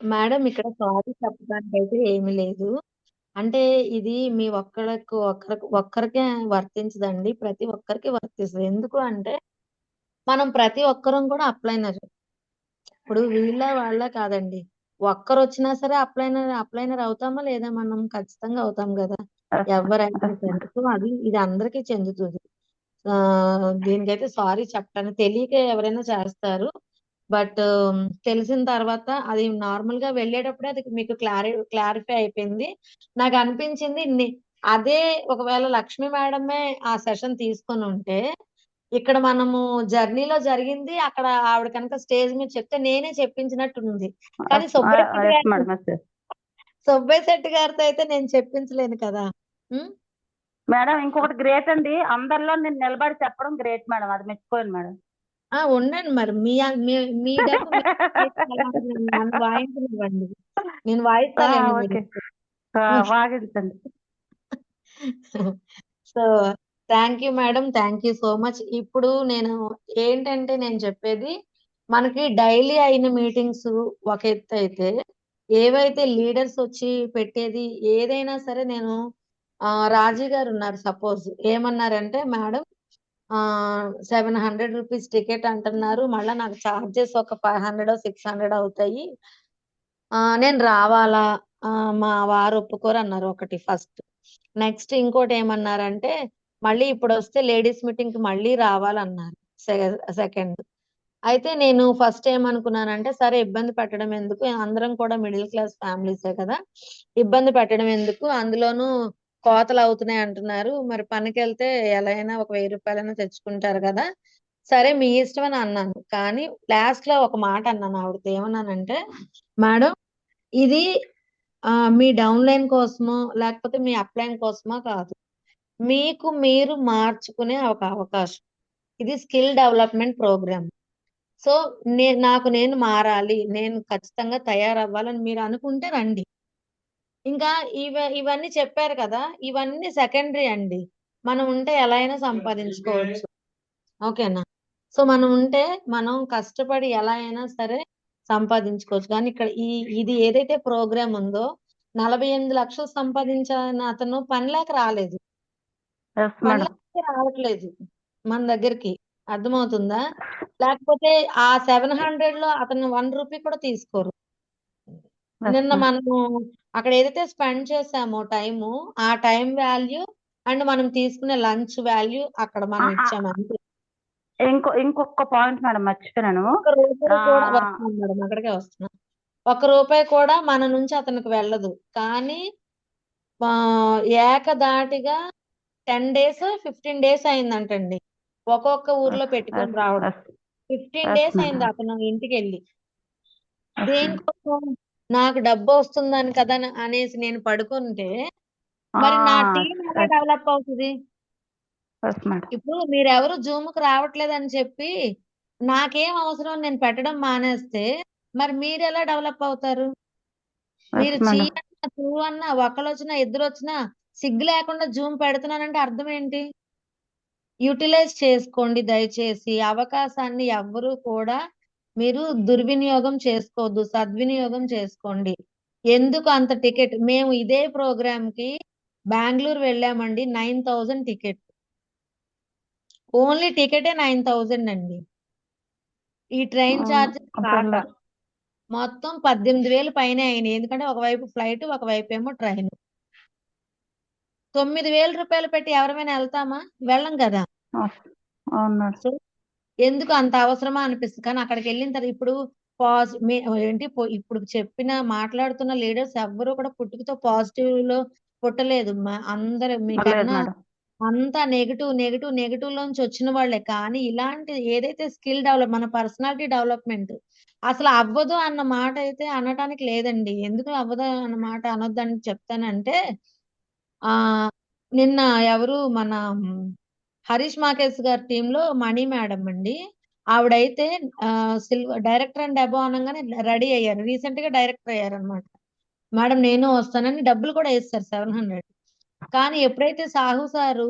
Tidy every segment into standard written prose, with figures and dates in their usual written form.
Madam ఇక్కడ sorry చెప్పడానికైతే ఏమీ లేదు. అంటే ఇది మీ ఒక్కరికే వర్తించదండి. ప్రతి ఒక్కరికి వర్తిస్తది. ఎందుకు అంటే మనం ప్రతి ఒక్కరం కూడా అప్లైనర్. ఇప్పుడు వీళ్ళ వాళ్ళ కాదండి. ఒక్కరొచ్చినా సరే అప్లైనర్ అవుతామా లేదా మనం? ఖచ్చితంగా అవుతాం గదా! Yes madam. ఎవ్వరైనా ఎస్ సరే. మేడం. సో, ఇది అందరికీ చెందుతది. దీనికైతే సారీ చెప్పడానికి తెలియక ఎవరైనా చేస్తారు. బట్ తెలిసిన తర్వాత అది నార్మల్‌గా వెళ్ళేటప్పుడే అది మీకు క్లారిఫై అయిపోయింది. నాకనిపించింది అదే ఒకవేళ లక్ష్మి మేడమే ఆ సెషన్ తీసుకొనుంటే, ఇక్కడ మనము జర్నీలో జరిగింది అక్కడ ఆవిడ కనుక స్టేజ్ మీద చెప్తే నేనే చెప్పించినట్టుంది. కానీ yes madam. Yes. Subbaiah Shetty గారితో అయితే నేను చెప్పించలేను కదా! హ్మ్. మేడం ఇంకొకటి గ్రేట్ అండి, అందరిలో నేను నిలబడి చెప్పడం గ్రేట్ మేడం, అది మెచ్చుకోండి మేడం. ఉండండి మరి. మీ మీ మీ డప్పు మీరు వాయించాలంటే నన్ను వాయించనివ్వండి. నేను వాయిస్తాలేండి ఓకే. మీరిస్తే. వాగించండి. So, thank you madam. Thank you so much. ఇప్పుడు ఏంటంటే నేను చెప్పేది, మనకి డైలీ అయిన మీటింగ్స్ ఒక ఎత్తయితే, ఏవైతే లీడర్స్ వచ్చి పెట్టేది ఏదైనా సరే నేను రాజీ గారున్నారు సపోజ్ ఏమన్నారంటే, "మేడం 700 రూపీస్ టికెట్ అంటున్నారు. మళ్ళా నాకు చార్జెస్ ఒక 500 600 అవుతాయి. నేను రావాలా? మా వారు ఒప్పుకోరన్నారు ఒకటి ఫస్ట్. నెక్స్ట్ ఇంకోటేమన్నారంటే, మళ్ళీ ఇప్పుడొస్తే లేడీస్ మీటింగ్‌కి మళ్ళీ రావాలన్నారు. సె సెకండ్. అయితే నేను ఫస్ట్ ఏమనుకున్నానంటే, సరే ఇబ్బంది పెట్టడం ఎందుకు? అందరం కూడా మిడిల్ క్లాస్ ఫ్యామిలీసే కదా! ఇబ్బంది పెట్టడం ఎందుకు? అందులోనూ కోతలవుతున్నాయి అంటున్నారు. మరి పనికెళ్తే ఎలా అయినా ఒక రూ. 1000 తెచ్చుకుంటారు గదా! సరే మీ ఇష్టం అని అన్నాను. కానీ లాస్ట్‌లో ఒక మాట అన్నాను ఆవిడతో ఏమన్నానంటే, మేడం ఇది మీ డౌన్‌లైన్ కోసమో, లేకపోతే మీ అప్‌లైన్ కోసమో కాదు. మీకు మీరు మార్చుకునే ఒక అవకాశం. ఇది స్కిల్ డెవలప్‌మెంట్ ప్రోగ్రామ్. సో, నాకు నేను మారాలి. నేను ఖచ్చితంగా తయారవ్వాలని మీరనుకుంటే రండి. ఇంకా ఇవన్నీ చెప్పారు కదా! ఇవన్నీ సెకండరీ అండి. మనం ఉంటే ఎలా అయినా సంపాదించుకోవచ్చు. ఓకేనా? సో, మనం కష్టపడి ఎలా అయినా సరే సంపాదించుకోవచ్చు. కానీ ఇక్కడ ఇది ఏదైతే ప్రోగ్రామ్ ఉందో 48,00,000 సంపాదించిన అతను పని లేక రాలేదు. ఎస్ పని మేడం. లేకే రావట్లేదు మన దగ్గరికి. అర్థమవుతుందా? లేకపోతే ఆ 700లో అతను రూ. 1 కూడా తీసుకోరు. ఎస్ నిన్న మేడం. మనము అక్కడ ఏదైతే స్పెండ్ చేసామో టైము, ఆ టైమ్ వాల్యూ అండ్ మనం తీసుకునే లంచ్ వాల్యూ అక్కడ ఆ, మనం ఆ, ఇచ్చాము అంతే. ఇంకొక పాయింట్ మేడం మర్చిపోయాను. ఒక్క రూపాయి ఆ, కూడా వస్తున్నాను మేడం. అక్కడికే వస్తున్నా. ఒక్క రూపాయి కూడా మన నుంచి అతనికి వెళ్ళదు. కానీ ఏకధాటిగా 10 డేస్, 15 డేస్ అయిందంటండి. ఒక్కొక్క ఊర్లో ఎస్. పెట్టుకొని ఎస్. రావడం. ఎస్. 15 yes days madam. అయింది అతను ఇంటికెళ్ళి. Yes madam. దేనికోసం? నాకు డబ్బొస్తుందని కదా! అనేసి నేను పడుకుంటే, మరి నా టీమ్ ఎలా ఎస్. డెవలప్ అవుతది? Yes madam. ఇప్పుడు మీరెవరు జూమ్‌కి రావట్లేదని చెప్పి, నాకేం అవసరం అని నేను పెట్టడం మానేస్తే, మరి మీరెలా డెవలప్ అవుతారు? ఎస్ మీరు ఛీ మేడం. అన్నా, తూ అన్నా, ఒకళ్ళొచ్చినా, ఇద్దరొచ్చినా సిగ్గు లేకుండా జూమ్ పెడుతున్నానంటే అర్థం ఏంటి? యుటిలైజ్ చేసుకోండి దయచేసి. అవకాశాన్ని ఎవ్వరు కూడా మీరు దుర్వినియోగం చేసుకోవద్దు. సద్వినియోగం చేసుకోండి. ఎందుకు అంత టికెట్ మేము ఇదే ప్రోగ్రామ్‌కి బెంగుళూరు వెళ్ళామండి. 9,000 టికెట్. ఓన్లీ టికెటే 9,000 అండి. ఈ ట్రైన్ చార్జెస్ కాక. అదేలే. మొత్తం 18,000 పైనే అయినియి. ఎందుకంటే ఒకవైపు ఫ్లైట్, ఒకవైపేమో ట్రైను. రూ. 9,000 పెట్టి ఎవరమైనా ఎళ్తామా? వెళ్ళం గదా! అవును మేడం. సో ఎందుకు అంత అవసరమా అనిపిస్తది. కానీ అక్కడికెళ్ళిన ఇప్పుడు పాజ్ మే ఏంటి ఇప్పుడు మాట్లాడుతున్న లీడర్స్ ఎవ్వరు కూడా పుట్టుకతో పాజిటివ్‌లో పుట్టలేదు. అందరూ లేదు మీకన్నా మేడం. అంతా నెగెటివ్‌లోంచి వచ్చిన వాళ్ళే. కానీ ఇలాంటి ఏదైతే స్కిల్ మన పర్సనాలిటీ డెవలప్‌మెంట్ అసలు అవ్వదు అన్న మాట అయితే అనటానికి లేదండి. ఎందుకు అవ్వదు అన్న మాట అనొద్దని చెప్తానంటే ఆహ్, నిన్న ఎవరు మన 'హరీష్ మాకేస్' గారి టీమ్‌లో మణి మేడమ్ అండి. ఆవిడైతే డైరెక్టర్ అండ్ అబోవ్ అనంగానే రెడీ అయ్యారు. రీసెంట్‌గా డైరెక్టర్ అయ్యారన్నమాట. మేడమ్ నేను వస్తానని డబ్బులు కూడా ఎసేసారు 700. కానీ ఎప్పుడైతే Sahu sir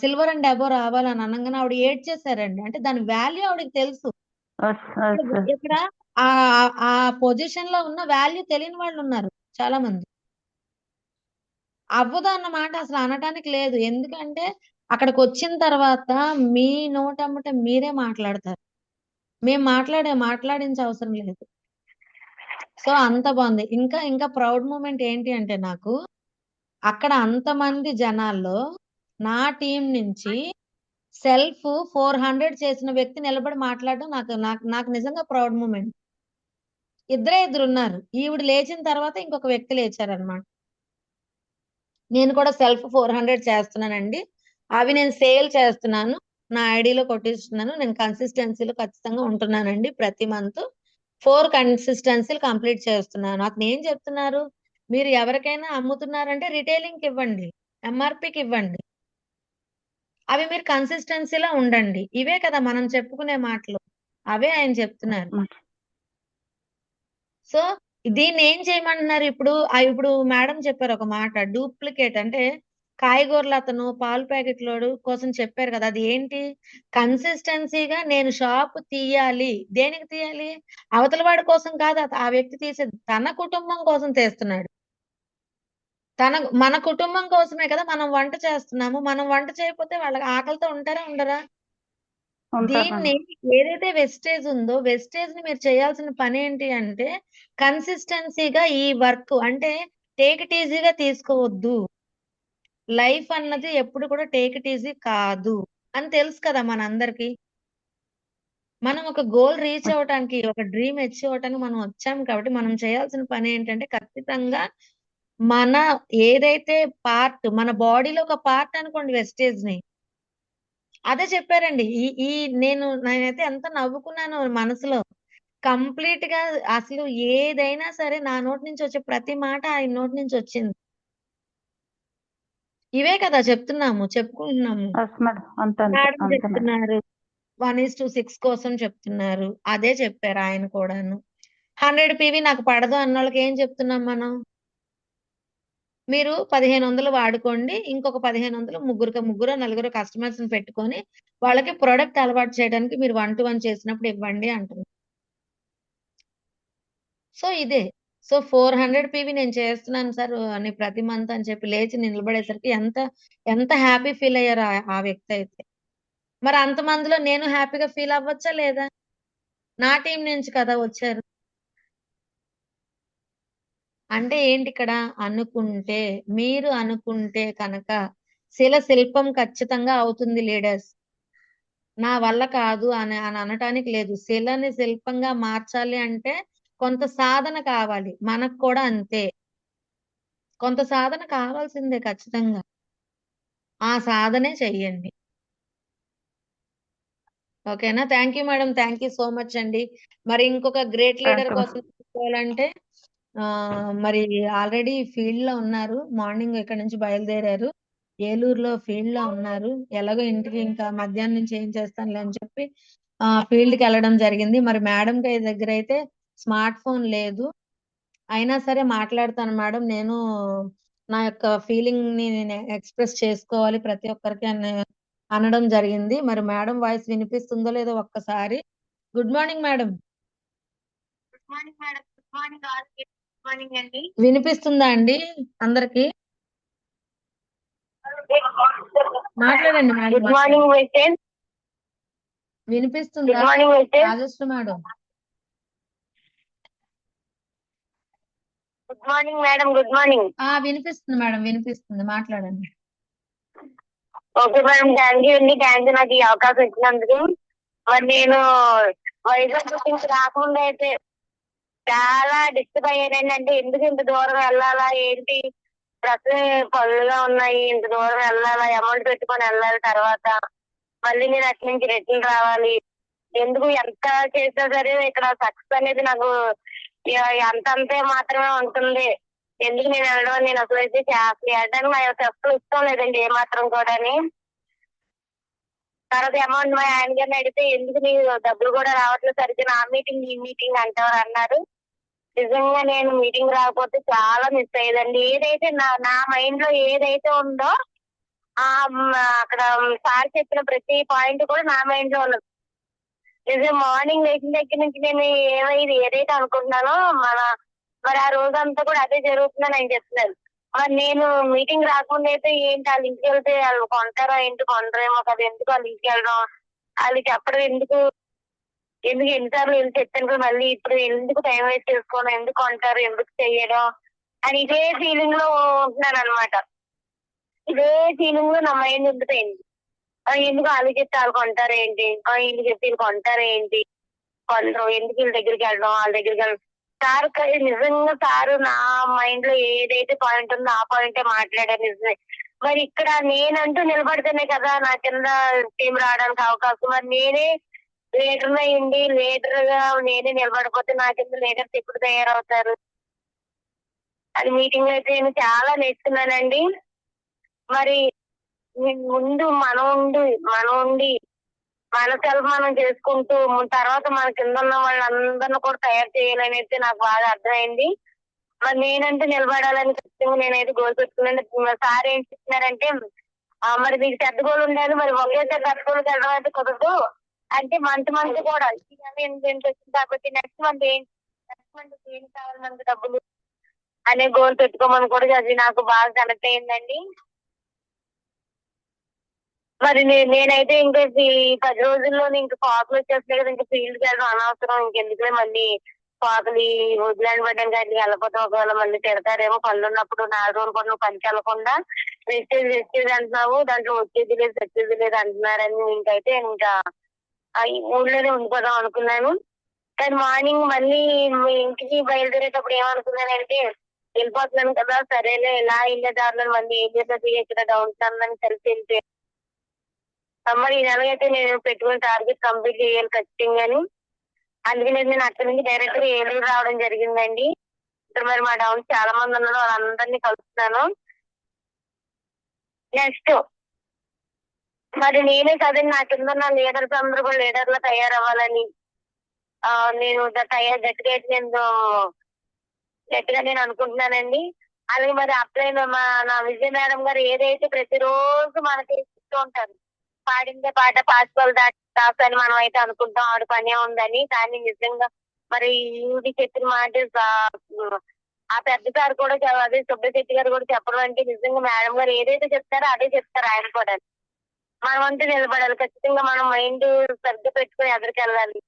silver and above రావాలని అనంగానే ఆవిడ ఏడ్చేసారండి. అంటే దాని వాల్యూ ఆవిడకి తెలుసు. ఎస్. ఎస్. ఇక్కడ ఆ ఆ పొజిషన్ లో ఉన్న వాల్యూ తెలియని వాళ్ళు ఉన్నారు చాలా మంది. అవ్వదు అన్నమాట అసలు అనటానికి లేదు. ఎందుకంటే అక్కడికి వచ్చిన తర్వాత మీ నోటమ్మట మీరే మాట్లాడతారు. మేము మాట్లాడించే అవసరం లేదు. సో అంత బాగుంది. ఇంకా ప్రౌడ్ మూమెంట్ ఏంటి అంటే నాకు అక్కడ అంతమంది జనాల్లో నా టీం నుంచి సెల్ఫ్ 400 చేసిన వ్యక్తి నిలబడి మాట్లాడడం నాకు నాకు నాకు నిజంగా ప్రౌడ్ మూమెంట్. ఇద్దరున్నారు. ఈవిడ లేచిన తర్వాత ఇంకొక వ్యక్తి లేచారనమాట. నేను కూడా సెల్ఫ్ 400 చేస్తున్నానండి. అవి నేను సేల్ చేస్తున్నాను. నా ఐడీలో కొట్టిస్తున్నాను. నేను కన్సిస్టెన్సీలో ఖచ్చితంగా ఉంటున్నానండి. ప్రతి మంత్ 4 కన్సిస్టెన్సీలు కంప్లీట్ చేస్తున్నాను. అతనేం చెప్తున్నారు? మీరు ఎవరికైనా అమ్ముతున్నారంటే రిటైలింగ్‌కి ఇవ్వండి. ఎంఆర్‌పీకి ఇవ్వండి. అవి మీరు కన్సిస్టెన్సీలో ఉండండి. ఇవే కదా మనం చెప్పుకునే మాటలు. అవే ఆయన చెప్తున్నారు. సో దీన్నేం చేయమంటున్నారు ఇప్పుడు? ఇప్పుడు మేడం చెప్పారు ఒక మాట. డూప్లికేట్ అంటే కాయగూరలు అతను పాలు ప్యాకెట్లోడు కోసం చెప్పారు కదా! అది ఏంటి? కన్సిస్టెన్సీగా నేను షాప్ తీయాలి. దేనికి తీయాలి? అవతల వాడి కోసం కాదు ఆ వ్యక్తి తీసేది. తన కుటుంబం కోసం తీస్తున్నాడు. మన కుటుంబం కోసమే కదా మనం వంట చేస్తున్నాము. మనం వంట చేయకపోతే వాళ్ళకి ఆకలితో ఉంటారా? ఉండరా? దీన్ని ఏదైతే వెస్టేజ్ ఉందో వెస్టేజ్‌ని మీరు చేయాల్సిన పనేంటి అంటే కన్సిస్టెన్సీగా ఈ వర్క్ అంటే టేక్ ఇట్ ఈజీగా తీసుకోవద్దు. లైఫ్ అన్నది ఎప్పుడు కూడా టేక్ ఇట్ ఈజీ కాదు అని తెలుసు కదా మనందరికి. మనం ఒక గోల్ రీచ్ అవ్వటానికి, ఒక డ్రీమ్ అచీవ్ అవ్వటానికి మనం వచ్చాం కాబట్టి మనం చేయాల్సిన పనేంటంటే ఖచ్చితంగా మన ఏదైతే మన బాడీలో ఒక పార్ట్ అనుకోండి వెస్టేజ్‌ని. అదే చెప్పారండి. ఈ ఈ నేనైతే ఎంత నవ్వుకున్నానో మనసులో. కంప్లీట్‌గా అసలు ఏదైనా సరే నా నోటి నుంచి వచ్చే ప్రతి మాట ఆయన నోటి నుంచి వచ్చింది. ఇవే కదా చెప్పుకుంటున్నాము. మేడం చెప్తున్నారు. 1:6 కోసం చెప్తున్నారు. అదే చెప్పారు ఆయన కూడాను. 100 పీవీ నాకు పడదు అన్నోళ్ళకి ఏం చెప్తున్నాం మనం? మీరు 1500 వాడుకోండి. ఇంకొక 1500 ముగ్గురో, నలుగురో కస్టమర్స్‌ని పెట్టుకొని వాళ్ళకి ప్రొడక్ట్ అలవాటు చేయడానికి మీరు 1 to 1 చేసినప్పుడు ఇవ్వండి అంటున్నాం. సో ఇదే. సో 400 పీవీ నేను చేస్తున్నాను సార్ అని ప్రతి మంత్ అని చెప్పి లేచి నిలబడేసరికి ఎంత హ్యాపీ ఫీల్ అయ్యారో ఆ వ్యక్తి అయితే. మరి అంతమందిలో నేను హ్యాపీగా ఫీల్ అవ్వచ్చా లేదా? నా టీమ్ నుంచి కదా వచ్చారు. అంటే ఏంటిక్కడ మీరు అనుకుంటే కనుక శిల్పం ఖచ్చితంగా అవుతుంది లీడర్స్. నా వల్ల కాదు అని అనటానికి లేదు. శిలని శిల్పంగా మార్చాలి అంటే కొంత సాధన కావాలి. మనకు కూడా అంతే. కొంత సాధన కావాల్సిందే ఖచ్చితంగా. ఆ సాధనే చెయ్యండి. ఓకేనా? Thank you madam. Thank you so much అండి. మరి ఇంకొక గ్రేట్ లీడర్ కోసం చూసుకోవాలంటే మరి ఆల్రెడీ ఫీల్డ్‌లో ఉన్నారు. మార్నింగ్ ఇక్కడి నుంచి బయలుదేరారు. ఏలూరులో ఫీల్డ్‌లో ఉన్నారు. ఎలాగో ఇంటికి ఇంకా మధ్యాహ్నం నుంచి ఏం చేస్తానులే అని చెప్పి ఫీల్డ్‌కెళ్ళడం జరిగింది. మరి మేడం గారి దగ్గరైతే స్మార్ట్ ఫోన్ లేదు. అయినా సరే మాట్లాడతాను మేడం. నేను నా యొక్క ఫీలింగ్‌ని నేను ఎక్స్‌ప్రెస్ చేసుకోవాలి ప్రతి ఒక్కరికి అనడం జరిగింది. మరి మేడం వాయిస్ వినిపిస్తుందో లేదో ఒక్కసారి. Good morning madam. Good morning madam. Good morning all. Good morning అండి. వినిపిస్తుందా అండి అందరికి? మాట్లాడండి మేడం. Good morning Mrs. వినిపిస్తుందా? Good morning Mrs. Rajashri madam. Good morning madam. Good morning. వినిపిస్తుంది మేడం. వినిపిస్తుంది. మాట్లాడండి. Okay madam. థ్యాంక్ యూ అండి. థ్యాంక్ యూ నాకు ఈ అవకాశం ఇచ్చినందుకు. మరి నేను వైజాగ్ షూటింగ్కి రాకుండా అయితే చాలా డిస్టర్బ్ అయ్యానండి. అంటే ఎందుకు ఇంత దూరం వెళ్ళాలా ఏంటి, డ్రెస్సులు పళ్ళుగా ఉన్నాయి, ఇంత దూరం వెళ్ళాలా, అమౌంట్ పెట్టుకొని వెళ్ళాలి, తర్వాత మళ్ళీ నేను అటు నుంచి రిటర్న్ రావాలి, ఎందుకు ఎంత చేసినా సరే ఇక్కడ సక్సెస్ అనేది నాకు అంతే మాత్రమే ఉంటుంది, ఎందుకు నేను వెళ్ళడం, నేను అసలు అయితే చేయడానికి నా యొక్క అసలు ఇష్టం లేదండి ఏ మాత్రం కూడా. తర్వాత అమౌంట్ మా ఆయన గారిని అడిగితే ఎందుకు నీకు డబ్బులు కూడా రావట్లేదు, సరిగ్గా నా మీటింగ్ ఈ మీటింగ్ అంటారు అన్నారు. నిజంగా నేను మీటింగ్ రాకపోతే చాలా మిస్ అయ్యేదండి. ఏదైతే నా మైండ్ లో ఏదైతే ఉందో అక్కడ సార్ చెప్పిన ప్రతి పాయింట్ కూడా నా మైండ్ లో ఉన్నది. నిజం మార్నింగ్ లేచిన దగ్గర నుంచి నేను ఏదైతే అనుకుంటున్నానో మరి ఆ రోజంతా కూడా అదే జరుగుతుందని ఆయన చెప్తున్నారు. మరి నేను మీటింగ్ రాకుండా అయితే ఏంటి వాళ్ళ ఇంటికి వెళ్తే వాళ్ళు కొంటారో ఏంటి, కొనరేమో కదా, ఎందుకు వాళ్ళ ఇంటికి వెళ్ళడం, వాళ్ళు చెప్పడం ఎందుకు ఎన్నిసార్లు వెళ్ళి చెప్పాను కదా, మళ్ళీ ఇప్పుడు ఎందుకు టైం వేస్ట్ చేసుకోవడం, ఎందుకు కొంటారు, ఎందుకు చెయ్యడం అని ఇదే ఫీలింగ్ లో ఉంటున్నాను అనమాట. ఇదే ఫీలింగ్ లో నా మైండ్ ఉండిపోయింది. ఎందుకు వాళ్ళు చెప్తే వాళ్ళు కొంటారు ఏంటి, వీళ్ళు చెప్తే వీళ్ళు కొంటారు ఏంటి, కొనరు, ఎందుకు వీళ్ళ దగ్గరికి వెళ్ళడం, వాళ్ళ దగ్గరికి వెళ్ళడం. సార్ నిజంగా సారు నా మైండ్ లో ఏదైతే పాయింట్ ఉందో ఆ పాయింటే మాట్లాడారు. నిజమే. మరి ఇక్కడ నేనంటూ నిలబడితేనే కదా నా కింద టీం రావడానికి అవకాశం. మరి నేనే లీడర్ అయ్యింది, లీడర్ గా నేనే నిలబడిపోతే నా కింద లీడర్స్ ఎప్పుడు తయారవుతారు? అది మీటింగ్ లో అయితే నేను చాలా నేర్చుకున్నానండి. మరి ముందు మనం ఉండి మన సెల్ఫ్ మనం చేసుకుంటూ తర్వాత మన కింద ఉన్న వాళ్ళందరినీ కూడా తయారు చేయాలనేది నాకు బాగా అర్థమైంది. మరి నేనంటూ నిలబడాలని ఖచ్చితంగా నేనైతే గోల్ పెట్టుకున్నాను. సార్ ఏం చెప్తున్నారంటే, మరి మీకు పెద్ద గోల్ ఉండాలి, మరి ఒకేసారి పెద్ద గోల్ వెళ్ళడం అయితే కుదరదు. అంటే మంత్ కూడా వచ్చింది కాబట్టి నెక్స్ట్ మంత్ ఏం కావాలి మనకి డబ్బులు అనే గోల్ పెట్టుకోమని కూడా అది నాకు బాగా కనెక్ట్ అయిందండి. మరి నేనైతే ఇంకా ఈ 10 రోజుల్లో ఇంకా కోతలు వచ్చేస్తున్నాయి కదా, ఇంకా ఫీల్డ్కి వెళ్ళడం అనవసరం, ఇంకెందుకులే మళ్ళీ కోతలు వదిలేని పడ్డానికి అట్లా వెళ్ళకపోతే ఒకవేళ మళ్ళీ తిడతారేమో, పనులు ఉన్నప్పుడు 4 రోజులు కూడా నువ్వు పనికి వెళ్ళకుండా వెస్టేజ్ అంటున్నావు, దాంట్లో వచ్చేది లేదు తెచ్చేది లేదు అంటున్నారని ఇంకా ఈ ఊళ్ళోనే ఉండిపోదాం అనుకున్నాను. కానీ మార్నింగ్ మళ్ళీ మీ ఇంటికి బయలుదేరేటప్పుడు ఏమనుకున్నానంటే, వెళ్ళిపోతున్నాను కదా, సరేలే ఇలా వెళ్ళే దారిలో మళ్ళీ ఏం చేస్తుంది ఇక్కడ డౌన్ టౌన్ అని తెలిసి వెళ్తే మరి ఈ నెల అయితే నేను పెట్టుకున్న టార్గెట్ కంప్లీట్ చేయాలి ఖచ్చితంగా అని. అందుకని నేను అక్కడి నుంచి డైరెక్ట్ గా ఏలూరు రావడం జరిగిందండి. ఇక్కడ మరి మా డౌన్ చాలా మంది ఉన్నారు, వాళ్ళందరినీ కలుస్తున్నాను. నెక్స్ట్ మరి నేనే కదండి, నా కింద ఉన్న లీడర్స్ అందరూ కూడా లీడర్లా తయారవ్వాలని నేను గట్టిగా నేను అనుకుంటున్నానండి. అలాగే మరి అప్లై నా విజయ మేడం గారు ఏదైతే ప్రతిరోజు మనకి ఇస్తూ ఉంటారు, పాడిందే పాట పాసుకోవాలి దాస్ అని మనం అయితే అనుకుంటాం, ఆవిడ పనే ఉందని. కానీ నిజంగా మరి ఈవిడి చెప్పిన మాట ఆ పెద్ద సార్ కూడా అదే సుబ్బశెట్టి గారు కూడా చెప్పడం అంటే, నిజంగా మేడం గారు ఏదైతే చెప్తారో అదే చెప్తారు ఆయన కూడా. మనం అంతా నిలబడాలి ఖచ్చితంగా, మనం మైండ్ సరిగ్గా పెట్టుకుని ఎదురుకెళ్ళాలి.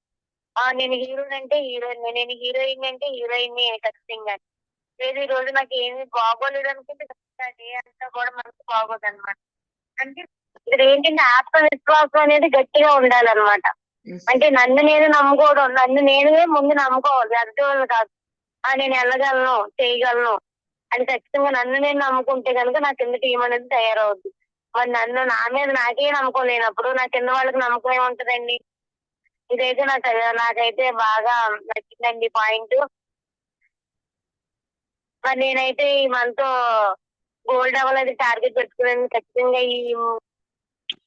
నేను హీరోయిన్ అంటే హీరోయిన్, నేను హీరోయిన్ అంటే హీరోయిన్ ఖచ్చితంగా. లేదు ఈ రోజు నాకు ఏమి బాగోలేదు అనుకుంటే డే అంతా కూడా మనసు బాగోదు అనమాట. అంటే ఇక్కడ ఏంటంటే ఆత్మవిశ్వాసం అనేది గట్టిగా ఉండాలన్నమాట. అంటే నన్ను నేను నమ్ముకోవడం, నన్ను నేనే ముందు నమ్ముకోవాలి, అర్థం కాదు. నేను వెళ్ళగలను, చేయగలను అని ఖచ్చితంగా నన్ను నేను నమ్ముకుంటే కనుక నా కింద టీం అనేది తయారవుద్ది. మరి నా మీద నాకే నమ్మకం లేనప్పుడు నా కింద వాళ్ళకి నమ్మకం ఏముంటదండి? ఇదైతే నాకైతే బాగా నచ్చిందండి పాయింట్. మరి నేనైతే ఈ మంత్ గోల్డ్ అవ్వాలి టార్గెట్ పెట్టుకున్నాను. ఖచ్చితంగా ఈ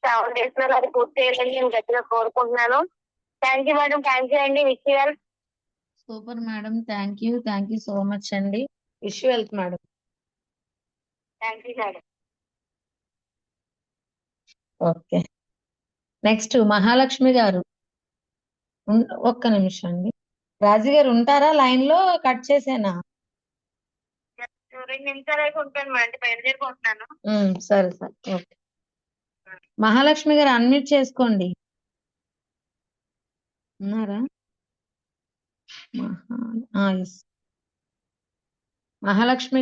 7 days లో అది పూర్తి చేయాలని నేను గట్టిగా కోరుకుంటున్నాను. Thank you madam, thank you అండి. Wish you well. Super madam, thank you so much అండి. Wish you wealth madam. Thank you madam. Okay, next Mahalakshmi గారు. ఒక్క నిమిషం అండి, రాజు గారు ఉంటారా లైన్ లో? కట్ చేసేనా? 2 నిమిషాలు అయితే ఉంటాను మేడం, బయలుదేరిపోతున్నాను. సరే సరే, ఓకే. మహాలక్ష్మి గారు అన్మ్యూట్ చేసుకోండి. ఉన్నారా? మహాలక్ష్మి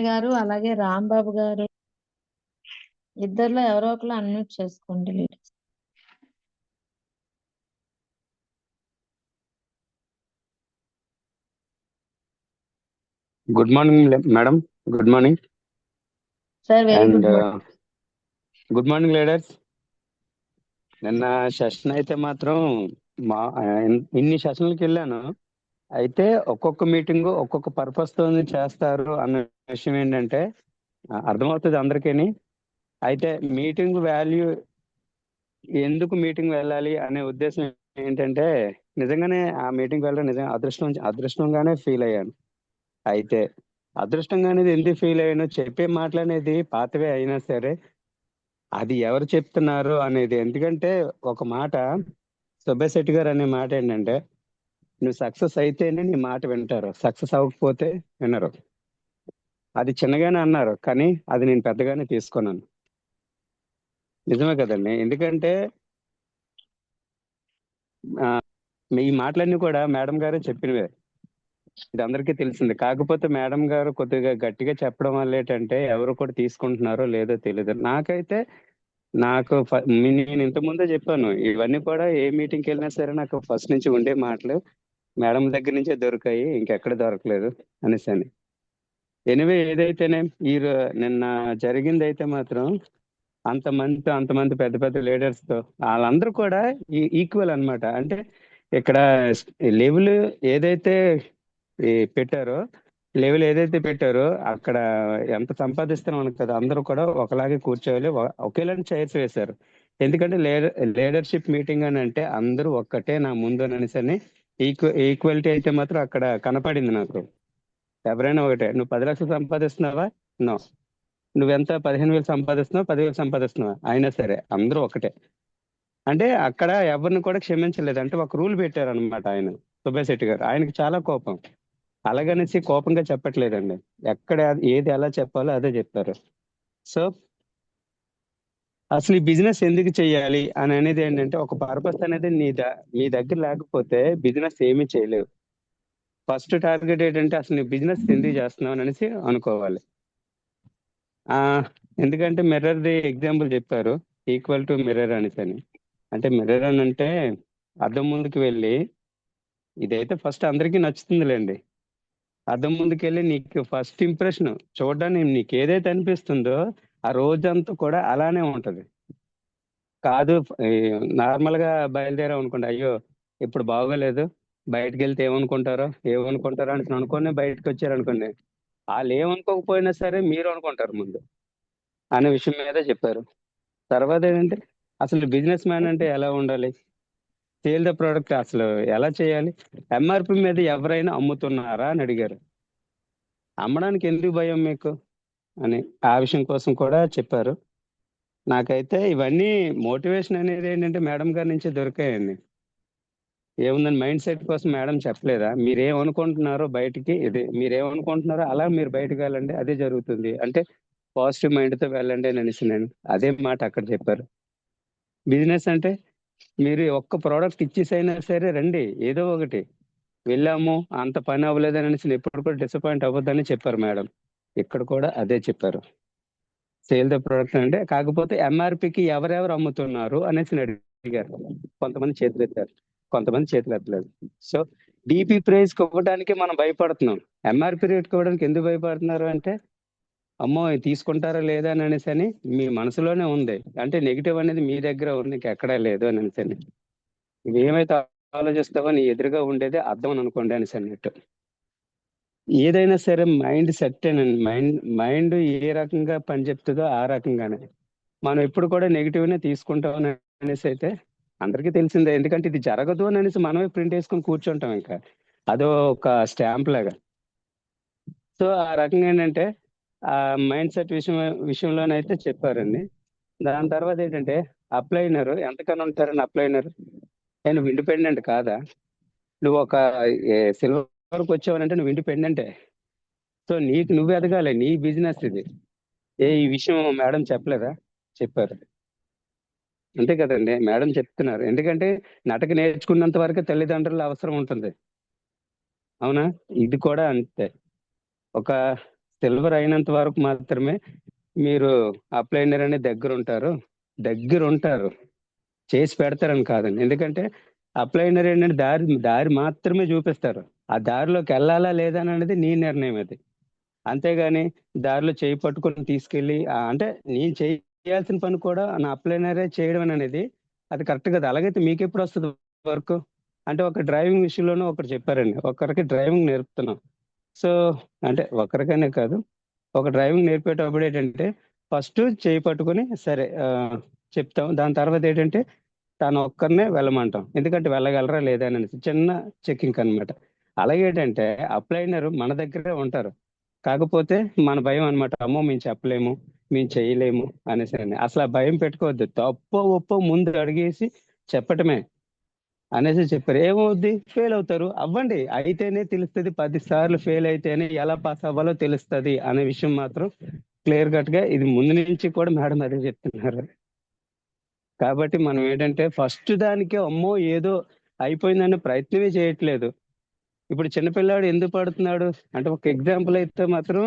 గారు అలాగే రాంబాబు గారు, ఇద్దరిలో ఎవరో ఒకరు అన్మ్యూట్ చేసుకోండి. Ladies. Good morning madam. Good morning sir. Very and good. Good morning leaders. నిన్న సెషన్ అయితే మాత్రం ఇన్ని సెషన్లకు వెళ్ళాను. అయితే ఒక్కొక్క మీటింగ్ ఒక్కొక్క పర్పస్ తో చేస్తారు అన్న విషయం ఏంటంటే అర్థమవుతుంది అందరికీ. అయితే మీటింగ్ వాల్యూ, ఎందుకు మీటింగ్ వెళ్ళాలి అనే ఉద్దేశం ఏంటంటే, నిజంగానే ఆ మీటింగ్ వెళ్ళడం నిజంగా అదృష్టంగానే ఫీల్ అయ్యాను. అయితే అదృష్టంగా అనేది ఎందుకు ఫీల్ అయ్యానో చెప్పే మాటలనేది పాతవే అయినా సరే అది ఎవరు చెప్తున్నారు అనేది. ఎందుకంటే ఒక మాట సుబ్బశెట్టి గారు అనే మాట ఏంటంటే, నువ్వు సక్సెస్ అయితేనే నీ మాట వింటారు, సక్సెస్ అవ్వకపోతే వినరు. అది చిన్నగానే అన్నారు, కానీ అది నేను పెద్దగానే తీసుకున్నాను. నిజమే కదండి. ఎందుకంటే ఆ, ఈ మాటలన్నీ కూడా మేడం గారే చెప్పినవే. ఇది అందరికీ తెలిసింది. కాకపోతే మేడం గారు కొద్దిగా గట్టిగా చెప్పడం వల్ల ఏంటంటే ఎవరు కూడా తీసుకుంటున్నారో లేదో తెలియదు. నాకైతే నేను ఇంత ముందే చెప్పాను, ఇవన్నీ కూడా ఏ మీటింగ్కి వెళ్ళినా సరే నాకు ఫస్ట్ నుంచి ఉండే మాటలు మేడం దగ్గర నుంచే దొరికాయి, ఇంకెక్కడ దొరకలేదు అనేసి అని. ఎనివే ఏదైతేనే నిన్న జరిగింది అయితే మాత్రం అంతమంది పెద్ద పెద్ద లీడర్స్ తో వాళ్ళందరూ కూడా ఈక్వల్ అన్నమాట. అంటే ఇక్కడ లెవెల్ ఏదైతే పెట్టారో, అక్కడ ఎంత సంపాదిస్తున్నాం మనకు కదా, అందరూ కూడా ఒకలాగే కూర్చోవాలి, ఒకేలాంటి చైర్స్ వేశారు. ఎందుకంటే లీడర్షిప్ మీటింగ్ అని అంటే అందరూ ఒక్కటే నా ముందు అనేసి అని ఈక్వాలిటీ అయితే మాత్రం అక్కడ కనపడింది నాకు. ఎవరైనా ఒకటే, నువ్వు 10 లక్షలు సంపాదిస్తున్నావా, నో. నువ్వెంత 15,000 సంపాదిస్తున్నావు, 10,000 సంపాదిస్తున్నావా, అయినా సరే అందరూ ఒకటే. అంటే అక్కడ ఎవరిని కూడా క్షమించలేదు. అంటే ఒక రూల్ పెట్టారు అనమాట ఆయన, సుబ్బశెట్టి గారు. ఆయనకి చాలా కోపం. అలాగనేసి కోపంగా చెప్పట్లేదండి, ఎక్కడ ఏది ఎలా చెప్పాలో అదే చెప్పారు. సో అసలు ఈ బిజినెస్ ఎందుకు చేయాలి అని అనేది ఏంటంటే, ఒక పర్పస్ అనేది మీ దగ్గర లేకపోతే బిజినెస్ ఏమీ చేయలేవు. ఫస్ట్ టార్గెట్ ఏంటంటే అసలు నీ బిజినెస్ ఎందుకు చేస్తున్నావు అనేసి అనుకోవాలి. ఆ ఎందుకంటే మిర్రర్ది ఎగ్జాంపుల్ చెప్పారు, ఈక్వల్ టు మిర్రర్ అనేసి అని. అంటే మిర్రర్ అని అంటే అద్దం ముందుకు వెళ్ళి, ఇదైతే ఫస్ట్ అందరికీ నచ్చుతుందిలేండి, అద్దం ముందుకెళ్ళి నీకు ఫస్ట్ ఇంప్రెషన్ చూడడానికి నీకు ఏదైతే అనిపిస్తుందో ఆ రోజంతా కూడా అలానే ఉంటది. కాదు నార్మల్ గా బయలుదేరాం అనుకోండి, అయ్యో ఇప్పుడు బాగోలేదు, బయటకు వెళ్తే ఏమనుకుంటారో అని అనుకుని బయటకు వచ్చారనుకోండి, వాళ్ళు ఏమనుకోకపోయినా సరే మీరు అనుకుంటారు ముందు అనే విషయం మీద చెప్పారు. తర్వాత ఏంటంటే అసలు బిజినెస్ మ్యాన్ అంటే ఎలా ఉండాలి, సేల్ ద ప్రోడక్ట్ అసలు ఎలా చేయాలి, ఎంఆర్పి మీద ఎవరైనా అమ్ముతున్నారా అని అడిగారు. అమ్మడానికి ఎందుకు భయం మీకు అని ఆ విషయం కోసం కూడా చెప్పారు. నాకైతే ఇవన్నీ మోటివేషన్ అనేది ఏంటంటే మేడం గారి నుంచి దొరికాయండి. ఏముందని మైండ్ సెట్ కోసం మేడం చెప్పలేదా, మీరేమనుకుంటున్నారో బయటికి, మీరేమనుకుంటున్నారో అలా మీరు బయటకు వెళ్ళండి, అదే జరుగుతుంది అంటే పాజిటివ్ మైండ్ తో వెళ్ళండి అని అనేసి నేను అదే మాట అక్కడ చెప్పారు. బిజినెస్ అంటే మీరు ఒక్క ప్రోడక్ట్ ఇచ్చేసైనా సరే రండి, ఏదో ఒకటి. వెళ్ళాము అంత పని అవ్వలేదని అనేసి ఎప్పుడు కూడా డిసప్పాయింట్ అవ్వద్దని చెప్పారు మేడం. ఇక్కడ కూడా అదే చెప్పారు, సేల్ ద ప్రొడక్ట్ అంటే. కాకపోతే ఎంఆర్పికి ఎవరెవరు అమ్ముతున్నారు అనేసి అడిగారు. కొంతమంది చేతులు ఎత్తారు, కొంతమంది చేతులు ఎత్తలేదు. సో డిపి ప్రైస్ ఇవ్వడానికి మనం భయపడుతున్నాం, ఎంఆర్పి రేట్ ఇవ్వడానికి ఎందుకు భయపడుతున్నారు అంటే, అమ్మో ఇది తీసుకుంటారా లేదా అని అనేసి అని మీ మనసులోనే ఉంది. అంటే నెగిటివ్ అనేది మీ దగ్గర ఉంది, నీకు ఎక్కడా లేదు అని అనేసి అని. ఇవి ఏమైతే ఆలోచిస్తావో నీ ఎదురుగా ఉండేదే అర్థం అని అనుకోండి అనేసి అన్నట్టు. ఏదైనా సరే మైండ్ సెట్ అనండి, మైండ్ ఏ రకంగా పని చెప్తుందో ఆ రకంగానే మనం ఎప్పుడు కూడా నెగిటివ్ నే తీసుకుంటాం అని అనేసి అయితే అందరికీ తెలిసిందే. ఎందుకంటే ఇది జరగదు అని అనేసి మనమే ప్రింట్ వేసుకొని కూర్చుంటాం, ఇంకా అదో ఒక స్టాంప్ లాగా. సో ఆ రకంగా ఏంటంటే ఆ మైండ్ సెట్ విషయంలోనైతే చెప్పారండి. దాని తర్వాత ఏంటంటే అప్లైనర్ ఎంతకన్నా ఉంటారని అప్లైనర్, నువ్వు ఇండిపెండెంట్ కాదా, నువ్వు ఒక సిల్వర్కి వచ్చావనంటే నువ్వు ఇండిపెండెంటే. సో నీకు నువ్వు ఎదగాలి, నీ బిజినెస్ ఇది. ఈ విషయం మేడం చెప్పలేదా, చెప్పారు. అంతే కదండి, మేడం చెప్తున్నారు. ఎందుకంటే నటక నేర్చుకున్నంత వరకు తల్లిదండ్రుల అవసరం ఉంటుంది, అవునా. ఇది కూడా అంతే, ఒక సిల్వర్ అయినంత వరకు మాత్రమే మీరు అప్లైనర్ అనే దగ్గర ఉంటారు, చేసి పెడతారని కాదండి. ఎందుకంటే అప్లైనర్ ఏంటంటే దారి మాత్రమే చూపిస్తారు, ఆ దారిలోకి వెళ్ళాలా లేదా అనేది నీ నిర్ణయం అది. అంతేగాని దారిలో చేయి పట్టుకొని తీసుకెళ్ళి అంటే నేను చేయాల్సిన పని కూడా నా అప్లైనరే చేయడం అనేది అది కరెక్ట్ కదా. అలాగైతే మీకు ఎప్పుడు వస్తుంది వర్క్ అంటే. ఒక డ్రైవింగ్ విషయంలోనూ ఒకరు చెప్పారండి, ఒకరికి డ్రైవింగ్ నేర్పుతున్నాం. సో అంటే ఒకరికైనా కాదు, ఒక డ్రైవింగ్ నేర్పేటప్పుడు ఏంటంటే ఫస్ట్ చేయి పట్టుకొని సరే చెప్తాం, దాని తర్వాత ఏంటంటే తను ఒక్కరినే వెళ్ళమంటాం, ఎందుకంటే వెళ్ళగలరా లేదా అని చిన్న చెకింగ్ అనమాట. అలాగే ఏంటంటే అప్లైనర్ మన దగ్గరే ఉంటారు, కాకపోతే మన భయం అనమాట, అమ్మో మేము చెప్పలేము, మేము చేయలేము అనేసి అని. అసలు ఆ భయం పెట్టుకోవద్దు, తప్పో ఒప్పో ముందు అడిగేసి చెప్పటమే అనేసి చెప్పారు. ఏమవుద్ది? ఫెయిల్ అవుతారు, అవ్వండి, అయితేనే తెలుస్తుంది. 10 సార్లు ఫెయిల్ అయితేనే ఎలా పాస్ అవ్వాలో తెలుస్తుంది అనే విషయం మాత్రం క్లియర్ కట్ గా ఇది ముందు నుంచి కూడా మేడం అదే చెప్తున్నారు. కాబట్టి మనం ఏంటంటే ఫస్ట్ దానికే అమ్మో ఏదో అయిపోయిందనే ప్రయత్నమే చేయట్లేదు. ఇప్పుడు చిన్నపిల్లాడు ఎందుకు పడుతున్నాడు అంటే ఒక ఎగ్జాంపుల్ అయితే మాత్రం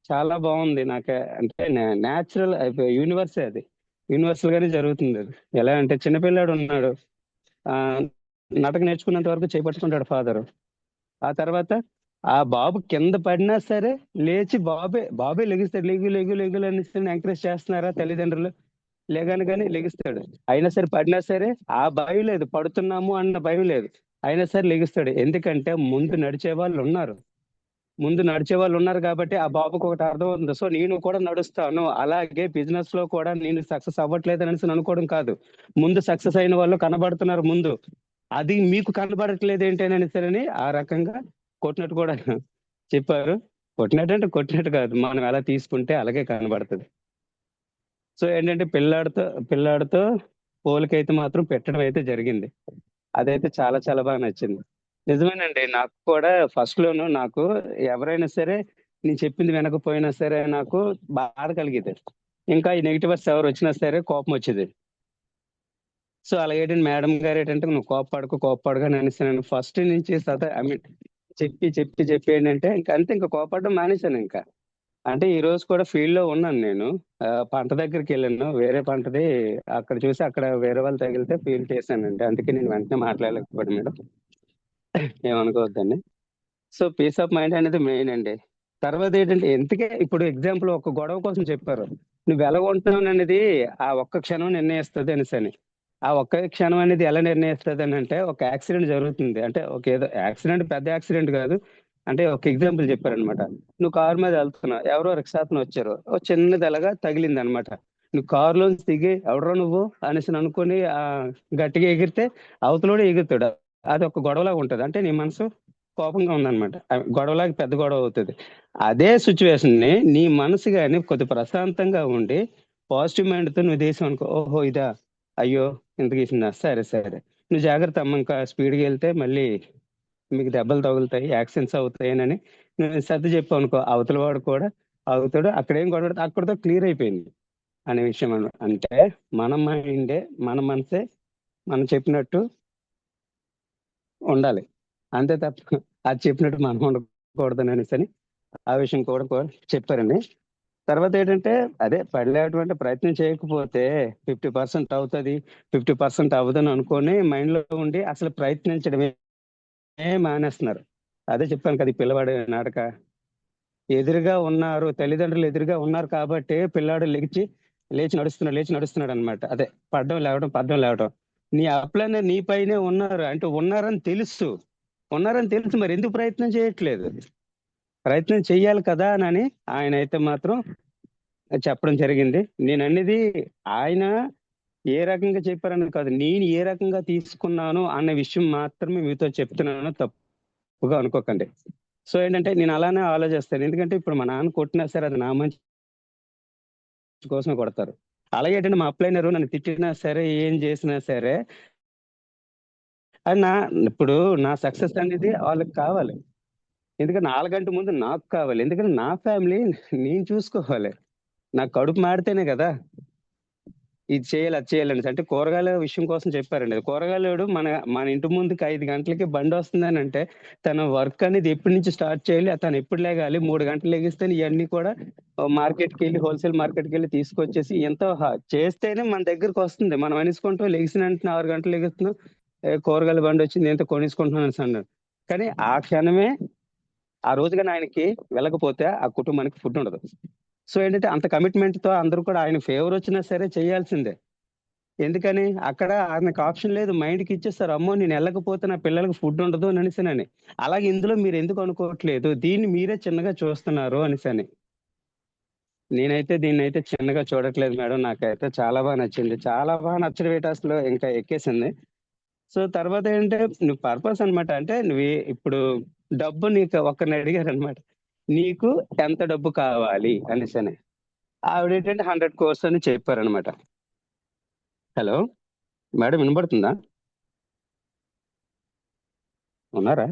చాలా బాగుంది నాకు. అంటే న్యాచురల్ యూనివర్స్ అది, యూనివర్సల్ గానే జరుగుతుంది అది. ఎలా అంటే చిన్నపిల్లాడు ఉన్నాడు, ఆ నటక నేర్చుకున్నంత వరకు చేపట్టుకుంటాడు ఫాదర్. ఆ తర్వాత ఆ బాబు కింద పడినా సరే లేచి బాబే బాబే లెగిస్తాడు. లెగు లెగు లెగులు అని ఎంకరేజ్ చేస్తున్నారా తల్లిదండ్రులు? లేగాను కానీ లెగిస్తాడు. అయినా సరే పడినా సరే ఆ భయం లేదు, పడుతున్నాము అన్న భయం లేదు, అయినా సరే లెగిస్తాడు. ఎందుకంటే ముందు నడిచే వాళ్ళు ఉన్నారు కాబట్టి ఆ బాబుకు ఒకటి అర్థం అవుతుంది, సో నేను కూడా నడుస్తాను. అలాగే బిజినెస్ లో కూడా నేను సక్సెస్ అవ్వట్లేదు అనేసి అనుకోవడం కాదు, ముందు సక్సెస్ అయిన వాళ్ళు కనబడుతున్నారు ముందు, అది మీకు కనబడట్లేదు ఏంటని సరే ఆ రకంగా కొట్టినట్టు కూడా చెప్పారు. కొట్టినట్టు అంటే కొట్టినట్టు కాదు, మనం ఎలా తీసుకుంటే అలాగే కనబడుతుంది. సో ఏంటంటే పిల్లాడితో పోలికైతే మాత్రం పెట్టడం అయితే జరిగింది. అదైతే చాలా చాలా బాగా నచ్చింది. నిజమేనండి, నాకు కూడా ఫస్ట్ లోను నాకు ఎవరైనా సరే నేను చెప్పింది వినకపోయినా సరే నాకు బాధ కలిగేది. ఇంకా ఈ నెగిటివర్స్ ఎవరు వచ్చినా సరే కోపం వచ్చేది. సో అలాగేంటంటే మేడం గారు ఏంటంటే నువ్వు కోపపడగా అనేసి ఫస్ట్ నుంచి ఐ మీన్ చెప్పి చెప్పి చెప్పి ఏంటంటే ఇంకా అంతే, ఇంకా కోపడడం మానేశాను ఇంకా. అంటే ఈ రోజు కూడా ఫీల్డ్ లో ఉన్నాను నేను. పంట దగ్గరికి వెళ్ళాను, వేరే పంటది అక్కడ చూసి అక్కడ వేరే వాళ్ళు తగిలితే ఫీల్ చేశానండి, అందుకే నేను వెంటనే మాట్లాడలేకపోయాను మేడం, ఏమనుకోవద్దండి. సో పీస్ ఆఫ్ మైండ్ అనేది మెయిన్ అండి. తర్వాత ఏంటంటే ఎందుకే ఇప్పుడు ఎగ్జాంపుల్ ఒక గొడవ కోసం చెప్పారు, నువ్వు ఎలా ఉంటున్నావు అనేది ఆ ఒక్క క్షణం నిర్ణయిస్తుంది అనేసి అని. ఆ ఒక్క క్షణం అనేది ఎలా నిర్ణయిస్తుంది అని అంటే ఒక యాక్సిడెంట్ జరుగుతుంది అంటే ఒక ఏదో యాక్సిడెంట్, పెద్ద యాక్సిడెంట్ కాదు, అంటే ఒక ఎగ్జాంపుల్ చెప్పారనమాట. నువ్వు కారు మీద వెళ్తున్నావు, ఎవరో రిక్షాతను వచ్చారు, ఓ చిన్నది ఎలాగా తగిలింది అనమాట. నువ్వు కారులోంచి దిగి ఎవడో నువ్వు అనేసి అనుకుని గట్టిగా ఎగిరితే అవతలోడే ఎగురుతాడు. అది ఒక గొడవలాగా ఉంటది, అంటే నీ మనసు కోపంగా ఉందన్నమాట, గొడవలాగా పెద్ద గొడవ అవుతుంది. అదే సిచ్యువేషన్ ని నీ మనసు గాని కొద్ది ప్రశాంతంగా ఉండి పాజిటివ్ మైండ్ తో నువ్వు దేశం అనుకో, ఓహో ఇదా, అయ్యో ఇంత గీసిందా, సరే సరే నువ్వు జాగ్రత్త అమ్మ, ఇంకా స్పీడ్గా వెళ్తే మళ్ళీ మీకు దెబ్బలు తగులుతాయి, యాక్సిడెంట్స్ అవుతాయి అని నువ్వు సర్ది చెప్పావు అనుకో, అవతల వాడు కూడా అవుతాడు, అక్కడేం గొడవ అక్కడితో క్లియర్ అయిపోయింది అనే విషయం అన్నమాట. అంటే మన మైండే మన మనసే మనం చెప్పినట్టు ఉండాలి, అంతే తప్ప అది చెప్పినట్టు మనం ఉండకూడదు అనేసి అని ఆ విషయం కూడా చెప్పారండి. తర్వాత ఏంటంటే అదే పడలేటువంటి ప్రయత్నం చేయకపోతే 50% అవుతుంది, 50% అవ్వదని అనుకొని మైండ్ లో ఉండి అసలు ప్రయత్నించడమే మానేస్తున్నారు. అదే చెప్పాను కదా, ఈ పిల్లవాడు నాటక ఎదురుగా ఉన్నారు, తల్లిదండ్రులు ఎదురుగా ఉన్నారు కాబట్టి పిల్లాడు లేచి నడుస్తున్నాడు అనమాట. అదే పడ్డం లేవడం నీ అప్లనే నీ పైనే ఉన్నారు అంటే ఉన్నారని తెలుసు మరి ఎందుకు ప్రయత్నం చేయట్లేదు? ప్రయత్నం చెయ్యాలి కదా అని ఆయన అయితే మాత్రం చెప్పడం జరిగింది. నేను అనేది ఆయన ఏ రకంగా చెప్పారని కాదు, నేను ఏ రకంగా తీసుకున్నాను అన్న విషయం మాత్రమే మీతో చెప్తున్నాను, తప్పుగా అనుకోకండి. సో ఏంటంటే నేను అలానే ఆలోచిస్తాను, ఎందుకంటే ఇప్పుడు మా నాన్న కొట్టినా సరే అది నా మంచి కోసమే కొడతారు. అలాగే ఏంటంటే మా అప్లైనరు నన్ను తిట్టినా సరే ఏం చేసినా సరే అది ఇప్పుడు నా సక్సెస్ అనేది వాళ్ళకి కావాలి, ఎందుకంటే 4 గంటల ముందు నాకు కావాలి, ఎందుకంటే నా ఫ్యామిలీ నేను చూసుకోవాలి. నా కడుపు మాడితేనే కదా ఇది చేయాలి అది చేయాలని. అంటే కూరగాయల విషయం కోసం చెప్పారండి. కూరగాయలు మన మన ఇంటి ముందుకి 5 గంటలకి బండి వస్తుందని అంటే తన వర్క్ అనేది ఎప్పటి నుంచి స్టార్ట్ చేయాలి, తను ఎప్పుడు లేగాలి, 3 గంటలు లెగిస్తే ఇవన్నీ కూడా మార్కెట్కి వెళ్ళి హోల్సేల్ మార్కెట్కి వెళ్ళి తీసుకొచ్చేసి ఎంతో చేస్తేనే మన దగ్గరకు వస్తుంది. మనం అనేసుకుంటాం లెగిసిన వెంటనే 6 గంటలు లెగిస్తున్నాం, కూరగాయల బండి వచ్చింది ఎంతో కొనేసుకుంటున్నాం అనేసి అన్నాడు. కానీ ఆ క్షణమే ఆ రోజుగానే ఆయనకి వెళ్ళకపోతే ఆ కుటుంబానికి ఫుడ్ ఉండదు. సో ఏంటంటే అంత కమిట్మెంట్ తో అందరూ కూడా ఆయన ఫేవర్ వచ్చినా సరే చేయాల్సిందే. ఎందుకని అక్కడ ఆయనకు ఆప్షన్ లేదు, మైండ్కి ఇచ్చేస్తారు, అమ్మో నేను వెళ్ళకపోతే నా పిల్లలకు ఫుడ్ ఉండదు అని అనేసినని. అలాగే ఇందులో మీరు ఎందుకు అనుకోవట్లేదు, దీన్ని మీరే చిన్నగా చూస్తున్నారు అనేసని. నేనైతే దీన్ని అయితే చిన్నగా చూడట్లేదు మేడం, నాకైతే చాలా బాగా నచ్చింది, చాలా బాగా నచ్చడం ఏంటి అసలు ఇంకా ఎక్కేసింది. సో తర్వాత ఏంటంటే నువ్వు పర్పస్ అన్నమాట, అంటే నువ్వు ఇప్పుడు డబ్బు నీకు ఒక్కరిని అడిగారు అనమాట, నీకు ఎంత డబ్బు కావాలి అనేసి అని. ఆవిడ ఏంటంటే 100 కోర్స్ అని చెప్పారనమాట. హలో మేడం, వినబడుతుందా? ఉన్నారా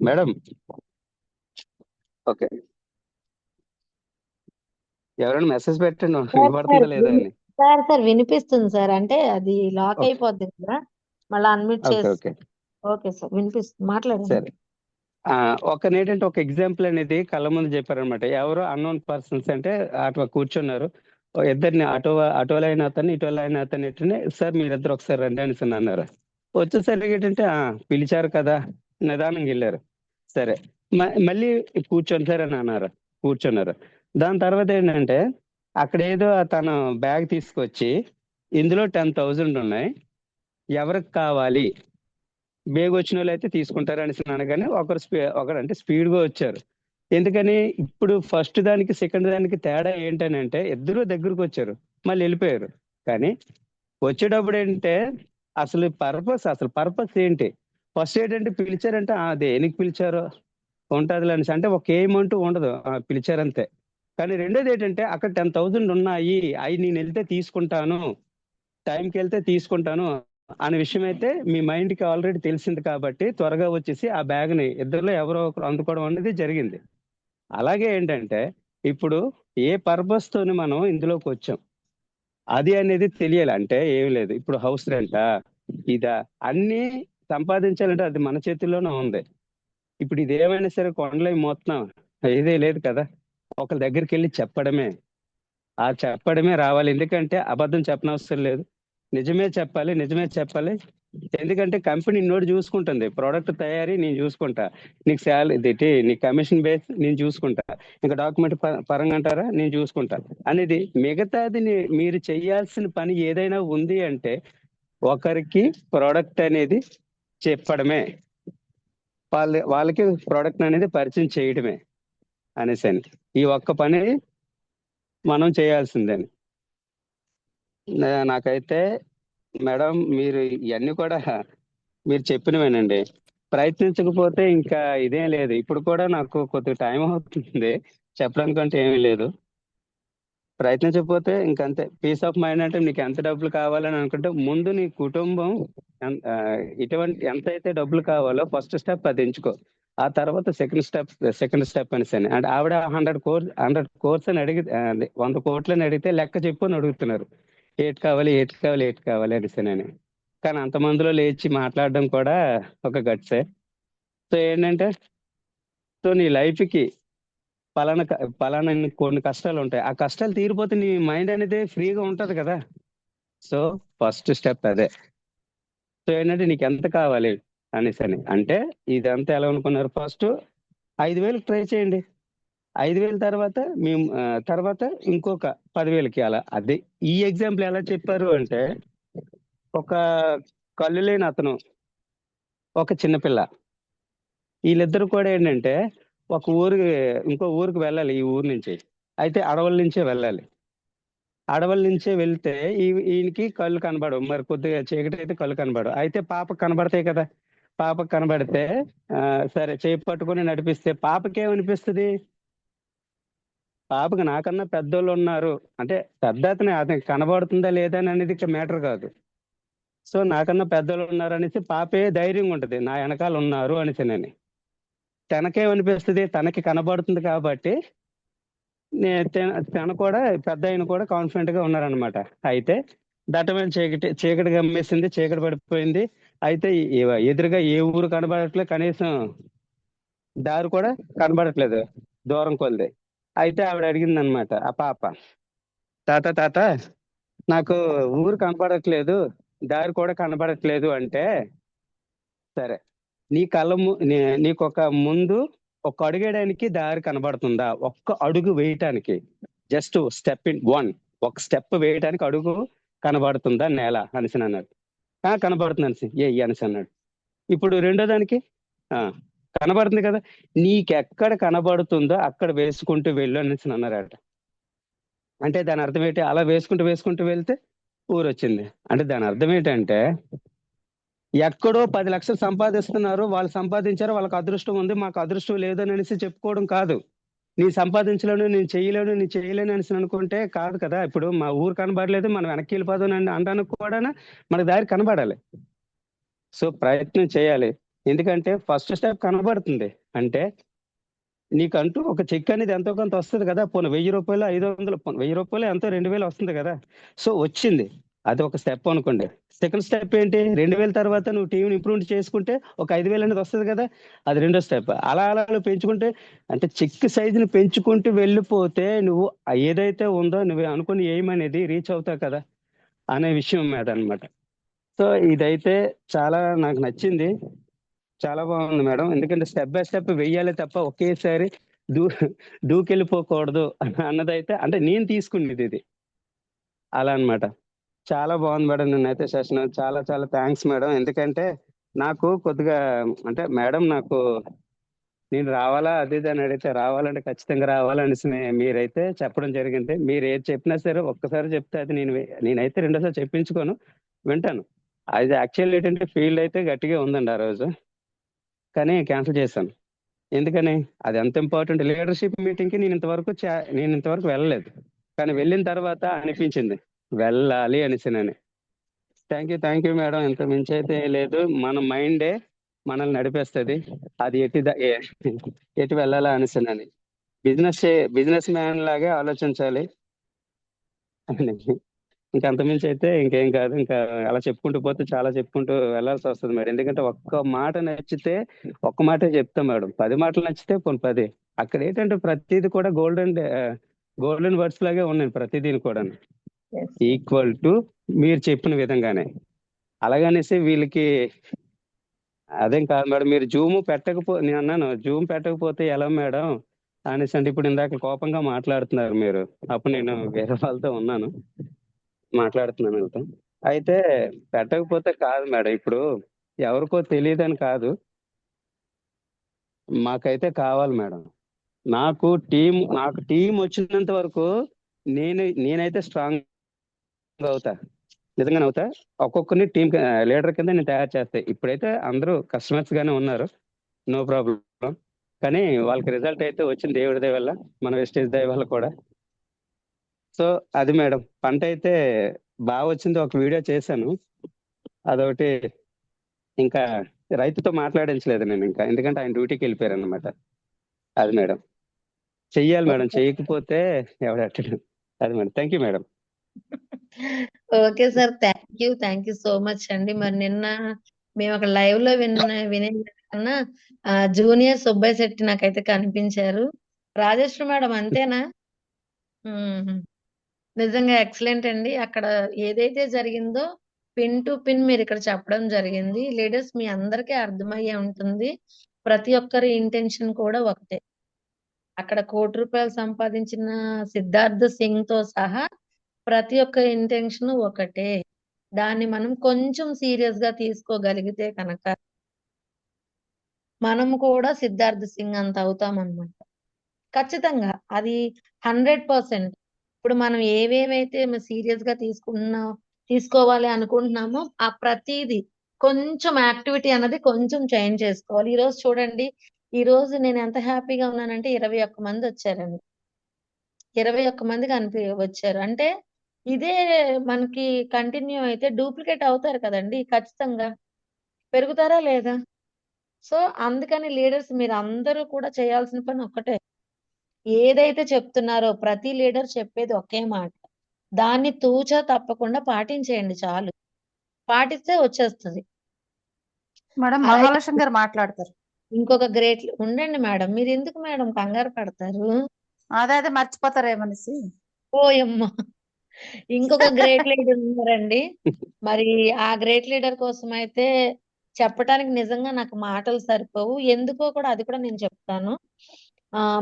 మేడం? ఓకే, ఎవరైనా మెసేజ్ పెట్టండి సార్ వినబడుతుందా లేదా అని. సార్ వినిపిస్తుంది సార్. అంటే అది లాక్ ఓకే అయిపోద్ది కదా, మళ్ళీ అన్మ్యూట్ ఓకే చేసి. ఓకే ఓకే సార్, వినిపిస్తుంది, మాట్లాడండి. సరే. ఏంటంటే ఒక ఎగ్జాంపుల్ అనేది కళ్ళ ముందు చెప్పారనమాట. ఎవరో అన్నోన్ పర్సన్స్ అంటే అటు కూర్చున్నారు. ఇద్దరిని అటోలో అయిన అతన్ని ఇటోలో అయిన అతన్ని ఏంటంటే, సార్ మీరిద్దరు ఒకసారి రండి అని అన్నారు. వచ్చేసరికి ఏంటంటే పిలిచారు కదా, నిదానంగా వెళ్ళారు. సరే, మళ్ళీ కూర్చోండి సార్ అని అన్నారు. కూర్చున్నారు. దాని తర్వాత ఏంటంటే అక్కడ ఏదో తన బ్యాగ్ తీసుకొచ్చి, ఇందులో 10,000 ఉన్నాయి, ఎవరికి కావాలి, బేగ వచ్చిన వాళ్ళు అయితే తీసుకుంటారు అనేసి అనగానే ఒకరు అంటే స్పీడ్ గా వచ్చారు. ఎందుకని ఇప్పుడు ఫస్ట్ దానికి సెకండ్ దానికి తేడా ఏంటనంటే ఇద్దరు దగ్గరకు వచ్చారు, మళ్ళీ వెళ్ళిపోయారు. కానీ వచ్చేటప్పుడు ఏంటంటే అసలు పర్పస్ ఏంటి? ఫస్ట్ ఏంటంటే పిలిచారంటే దేనికి పిలిచారో ఉంటది అనేసి, అంటే ఒక ఎయిమ్ అంటూ ఉండదు, పిలిచారంతే. కానీ రెండోది ఏంటంటే అక్కడ 10,000 ఉన్నాయి, అవి నేను వెళ్తే తీసుకుంటాను, టైంకి వెళ్తే తీసుకుంటాను అనే విషయం అయితే మీ మైండ్ కి ఆల్రెడీ తెలిసింది. కాబట్టి త్వరగా వచ్చేసి ఆ బ్యాగ్ ని ఇద్దరిలో ఎవరో ఒకరు అందుకోవడం అనేది జరిగింది. అలాగే ఏంటంటే ఇప్పుడు ఏ పర్పస్ తోని మనం ఇందులోకి వచ్చాం అది అనేది తెలియాలి. అంటే ఏం లేదు, ఇప్పుడు హౌస్ రెంటా ఇదా అన్ని సంపాదించాలంటే అది మన చేతుల్లోనే ఉంది. ఇప్పుడు ఇది ఏమైనా సరే కొండలై మొత్తం ఇదే లేదు కదా, ఒకరి దగ్గరికి వెళ్ళి చెప్పడమే. ఆ చెప్పడమే రావాలి. ఎందుకంటే అబద్ధం చెప్పనవసరం లేదు, నిజమే చెప్పాలి, నిజమే చెప్పాలి. ఎందుకంటే కంపెనీ నోటి చూసుకుంటుంది, ప్రోడక్ట్ తయారీ నేను చూసుకుంటా, నీకు శాలరీ నీ కమిషన్ బేస్ నేను చూసుకుంటా, ఇంకా డాక్యుమెంట్ పరంగా అంటారా నేను చూసుకుంటా అనేది. మిగతాది మీరు చేయాల్సిన పని ఏదైనా ఉంది అంటే ఒకరికి ప్రోడక్ట్ అనేది చెప్పడమే, వాళ్ళకి ప్రోడక్ట్ అనేది పరిచయం చేయడమే అనేసి అని. ఈ ఒక్క పని మనం చేయాల్సిందని నాకైతే మేడం, మీరు ఇవన్నీ కూడా మీరు చెప్పినవేనండి. ప్రయత్నించకపోతే ఇంకా ఇదేం లేదు. ఇప్పుడు కూడా నాకు కొద్దిగా టైం అవుతుంది చెప్పడానికంటే ఏమీ లేదు. ప్రయత్నించకపోతే ఇంకంతే. పీస్ ఆఫ్ మైండ్ అంటే నీకు ఎంత డబ్బులు కావాలని అనుకుంటే ముందు నీ కుటుంబం ఇటువంటి ఎంతైతే డబ్బులు కావాలో ఫస్ట్ స్టెప్ అది ఎంచుకో. ఆ తర్వాత సెకండ్ స్టెప్ అని సరే. అంటే ఆవిడ 100 కోర్స్ అని 100 కోట్లని అడిగితే లెక్క చెప్పు అని అడుగుతున్నారు. ఏటి కావాలి అనేసి. కానీ అంతమందిలో లేచి మాట్లాడడం కూడా ఒక గట్సే. సో ఏంటంటే, సో నీ లైఫ్ కి పలానా కొన్ని కష్టాలు ఉంటాయి, ఆ కష్టాలు తీరిపోతే నీ మైండ్ అనేది ఫ్రీగా ఉంటది కదా. సో ఫస్ట్ స్టెప్ అదే. సో ఏంటంటే నీకు ఎంత కావాలి అనేసి అంటే ఇదంతా ఎలా అనుకున్నారు, ఫస్ట్ 5,000 ట్రై చేయండి. 5,000 తర్వాత మేము తర్వాత ఇంకొక 10,000కి అలా. అదే ఈ ఎగ్జాంపుల్ ఎలా చెప్పారు అంటే, ఒక కళ్ళు లేని అతను, ఒక చిన్నపిల్ల, వీళ్ళిద్దరు కూడా ఏంటంటే ఒక ఇంకో ఊరికి వెళ్ళాలి ఈ ఊరు నుంచి. అయితే అడవుల నుంచే వెళ్ళాలి. అడవుల నుంచే వెళ్తే ఈయనకి కళ్ళు కనబడవు, మరి కొద్దిగా చీకటి అయితే కళ్ళు కనబడవు. అయితే పాపకు కనబడతాయి కదా. పాపకు కనబడితే సరే చేయి పట్టుకొని నడిపిస్తే పాపకేమనిపిస్తుంది? పాపకు నాకన్నా పెద్దోళ్ళు ఉన్నారు అంటే, పెద్ద అతనికి కనబడుతుందా లేదా అనేది మ్యాటర్ కాదు. సో నాకన్నా పెద్దోళ్ళు ఉన్నారు అనేసి పాపే ధైర్యంగా ఉంటది, నా వెనకాల ఉన్నారు అనేసి. తనకేమనిపిస్తుంది? తనకి కనబడుతుంది కాబట్టి తన కూడా పెద్ద ఆయన కూడా కాన్ఫిడెంట్ గా ఉన్నారనమాట. అయితే దట్టమైన చీకటి గమ్మేసింది, చీకటి పడిపోయింది. అయితే ఎదురుగా ఏ ఊరు కనబడట్లేదు, కనీసం దారి కూడా కనబడట్లేదు, దూరం కొలిది. అయితే ఆవిడ అడిగింది అనమాట ఆ పాప, తాత నాకు ఊరు కనబడట్లేదు, దారి కూడా కనబడట్లేదు అంటే, సరే నీ నీకు ఒక ముందు ఒక అడుగేయడానికి దారి కనబడుతుందా? ఒక్క అడుగు వేయటానికి, జస్ట్ ఒక స్టెప్ వేయటానికి అడుగు కనబడుతుందా నేల అనేసి అన్నాడు. కనబడుతుంది అనేసి అనేసి అన్నాడు. ఇప్పుడు రెండో దానికి కనబడుతుంది కదా, నీకెక్కడ కనబడుతుందో అక్కడ వేసుకుంటూ వెళ్ళు అనేసి అన్నారట. అంటే దాని అర్థం ఏంటి? అలా వేసుకుంటూ వెళ్తే ఊరు వచ్చింది. అంటే దాని అర్థం ఏంటంటే, ఎక్కడో 10 లక్షలు సంపాదిస్తున్నారు, వాళ్ళు సంపాదించారు, వాళ్ళకి అదృష్టం ఉంది, మాకు అదృష్టం లేదు అనేసి చెప్పుకోవడం కాదు. నీ సంపాదించలేను, నేను చేయలేను, నేను చేయలేను అని అనుకుంటే కాదు కదా. ఇప్పుడు మా ఊరు కనబడలేదు, మనం వెనక్కి వెళ్ళిపోదాం అని అనడానికి కూడా మనకు దారి కనబడాలి. సో ప్రయత్నం చేయాలి. ఎందుకంటే ఫస్ట్ స్టెప్ కనబడుతుంది అంటే నీకంటూ ఒక చెక్ అనేది ఎంతో కొంత వస్తుంది కదా. పోనీ 1000 రూపాయలు, 500, 1000 రూపాయలు ఎంతో 2000 వస్తుంది కదా. సో వచ్చింది, అది ఒక స్టెప్ అనుకోండి. సెకండ్ స్టెప్ ఏంటి, 2000 తర్వాత నువ్వు టీంని ఇంప్రూవ్ చేసుకుంటే ఒక 5000 అనేది వస్తుంది కదా, అది రెండో స్టెప్. అలా అలా నువ్వు పెంచుకుంటే అంటే చెక్ సైజుని పెంచుకుంటూ వెళ్ళిపోతే నువ్వు ఏదైతే ఉందో నువ్వు అనుకుని ఎయిమ్ అనేది రీచ్ అవుతావు కదా అనే విషయం మీద అన్నమాట. సో ఇదైతే చాలా నాకు నచ్చింది, చాలా బాగుంది మేడం. ఎందుకంటే స్టెప్ బై స్టెప్ వెయ్యాలి తప్ప ఒకేసారి దూ దూకెళ్ళిపోకూడదు అన్నదైతే అంటే నేను తీసుకునేది ఇది అలా అన్నమాట. చాలా బాగుంది మేడం. నిన్నైతే సెషన్ చాలా చాలా థ్యాంక్స్ మేడం. ఎందుకంటే నాకు కొద్దిగా అంటే మేడం నాకు నేను రావాలా అది ఇది అని అడిగితే రావాలంటే ఖచ్చితంగా రావాలనేసి మీరైతే చెప్పడం జరిగింది. మీరు ఏది చెప్పినా సరే ఒక్కసారి చెప్తే అది నేనైతే రెండోసారి చెప్పించుకోను, వింటాను. అది యాక్చువల్ ఏంటంటే ఫీల్డ్ అయితే గట్టిగా ఉందండి ఆ రోజు, కానీ క్యాన్సిల్ చేశాను. ఎందుకని, అది ఎంత ఇంపార్టెంట్. లీడర్షిప్ మీటింగ్ కి నేను ఇంతవరకు వెళ్ళలేదు, కానీ వెళ్ళిన తర్వాత అనిపించింది వెళ్ళాలి అనేసినని. Thank you madam. ఇంత మించి అయితే లేదు. మన మైండే మనల్ని నడిపేస్తుంది, అది ఎటు వెళ్ళాలా అనేసినని. బిజినెస్ మ్యాన్ లాగే ఆలోచించాలి అని. ఇంకా అంతమించి అయితే ఇంకేం కాదు. ఇంకా అలా చెప్పుకుంటూ పోతే చాలా చెప్పుకుంటూ వెళ్ళాల్సి వస్తుంది మేడం. ఎందుకంటే ఒక్క మాట నచ్చితే ఒక్క మాటే చెప్తాం మేడం, 10 మాటలు నచ్చితే పోనీ 10. అక్కడ ఏంటంటే ప్రతిదీ కూడా గోల్డెన్ వర్డ్స్ లాగే ఉన్నాయి ప్రతిదీని కూడా, Yes. ఈక్వల్ టు మీరు చెప్పిన విధంగానే. అలాగనేసి వీళ్ళకి అదేం కాదు మేడం. మీరు నేను అన్నాను జూమ్ పెట్టకపోతే ఎలా మేడం అనేసి అంటే ఇప్పుడు ఇందాక కోపంగా మాట్లాడుతున్నారు మీరు. అప్పుడు నేను వేరే వాళ్ళతో ఉన్నాను, మాట్లాడుతున్నాను వాళ్ళతో. అయితే పెట్టకపోతే కాదు మేడం, ఇప్పుడు ఎవరికో తెలియదని కాదు, మాకైతే కావాలి మేడం. నాకు టీం వచ్చినంత వరకు నేనైతే స్ట్రాంగ్ అవుతా, నిజంగానే అవుతా. ఒక్కొక్కరిని టీం లీడర్ కింద నేను తయారు చేస్తాను. ఇప్పుడైతే అందరూ కస్టమర్స్ గానే ఉన్నారు, నో ప్రాబ్లం. కానీ వాళ్ళకి రిజల్ట్ అయితే వచ్చింది దేవుడి దయ వల్ల, మన వెస్టేజ్ దయ వల్ల కూడా. సో అది మేడం. పంట అయితే బాగా వచ్చింది. ఒక వీడియో చేశాను, అదొకటి. ఇంకా రైతుతో మాట్లాడించలేదు నేను ఇంకా, ఎందుకంటే ఆయన డ్యూటీకి వెళ్ళిపోయారు అనమాట. అది మేడం. చెయ్యాలి మేడం, చేయకపోతే ఎవడట్టడు. అది madam. Thank you madam. Okay sir, thank you so much అండి. మరి నిన్న మేము ఒక లైవ్ లో వినే కన్నా జూనియర్ సుబ్బయ్య శెట్టి నాకైతే కనిపించారు. రాజేశ్వరి మేడం అంతేనా? నిజంగా ఎక్సలెంట్ అండి. అక్కడ ఏదైతే జరిగిందో పిన్ టు పిన్ మీరు ఇక్కడ చెప్పడం జరిగింది. లీడర్స్ మీ అందరికీ అర్థమయ్యే ఉంటుంది. ప్రతి ఒక్కరి ఇంటెన్షన్ కూడా ఒకటే. అక్కడ ₹1,00,00,000 సంపాదించిన సిద్ధార్థ్ సింగ్ తో సహా ప్రతి ఒక్క ఇంటెన్షన్ ఒకటే. దాన్ని మనం కొంచెం సీరియస్ గా తీసుకోగలిగితే కనుక మనం కూడా సిద్ధార్థ్ సింగ్ అంత అవుతామన్నమాట. ఖచ్చితంగా అది 100%. ఇప్పుడు మనం ఏవేవైతే సీరియస్ గా తీసుకోవాలి అనుకుంటున్నామో ఆ ప్రతిదీ కొంచెం యాక్టివిటీ అన్నది కొంచెం చేంజ్ చేసుకోవాలి. ఈ రోజు చూడండి, ఈ రోజు నేను ఎంత హ్యాపీగా ఉన్నానంటే 21 మంది వచ్చారండి. 21 మంది వచ్చారు. అంటే ఇదే మనకి కంటిన్యూ అయితే డూప్లికేట్ అవుతారు కదండి ఖచ్చితంగా. పెరుగుతారా లేదా? సో అందుకని లీడర్స్ మీరు అందరూ కూడా చేయాల్సిన పని ఒక్కటే. ఏదైతే చెప్తున్నారో ప్రతి లీడర్ చెప్పేది ఒకే మాట. దాన్ని తూచా తప్పకుండా పాటించేయండి చాలు. పాటిస్తే వచ్చేస్తది. మేడం అలాగే మహాలక్ష్మి గారు మాట్లాడతారు. ఇంకొక ఉండండి మేడం. మీరు ఎందుకు మేడం కంగారు పడతారు? అదే మర్చిపోతారేమనేసి. ఓయమ్మ! ఇంకొక గ్రేట్ లీడర్ ఉన్నారండి. మరి ఆ గ్రేట్ లీడర్ కోసం అయితే చెప్పటానికి నిజంగా నాకు మాటలు సరిపోవు. ఎందుకో కూడా అది కూడా నేను చెప్తాను.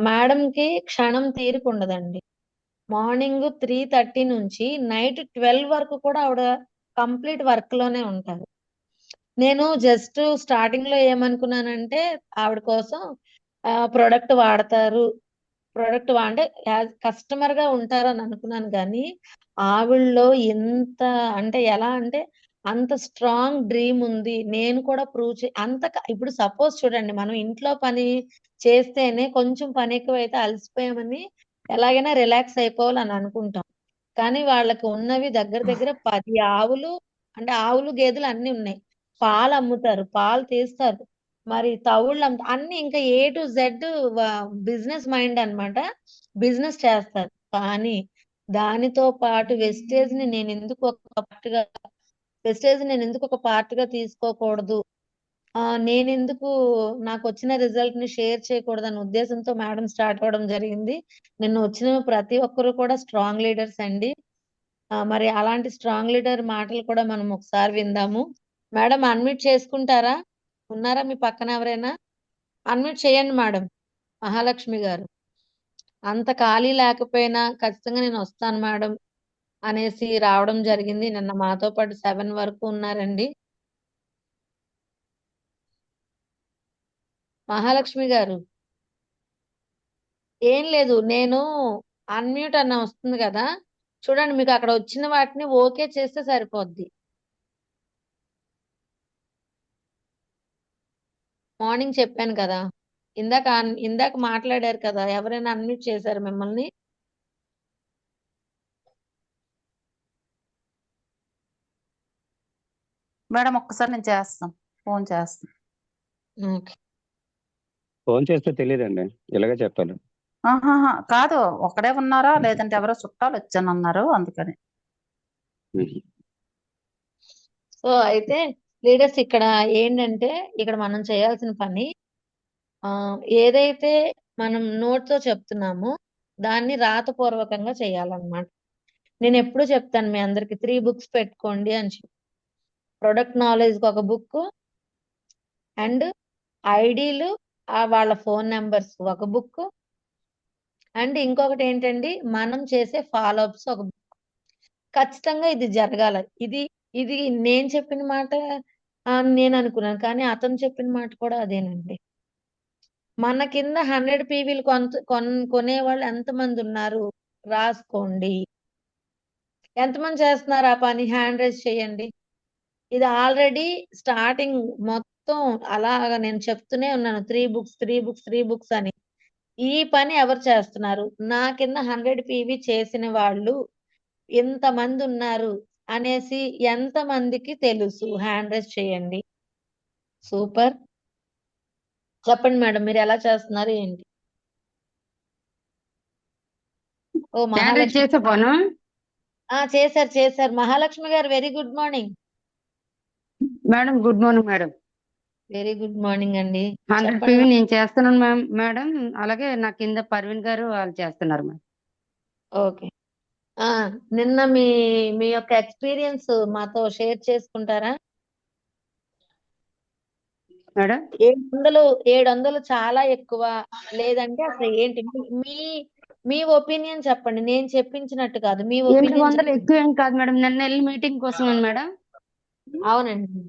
మేడంకి క్షణం తీరిక ఉండదండి. మార్నింగ్ 3:30 నుంచి నైట్ 12 వరకు కూడా ఆవిడ కంప్లీట్ వర్క్ లోనే ఉంటారు. నేను జస్ట్ స్టార్టింగ్ లో ఏమనుకున్నానంటే ఆవిడ కోసం ప్రొడక్ట్ వాడతారు. అంటే కస్టమర్ గా ఉంటారని అనుకున్నాను కానీ ఆవిడలో ఎంత అంటే ఎలా అంటే అంత స్ట్రాంగ్ డ్రీమ్ ఉంది. నేను కూడా ఇప్పుడు సపోజ్ చూడండి, మనం ఇంట్లో పని చేస్తేనే కొంచెం పని ఎక్కువైతే అలసిపోయామని ఎలాగైనా రిలాక్స్ అయిపోవాలని అనుకుంటాం. కానీ వాళ్ళకి ఉన్నవి దగ్గర దగ్గర 10 ఆవులు, అంటే ఆవులు, గేదెలు అన్నీ ఉన్నాయి. పాలు అమ్ముతారు, పాలు తీస్తారు, మరి తవుళ్ళు అన్ని ఇంకా A to Z business mind అన్నమాట. బిజినెస్ చేస్తారు. కానీ దానితో పాటు వెస్టేజ్ నేను ఎందుకు ఒక పార్ట్ గా తీసుకోకూడదు, నేనెందుకు నాకు వచ్చిన రిజల్ట్ ని షేర్ చేయకూడదు అనే ఉద్దేశంతో మేడం స్టార్ట్ అవ్వడం జరిగింది. నిన్న వచ్చిన ప్రతి ఒక్కరు కూడా స్ట్రాంగ్ లీడర్స్ అండి. మరి అలాంటి స్ట్రాంగ్ లీడర్ మాటలు కూడా మనం ఒకసారి విందాము. మేడం అన్మ్యూట్ చేసుకుంటారా? ఉన్నారా మీ పక్కన ఎవరైనా? అన్మ్యూట్ చేయండి మేడం. మహాలక్ష్మి గారు. అంత ఖాళీ లేకపోయినా ఖచ్చితంగా నేను వస్తాను మేడం అనేసి రావడం జరిగింది. నిన్న మాతో పాటు 7 వరకు ఉన్నారండి. మహాలక్ష్మి గారు, ఏం లేదు, నేను అన్మ్యూట్ అన్న వస్తుంది కదా, చూడండి, మీకు అక్కడ వచ్చిన వాటిని ఓకే చేస్తే సరిపోద్ది. మార్నింగ్ చెప్పాను కదా, ఇందాక మాట్లాడారు కదా, ఎవరైనా అన్మ్యూట్ చేశారు మిమ్మల్ని? మేడం ఒక్కసారి నేను చేస్తాను, ఫోన్ చేస్తాను. ఓకే. ఫోన్ చేస్తే తెలియదండి, ఇలాగే చెప్పాలి. ఆహాహా, కాదు, ఒక్కడే ఉన్నారా లేదంటే ఎవరో చుట్టాలు వచ్చానన్నారు అందుకని. సో అయితే లీడర్స్, ఇక్కడ ఏంటంటే, ఇక్కడ మనం చేయాల్సిన పని, ఏదైతే మనం నోట్తో చెప్తున్నామో దాన్ని రాతపూర్వకంగా చేయాలన్నమాట. నేను ఎప్పుడు చెప్తాను మీ అందరికి 3 బుక్స్ పెట్టుకోండి అని చెప్పి. ప్రొడక్ట్ నాలెడ్జ్ కి ఒక బుక్, అండ్ ఐడీలు, వాళ్ళ ఫోన్ నెంబర్స్ ఒక బుక్, అండ్ ఇంకొకటి ఏంటండి, మనం చేసే ఫాలో అప్స్ ఒక బుక్. ఖచ్చితంగా ఇది జరగాల. ఇది ఇది నేను చెప్పిన మాట నేను అనుకున్నాను, కానీ అతను చెప్పిన మాట కూడా అదేనండి. మన కింద 100 పీవీలు కొనేవాళ్ళు ఎంతమంది ఉన్నారు రాసుకోండి. ఎంతమంది చేస్తున్నారు ఆ పని? హ్యాండ్ రైజ్ చేయండి. ఇది ఆల్రెడీ స్టార్టింగ్ మొత్తం అలాగా నేను చెప్తూనే ఉన్నాను, 3 బుక్స్ 3 బుక్స్ 3 బుక్స్ అని. ఈ పని ఎవరు చేస్తున్నారు? నా కింద 100 పీవీ చేసిన వాళ్ళు ఎంతమంది ఉన్నారు అనేసి ఎంతమందికి తెలుసు? హ్యాండ్ రైజ్ చేయండి. సూపర్. చెప్పండి మేడం, మీరు ఎలా చేస్తున్నారు ఏంటి? ఓ హ్యాండ్ రైజ్ మహాలక్ష్మి, చేసే పోను. చేశారు. మహాలక్ష్మి గారు, very good morning. Madam good morning madam. Very good morning అండి. 100 చెప్పండి. పీవీ నేను చేస్తున్నాను మేడం. అలాగే నా కింద పర్వీన్ గారు వాళ్ళు చేస్తున్నారు మేడం. ఓకే. నిన్న మీ మీ యొక్క ఎక్స్పీరియన్స్ మాతో షేర్ చేసుకుంటారా? మేడం 700 చాలా ఎక్కువ, లేదంటే అసలు ఏంటి మీ మీ ఒపీనియన్ చెప్పండి. నేను చెప్పించినట్టు కాదు, మీ ఒపీనియన్ 700 ఎక్కువ ఏం కాదు మేడం. నిన్న వెళ్ళి మీటింగ్ కోసం మేడం. అవునండి.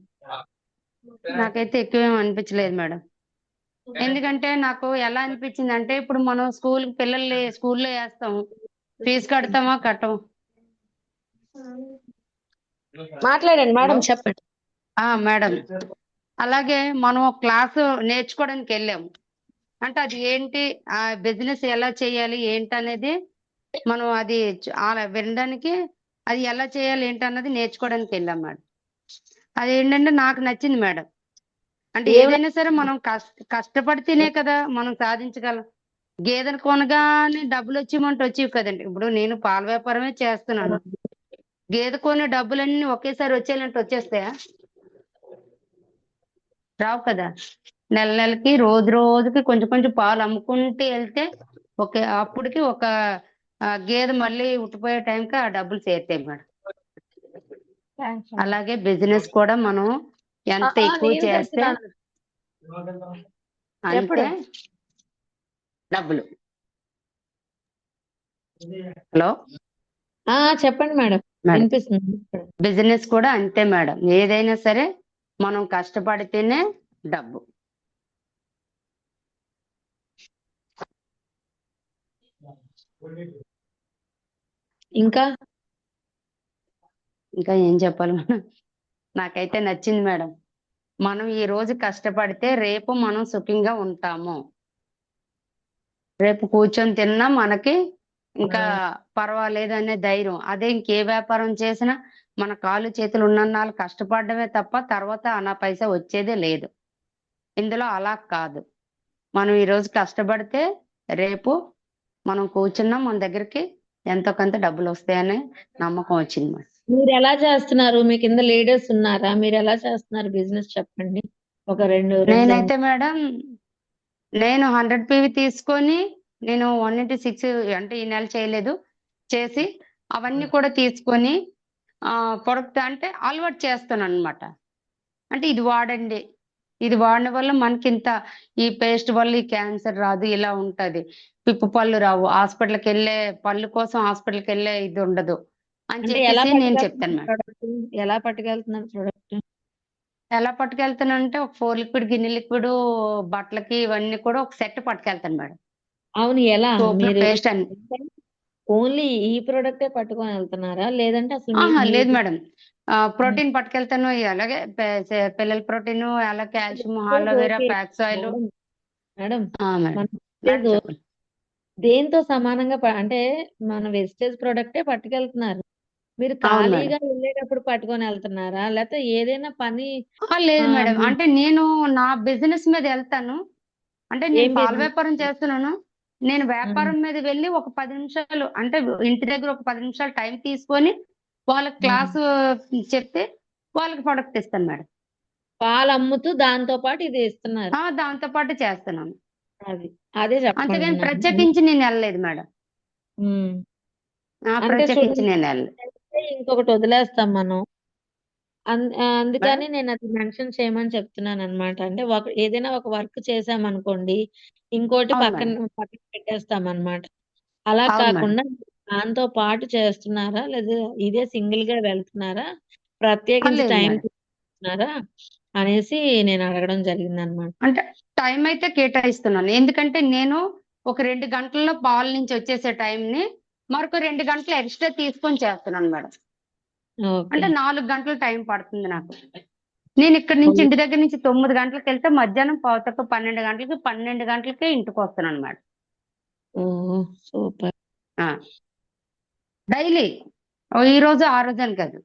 నాకైతే ఎక్కువ ఏం అనిపించలేదు మేడం. ఎందుకంటే నాకు ఎలా అనిపించింది అంటే, ఇప్పుడు మనం పిల్లల్ని స్కూల్లో వేస్తాం, ఫీజు కడతామా కట్టము. మాట్లాడండి మేడం, హలో. చెప్పండి. మేడం, అలాగే మనం క్లాసు నేర్చుకోవడానికి వెళ్ళాము అంటే అది ఏంటి, ఆ బిజినెస్ ఎలా చేయాలి ఏంటి అనేది మనం అది అలా వినడానికి, అది ఎలా చేయాలి ఏంటి అన్నది నేర్చుకోవడానికి వెళ్ళాం మేడం. అది ఏంటంటే నాకు నచ్చింది మేడం. అంటే ఏదైనా సరే మనం కష్టపడితేనే కదా మనం సాధించగలం. గేదెను కొనగానే డబ్బులు వచ్చేవి కదండి. ఇప్పుడు నేను పాల వ్యాపారమే చేస్తున్నాను. గేదె కొనే డబ్బులన్నీ ఒకేసారి వచ్చేయాలంటే వచ్చేస్తాయా? రావు కదా. నెల నెలకి రోజు రోజుకి కొంచెం కొంచెం పాలు అమ్ముకుంటూ వెళ్తే అప్పటికి ఒక గేదె మళ్ళీ ఉట్టిపోయే టైంకి ఆ డబ్బులు చేరుతాయి మేడం. అలాగే బిజినెస్ కూడా మనం ఎంత ఎక్కువ నేను చేస్తే చెప్తున్నాను. అంతే డబ్బులు. హలో. చెప్పండి మేడం, మేడం వినిపిస్తుంది. బిజినెస్ కూడా అంతే మేడం. ఏదైనా సరే మనం కష్టపడితేనే డబ్బు. ఇంకా ఇంకా ఏం చెప్పాలి మేడం? నాకైతే నచ్చింది మేడం. మనం ఈ రోజు కష్టపడితే రేపు మనం సుఖంగా ఉంటాము. రేపు కూర్చొని తిన్నా మనకి ఇంకా పర్వాలేదు అనే ధైర్యం. అదే ఇంకే వ్యాపారం చేసినా మన కాళ్ళు చేతులు ఉన్నన్నాళ్ళు కష్టపడడమే తప్ప తర్వాత అనా పైసా వచ్చేదే లేదు. ఇందులో అలా కాదు. మనం ఈ రోజు కష్టపడితే రేపు మనం కూర్చున్నాం మన దగ్గరికి ఎంతో కొంత డబ్బులు వస్తాయనే నమ్మకం వచ్చింది మేడం. మీరు ఎలా చేస్తున్నారు? మీ కింద లీడర్స్ ఉన్నారా? మీరు ఎలా చేస్తున్నారు బిజినెస్ చెప్పండి? ఒక రెండు నేనైతే మేడం నేను 100 PV తీసుకొని నేను 1/6 అంటే ఈ నెల చేయలేదు. చేసి అవన్నీ కూడా తీసుకొని ప్రొడక్ట్ అంటే అలవాటు చేస్తానన్నమాట. అంటే ఇది వాడండి. ఇది వాడడం వల్ల మనకింత ఈ పేస్ట్ వల్ల ఈ క్యాన్సర్ రాదు. ఇలా ఉంటది. పిప్పు పళ్ళు రావు. హాస్పిటల్‌కెళ్ళే పళ్ళు కోసం హాస్పిటల్‌కెళ్ళే ఇది ఉండదు అని అంటే ఎలా చెప్పేసి నేను చెప్తాను పట్టుకెళ్తున్నారు మేడం. ప్రొడక్ట్? ఎలా పట్టుకెళ్తున్నారు ప్రొడక్ట్? ఎలా పట్టుకెళ్తానంటే ఒక 4 లిక్విడ్, గిన్నె లిక్విడు, బట్టలకి ఇవన్నీ కూడా ఒక సెట్ పట్టుకెళ్తాను మేడం. అవును. ఎలా? సోపులు, మీరు పేస్ట్ అన్ని. ఓన్లీ ఈ ప్రొడక్టే పట్టుకొని వెళ్తున్నారా? లేదంటే అసలు ఆహా! మీ లేదు మేడం. ప్రోటీన్ పట్టుకెళ్తాను. అలాగే పిల్లల ప్రోటీను, అలా calcium, aloe vera, okay. Flax oil. Madam, madam madam. మన మేడం వెస్టేజ్ చెప్పండి. దేంతో సమానంగా అంటే మన వెస్టేజ్ ప్రొడక్టే పట్టుకెళ్తున్నారు. మీరు అవును మేడం. ఖాళీగా వెళ్ళేటప్పుడు పట్టుకొని వెళ్తున్నారా? లేకపోతే ఏదైనా పని లేదు మేడం. మీ అంటే నేను నా బిజినెస్ మీద ఎళ్తాను. అంటే నేను ఏం పాల బిజినెస్? వ్యాపారం చేస్తున్నాను. నేను హ్మ్. వ్యాపారం మీద వెళ్లి ఒక 10 నిమిషాలు అంటే ఇంటి దగ్గర ఒక 10 నిమిషాలు టైం తీసుకొని వాళ్ళకి హ్మ్. క్లాసు చెప్తే వాళ్ళకి ప్రొడక్ట్ ఇస్తాను మేడం. పాలు అమ్ముతూ దాంతో పాటు ఇది ఇస్తున్నారు. దాంతో పాటు చేస్తున్నాను. అది. అదే అంతేగాని చెప్పమంటున్నాను. ప్రత్యేకించి నేను ఎళ్ళలేదు మేడం. హ్మ్. అంటే ప్రత్యేకించి చూడండి, నేను ఎళ్ళలేదు. ఇంకొకటి వదిలేస్తాం మనం. మేడం? అందుకని నేను అది మెన్షన్ చేయమని చెప్తున్నాననమాట. అంటే ఏదైనా ఒక వర్క్ చేశామనుకోండి, ఇంకోటి అవును పక్కన మేడం. పక్కన పెట్టేస్తామనమాట. అలా అవును మేడం. కాకుండా దాంతో పాటు చేస్తున్నారా? లేదా ఇదే సింగిల్‌గా వెళ్తున్నారా? ప్రత్యేకించి లేదు టైం మేడం. తీసుకుంటున్నారా? అనేసి నేను అడగడం జరిగిందనమాట. అంటే టైం అయితే కేటాయిస్తున్నాను. ఎందుకంటే నేను ఒక 2 గంటల్లో పాల నుంచి వచ్చేసే టైంని మరొక 2 గంటలు ఎక్స్‌ట్రా తీసుకొని చేస్తున్నాను మేడం. ఓకే. అంటే 4 గంటలు టైం పడుతుంది నాకు. నేను ఇక్కడి నుంచి ఓహ్! ఇంటి దగ్గర నుంచి 9 గంటలకెళ్తే మధ్యాహ్నం 12 గంటలకి 12 గంటలకే ఇంటికొస్తున్నాను మేడం. ఓహ్! సూపర్. ఆ! డైలీ. ఈరోజు, ఆ రోజు అని కాదు.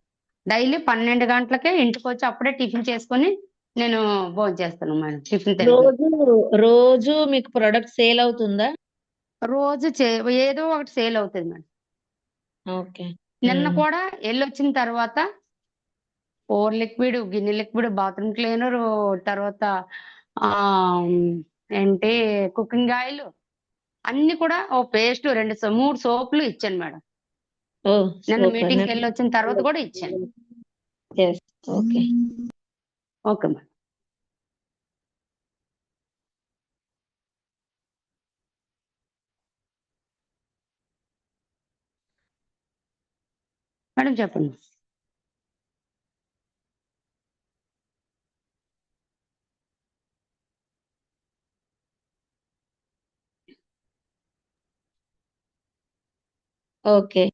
డైలీ 12 గంటలకే ఇంటికొచ్చి అప్పుడే టిఫిన్ చేసుకొని నేను భోంచేస్తాను మేడం. టిఫిన్ టైంకి. రోజు, రోజు మీకు ప్రొడక్ట్ సేల్ అవుతుందా? రోజు ఏదో ఒకటి సేల్ అవుతది మేడం. ఓకే. నిన్న హ్మ్. కూడా ఎళ్ళొచ్చిన తర్వాత 4 లిక్విడ్, గిన్నె లిక్విడ్, బాత్రూమ్ క్లీనరు, తర్వాత ఆహ్, ఏంటి కుకింగ్ ఆయిల్ అన్నీ కూడా ఓ పేస్ట్ 3 సోపులు ఇచ్చాను మేడం. ఓహ్! నిన్న సూపర్. మీటింగ్‌కెళ్ళొచ్చిన తర్వాత కూడా ఇచ్చాను. Yes. Okay. Okay madam. Madam చెప్పండి. Okay.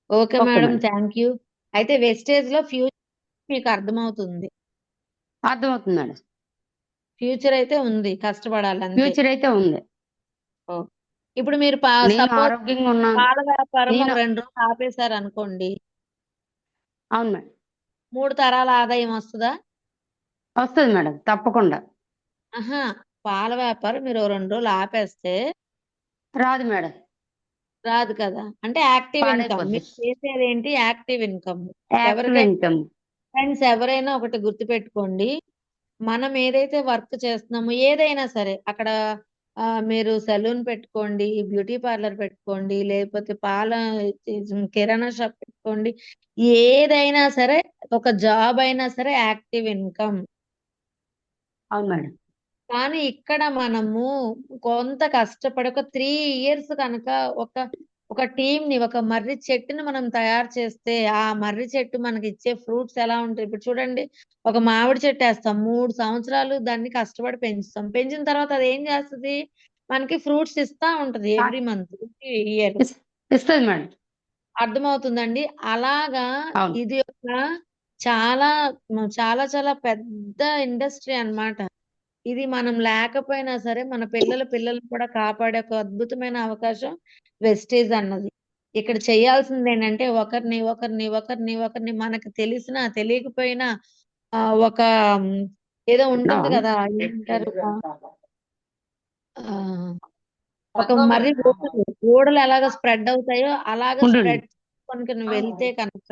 Okay okay madam. Madam. Thank you. అయితే వెస్టేజ్‌లో ఫ్యూచర్ మీకు అర్థమవుతుంది. అర్థమవుతుంది మేడం. ఫ్యూచర్ అయితే ఉంది. కష్టపడాలి అంతే. ఫ్యూచర్ అయితే ఉంది. ఓకే. ఇప్పుడు మీరు నేను సపోజ్ ఆరోగ్యంగా ఉన్నాను. పాల వ్యాపారం ఒక నేను 2 రోజులు ఆపేసారనుకోండి. అవును మేడం. 3 తరాల ఆదాయం వస్తదా? వస్తది మేడం. తప్పకుండా. అహా! పాల వ్యాపారం మీరు ఓ 2 రోజులు ఆపేస్తే రాదు మేడం. రాదు కదా! అంటే యాక్టివ్ ఇన్‌కమ్. పాడైపోద్ది. మీరు చేసేదేంటి యాక్టివ్ ఇన్‌కమ్. యాక్టివ్ ఎవరికైనా ఇన్‌కమ్. ఫ్రెండ్స్ ఎవరైనా ఒకటి గుర్తుపెట్టుకోండి. మనం ఏదైతే వర్క్ చేస్తున్నామో ఏదైనా సరే అక్కడ మీరు సెలూన్ పెట్టుకోండి, బ్యూటీ పార్లర్ పెట్టుకోండి, లేకపోతే పాల కిరాణా షాప్ పెట్టుకోండి. ఏదైనా సరే ఒక జాబ్ అయినా సరే యాక్టివ్ ఇన్‌కమ్. అవును మేడం. కానీ ఇక్కడ మనము కొంత కష్టపడి ఒక 3 ఇయర్స్ కనుక ఒక ఒక టీమ్‌ని ఒక మర్రి చెట్టుని మనం తయారు చేస్తే, ఆ మర్రి చెట్టు మనకిచ్చే ఫ్రూట్స్ ఎలా ఉంటాయి? ఇప్పుడు చూడండి, ఒక మామిడి చెట్టేస్తాం. 3 సంవత్సరాలు దాన్ని కష్టపడి పెంచుతాం. పెంచిన తర్వాత అదేం చేస్తది? మనకి ఫ్రూట్స్ ఇస్తా ఉంటది ఆ! Every month, every year. ఇస్తది మేడం. అర్థమవుతుందండి? అలాగా అవును. ఇది ఒక చాలా చాలా చాలా పెద్ద ఇండస్ట్రీ అన్నమాట. ఇది మనం లేకపోయినా సరే మన పిల్లల పిల్లల్ని కూడా కాపాడే ఒక అద్భుతమైన అవకాశం వెస్టేజ్ అన్నది. ఇక్కడ చేయాల్సింది ఏంటంటే ఒకరిని మనకు తెలిసినా తెలియకపోయినా ఒక ఉమ్, ఏదో ఉంటుంది కదా ఏమంటారు ఆ, ఒక మర్రి ఓడలు ఎలాగ స్ప్రెడ్ అవుతాయో అలాగ ఉండండి. స్ప్రెడ్ చేసుకొని వెళ్తే కనుక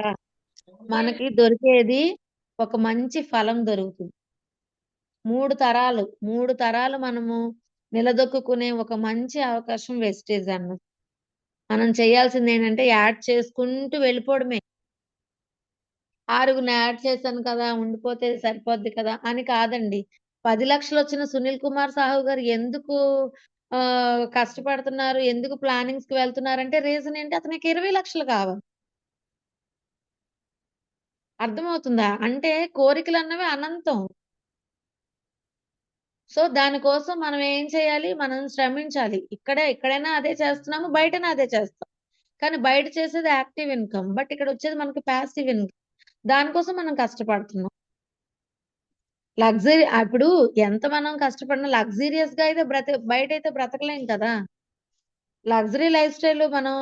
మనకి దొరికేది ఒక మంచి ఫలం దొరుకుతుంది. మూడు తరాలు మనము నిలదొక్కునే ఒక మంచి అవకాశం వెస్టేజ్ అన్నది. మనం చేయాల్సింది ఏంటంటే యాడ్ చేసుకుంటూ వెళ్ళిపోవడమే. ఆరుగురిని యాడ్ చేశాను కదా ఉండిపోతే సరిపోద్ది కదా అని కాదండి. 10 లక్షలు వచ్చిన సునీల్ కుమార్ సాహు గారు ఎందుకు కష్టపడుతున్నారు, ఎందుకు ప్లానింగ్స్ కి వెళ్తున్నారంటే రీజన్ ఏంటి, అతనికి 20 లక్షలు కావాలి. అర్థమవుతుందా? అంటే కోరికలు అన్నవి అనంతం. సో దానికోసం మనం ఏం చేయాలి, మనం శ్రమించాలి. ఎక్కడైనా అదే చేస్తున్నాము, బయటనా అదే చేస్తాం. కానీ బయట చేసేది యాక్టివ్ ఇన్కమ్, బట్ ఇక్కడ వచ్చేది మనకి ప్యాసివ్ ఇన్కమ్. దానికోసం మనం కష్టపడుతున్నాం. లగ్జరీ ఇప్పుడు ఎంత మనం కష్టపడినా లగ్జీరియస్ గా అయితే బయట అయితే బ్రతకలేం కదా. లగ్జరీ లైఫ్ స్టైల్ మనం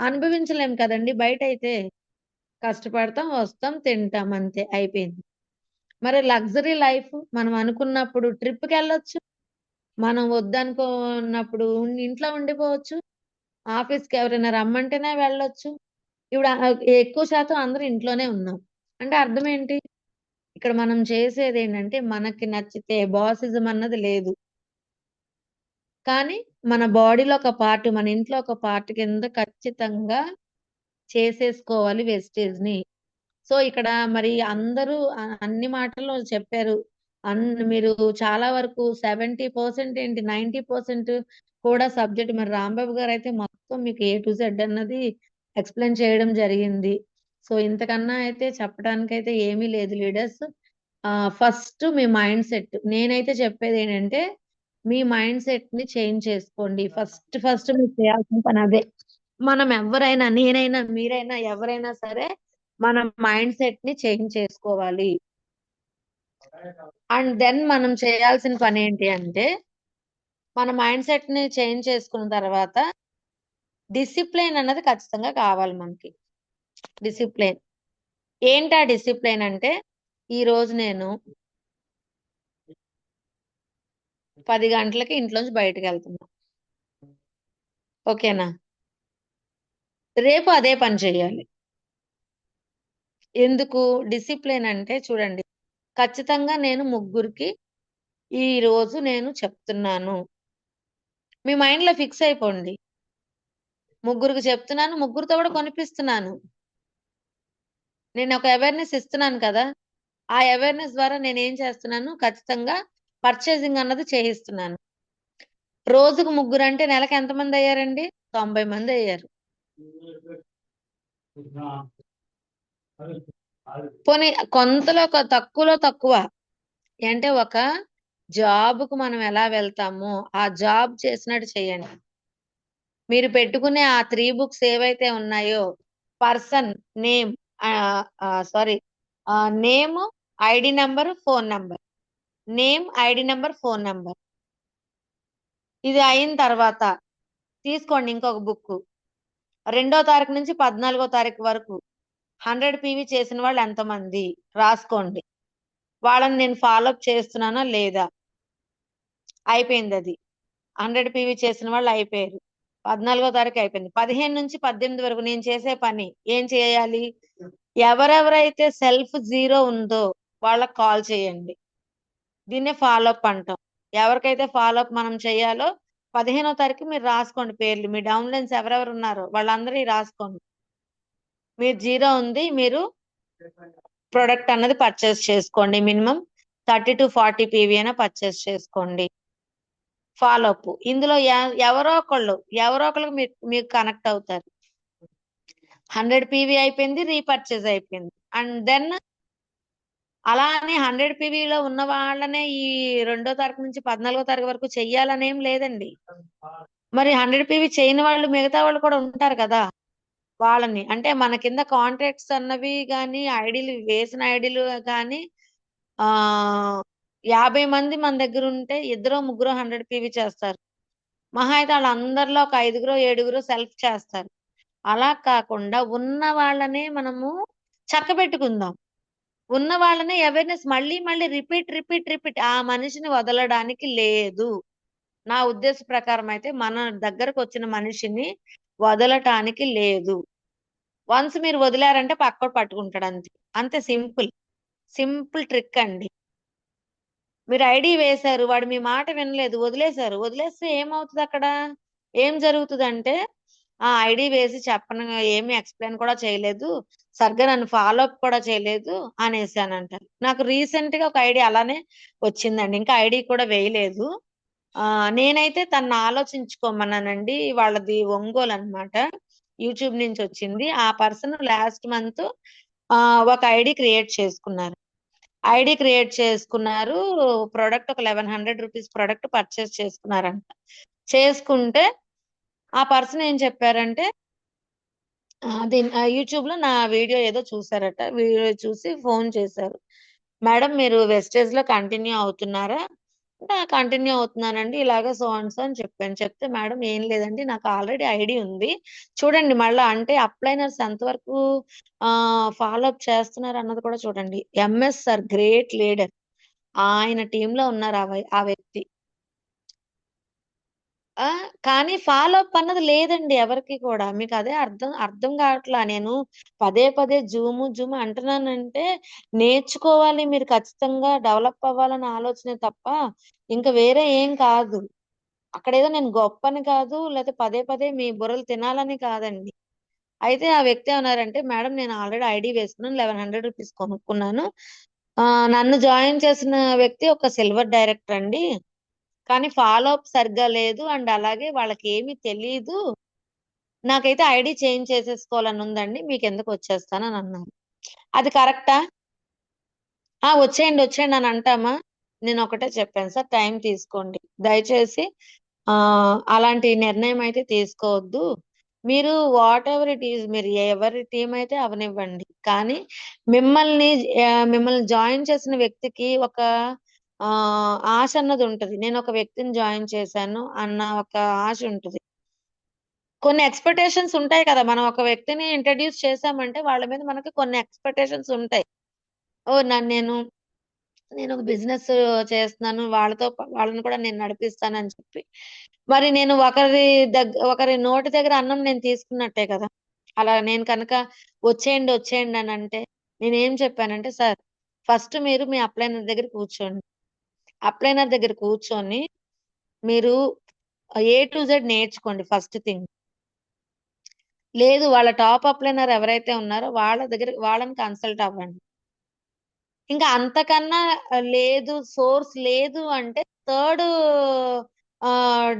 అనుభవించలేం కదండి బయట అయితే. కష్టపడతాం, వస్తాం, తింటాం, అంతే అయిపోయింది. మరి లగ్జరీ లైఫ్ మనం అనుకున్నప్పుడు ట్రిప్ కి వెళ్ళొచ్చు, మనం వద్దనుకున్నప్పుడు ఇంట్లో ఉండిపోవచ్చు, ఆఫీస్ కి ఎవరైనా రమ్మంటేనే వెళ్ళొచ్చు. ఇప్పుడు ఎక్కువ శాతం అందరూ ఇంట్లోనే ఉన్నాం. అంటే అర్థం ఏంటి, ఇక్కడ మనం చేసేది ఏంటంటే మనకి నచ్చితే బాసిజం అన్నది లేదు. కానీ మన బాడీలో ఒక పార్ట్, మన ఇంట్లో ఒక పార్ట్ కింద ఖచ్చితంగా చేసేసుకోవాలి వెస్టేజ్ ని. సో ఇక్కడ మరి అందరూ అన్ని మాటలు చెప్పారు. మీరు చాలా వరకు 70% ఏంటి 90% కూడా సబ్జెక్ట్. మరి రాంబాబు గారు అయితే మొత్తం మీకు A to Z అన్నది ఎక్స్ప్లెయిన్ చేయడం జరిగింది. సో ఇంతకన్నా అయితే చెప్పడానికైతే ఏమీ లేదు లీడర్స్. ఫస్ట్ మీ మైండ్ సెట్, నేనైతే చెప్పేది ఏంటంటే మీ మైండ్ సెట్ ని చేంజ్ చేసుకోండి. ఫస్ట్ మీరు చేయాల్సిన పని అదే. మనం ఎవరైనా, నేనైనా, మీరైనా, ఎవరైనా సరే మన మైండ్ సెట్ ని చేంజ్ చేసుకోవాలి. అండ్ దెన్ మనం చేయాల్సిన పని ఏంటి అంటే మన మైండ్ సెట్ ని చేంజ్ చేసుకున్న తర్వాత డిసిప్లైన్ అన్నది ఖచ్చితంగా కావాలి మనకి. డిసిప్లైన్ ఏంటి? ఆ డిసిప్లైన్ అంటే ఈ రోజు నేను 10 గంటలకి ఇంట్లోంచి బయటకు వెళ్తున్నా, ఓకేనా? రేపు అదే పని చేయాలి. ఎందుకు డిసిప్లైన్ అంటే చూడండి, ఖచ్చితంగా నేను ముగ్గురికి ఈ రోజు నేను చెప్తున్నాను. మీ మైండ్ లో ఫిక్స్ అయిపోండి. ముగ్గురికి చెప్తున్నాను, ముగ్గురితో కూడా కొనిపిస్తున్నాను. నేను ఒక అవేర్నెస్ ఇస్తున్నాను కదా, ఆ అవేర్నెస్ ద్వారా నేను ఏం చేస్తున్నాను, ఖచ్చితంగా పర్చేసింగ్ అన్నది చేయిస్తున్నాను. రోజుకు ముగ్గురు అంటే నెలకు ఎంతమంది అయ్యారండి? 90 మంది అయ్యారు. పోనీ కొంతలో తక్కువలో తక్కువ అంటే ఒక జాబ్ కు మనం ఎలా వెళ్తామో ఆ జాబ్ చేసినట్టు చేయండి. మీరు పెట్టుకునే ఆ 3 బుక్స్ ఏవైతే ఉన్నాయో, person name, sorry, name, ID number, phone number, name, ID number, phone number. ఇది అయిన తర్వాత తీసుకోండి ఇంకొక బుక్. 2వ తారీఖు నుంచి 14వ తారీఖు వరకు 100 PV చేసిన వాళ్ళు ఎంతమంది రాసుకోండి. వాళ్ళని నేను ఫాలోఅప్ చేస్తున్నానా లేదా? అయిపోయింది అది. 100 PV చేసిన వాళ్ళు అయిపోయారు. 14వ తారీఖు అయిపోయింది. 15 నుంచి 18 వరకు నేను చేసే పని ఏం చేయాలి? ఎవరెవరైతే సెల్ఫ్ జీరో ఉందో వాళ్ళకి కాల్ చేయండి. దీన్నే ఫాలోఅప్ అంటాం. ఎవరికైతే ఫాలోఅప్ మనం చేయాలో 15వ తారీఖు మీరు రాసుకోండి పేర్లు. మీ డౌన్లైన్స్ ఎవరెవరు ఉన్నారో వాళ్ళందరినీ రాసుకోండి. మీరు జీరో ఉంది, మీరు ప్రొడక్ట్ అన్నది పర్చేస్ చేసుకోండి. మినిమం 30 to 40 PV అయినా పర్చేస్ చేసుకోండి. ఫాలోఅప్ ఇందులో ఎవరో ఒకళ్ళు మీకు కనెక్ట్ అవుతారు. 100 PV అయిపోయింది, రీపర్చేజ్ అయిపోయింది. అండ్ దెన్ అలా అని 100 PV లో ఉన్న వాళ్ళనే ఈ 2వ తారీఖు నుంచి 14వ తారీఖు వరకు చెయ్యాలనేం లేదండి. మరి 100 PV చేయని వాళ్ళు మిగతా వాళ్ళు కూడా ఉంటారు కదా, వాళ్ళని అంటే మన కింద కాంటాక్ట్స్ అన్నవి కానీ ఐడీలు వేసిన ఐడీలు కానీ 50 మంది మన దగ్గర ఉంటే 2 3 100 PV చేస్తారు. మహా అయితే వాళ్ళందరిలో ఒక 5 7 సెల్ఫ్ చేస్తారు. అలా కాకుండా ఉన్న వాళ్ళనే మనము చక్కబెట్టుకుందాం. ఉన్న వాళ్ళనే అవేర్నెస్ మళ్ళీ మళ్ళీ రిపీట్ ఆ మనిషిని వదలడానికి లేదు. నా ఉద్దేశ ప్రకారం అయితే మన దగ్గరకు వచ్చిన మనిషిని వదలటానికి లేదు. వన్స్ మీరు వదిలారంటే పక్కోడు పట్టుకుంటాడు అంతే. అంతే సింపుల్ ట్రిక్ అండి. మీరు ఐడీ వేశారు, వాడు మీ మాట వినలేదు, వదిలేశారు. వదిలేస్తే ఏమవుతది అక్కడ? ఏం జరుగుతదంటే ఆ ఐడీ వేసి ఏమి ఎక్స్‌ప్లెయిన్ కూడా చేయలేదు. సరిగ్గా నన్ను ఫాలో అప్ కూడా చేయలేదు అనేసానంటారు. నాకు రీసెంట్‌గా ఒక ఐడీ అలానే వచ్చిందండి. ఇంకా ఐడీ కూడా వేయలేదు. నేనైతే తనని ఆలోచించుకోమన్నానండి. వాళ్ళది ఒంగోలు అన్నమాట. యూట్యూబ్ నుంచి వచ్చింది. ఆ పర్సన్ లాస్ట్ మంత్ ఒక ఐడీ క్రియేట్ చేసుకున్నారు. ప్రొడక్ట్ ఒక 1100 రూపీస్ ప్రొడక్ట్ పర్చేస్ చేసుకున్నారంట. చేసుకుంటే ఆ పర్సన్ ఏం చెప్పారంటే యూట్యూబ్ లో నా వీడియో ఏదో చూసారట. వీడియో చూసి ఫోన్ చేశారు. మేడం మీరు వెస్టేజ్ లో కంటిన్యూ అవుతున్నారా? అంటే కంటిన్యూ అవుతున్నానండి. ఇలాగ సో అండ్ సో అని చెప్పాను. చెప్తే మేడం ఏం లేదండి నాకు ఆల్రెడీ ఐడి ఉంది. చూడండి మళ్ళా అంటే అప్లైనర్స్ ఎంతవరకు ఫాలో అప్ చేస్తున్నారు అన్నది కూడా చూడండి. MS sir great leader. ఆయన టీమ్ లో ఉన్నారు ఆ వ్యక్తి. కానీ ఫాలో అప్ అన్నది లేదండి ఎవరికీ కూడా. మీకు అదే అర్థం కావట్లా. నేను పదే జూమ్ అంటున్నానంటే నేర్చుకోవాలి మీరు ఖచ్చితంగా డెవలప్ అవ్వాలన్న ఆలోచనే తప్ప ఇంక వేరే ఏం కాదు. అక్కడేదో నేను గొప్పని కాదు, లేతే పదే మీ బుర్రలు తినాలని కాదండి. అయితే ఆ వ్యక్తి ఏమన్నారంటే, మేడం నేను ఆల్రెడీ ఐడీ వేసుకున్నాను. 1100 రూపీస్ కొనుక్కున్నాను. నన్ను జాయిన్ చేసిన వ్యక్తి ఒక సిల్వర్ డైరెక్టర్ అండి. కానీ ఫాలో అప్ సరిగ్గా లేదు. అండ్ అలాగే వాళ్ళకేమి తెలీదు. నాకైతే ఐడీ చేంజ్ చేసేసుకోవాలని ఉందండి. మీకెందుకు వచ్చేస్తానని అన్నారు. అది కరెక్టా? వచ్చేయండి అని అంటామా? నేను ఒకటే చెప్పాను సార్ టైం తీసుకోండి. దయచేసి అలాంటి నిర్ణయం అయితే తీసుకోవద్దు. మీరు వాట్ ఎవర్ ఇట్ ఈస్ మీరు ఎవరి టీమ్ అయితే అవనివ్వండి. కానీ మిమ్మల్ని జాయిన్ చేసిన వ్యక్తికి ఒక ఆశ అన్నది ఉంటది. నేను ఒక వ్యక్తిని జాయిన్ చేశాను అన్న ఒక ఆశ ఉంటది. కొన్ని ఎక్స్‌పెక్టేషన్స్ ఉంటాయి కదా! మనం ఒక వ్యక్తిని ఇంట్రొడ్యూస్ చేశామంటే వాళ్ళ మీద మనకి కొన్ని ఎక్స్‌పెక్టేషన్స్ ఉంటాయి. ఓహ్! నేను ఒక బిజినెస్ చేస్తున్నాను. వాళ్ళని కూడా నేను నడిపిస్తానని చెప్పి. మరి నేను ఒకరి నోటి దగ్గర అన్నం నేను తీసుకున్నట్టే కదా! అలా నేను కనుక వచ్చేయండి అని అంటే నేనేం చెప్పానంటే, సార్ ఫస్ట్ మీరు మీ అప్లైనర్ దగ్గర కూర్చోండి. అప్లైనర్ దగ్గర కూర్చొని మీరు ఏ టు జెడ్ నేర్చుకోండి ఫస్ట్ థింగ్. లేదు వాళ్ళ టాప్ అప్లైనర్ ఎవరైతే ఉన్నారో వాళ్ళని కన్సల్ట్ అవ్వండి. ఇంకా అంతకన్నా లేదు సోర్స్ లేదు అంటే థర్డ్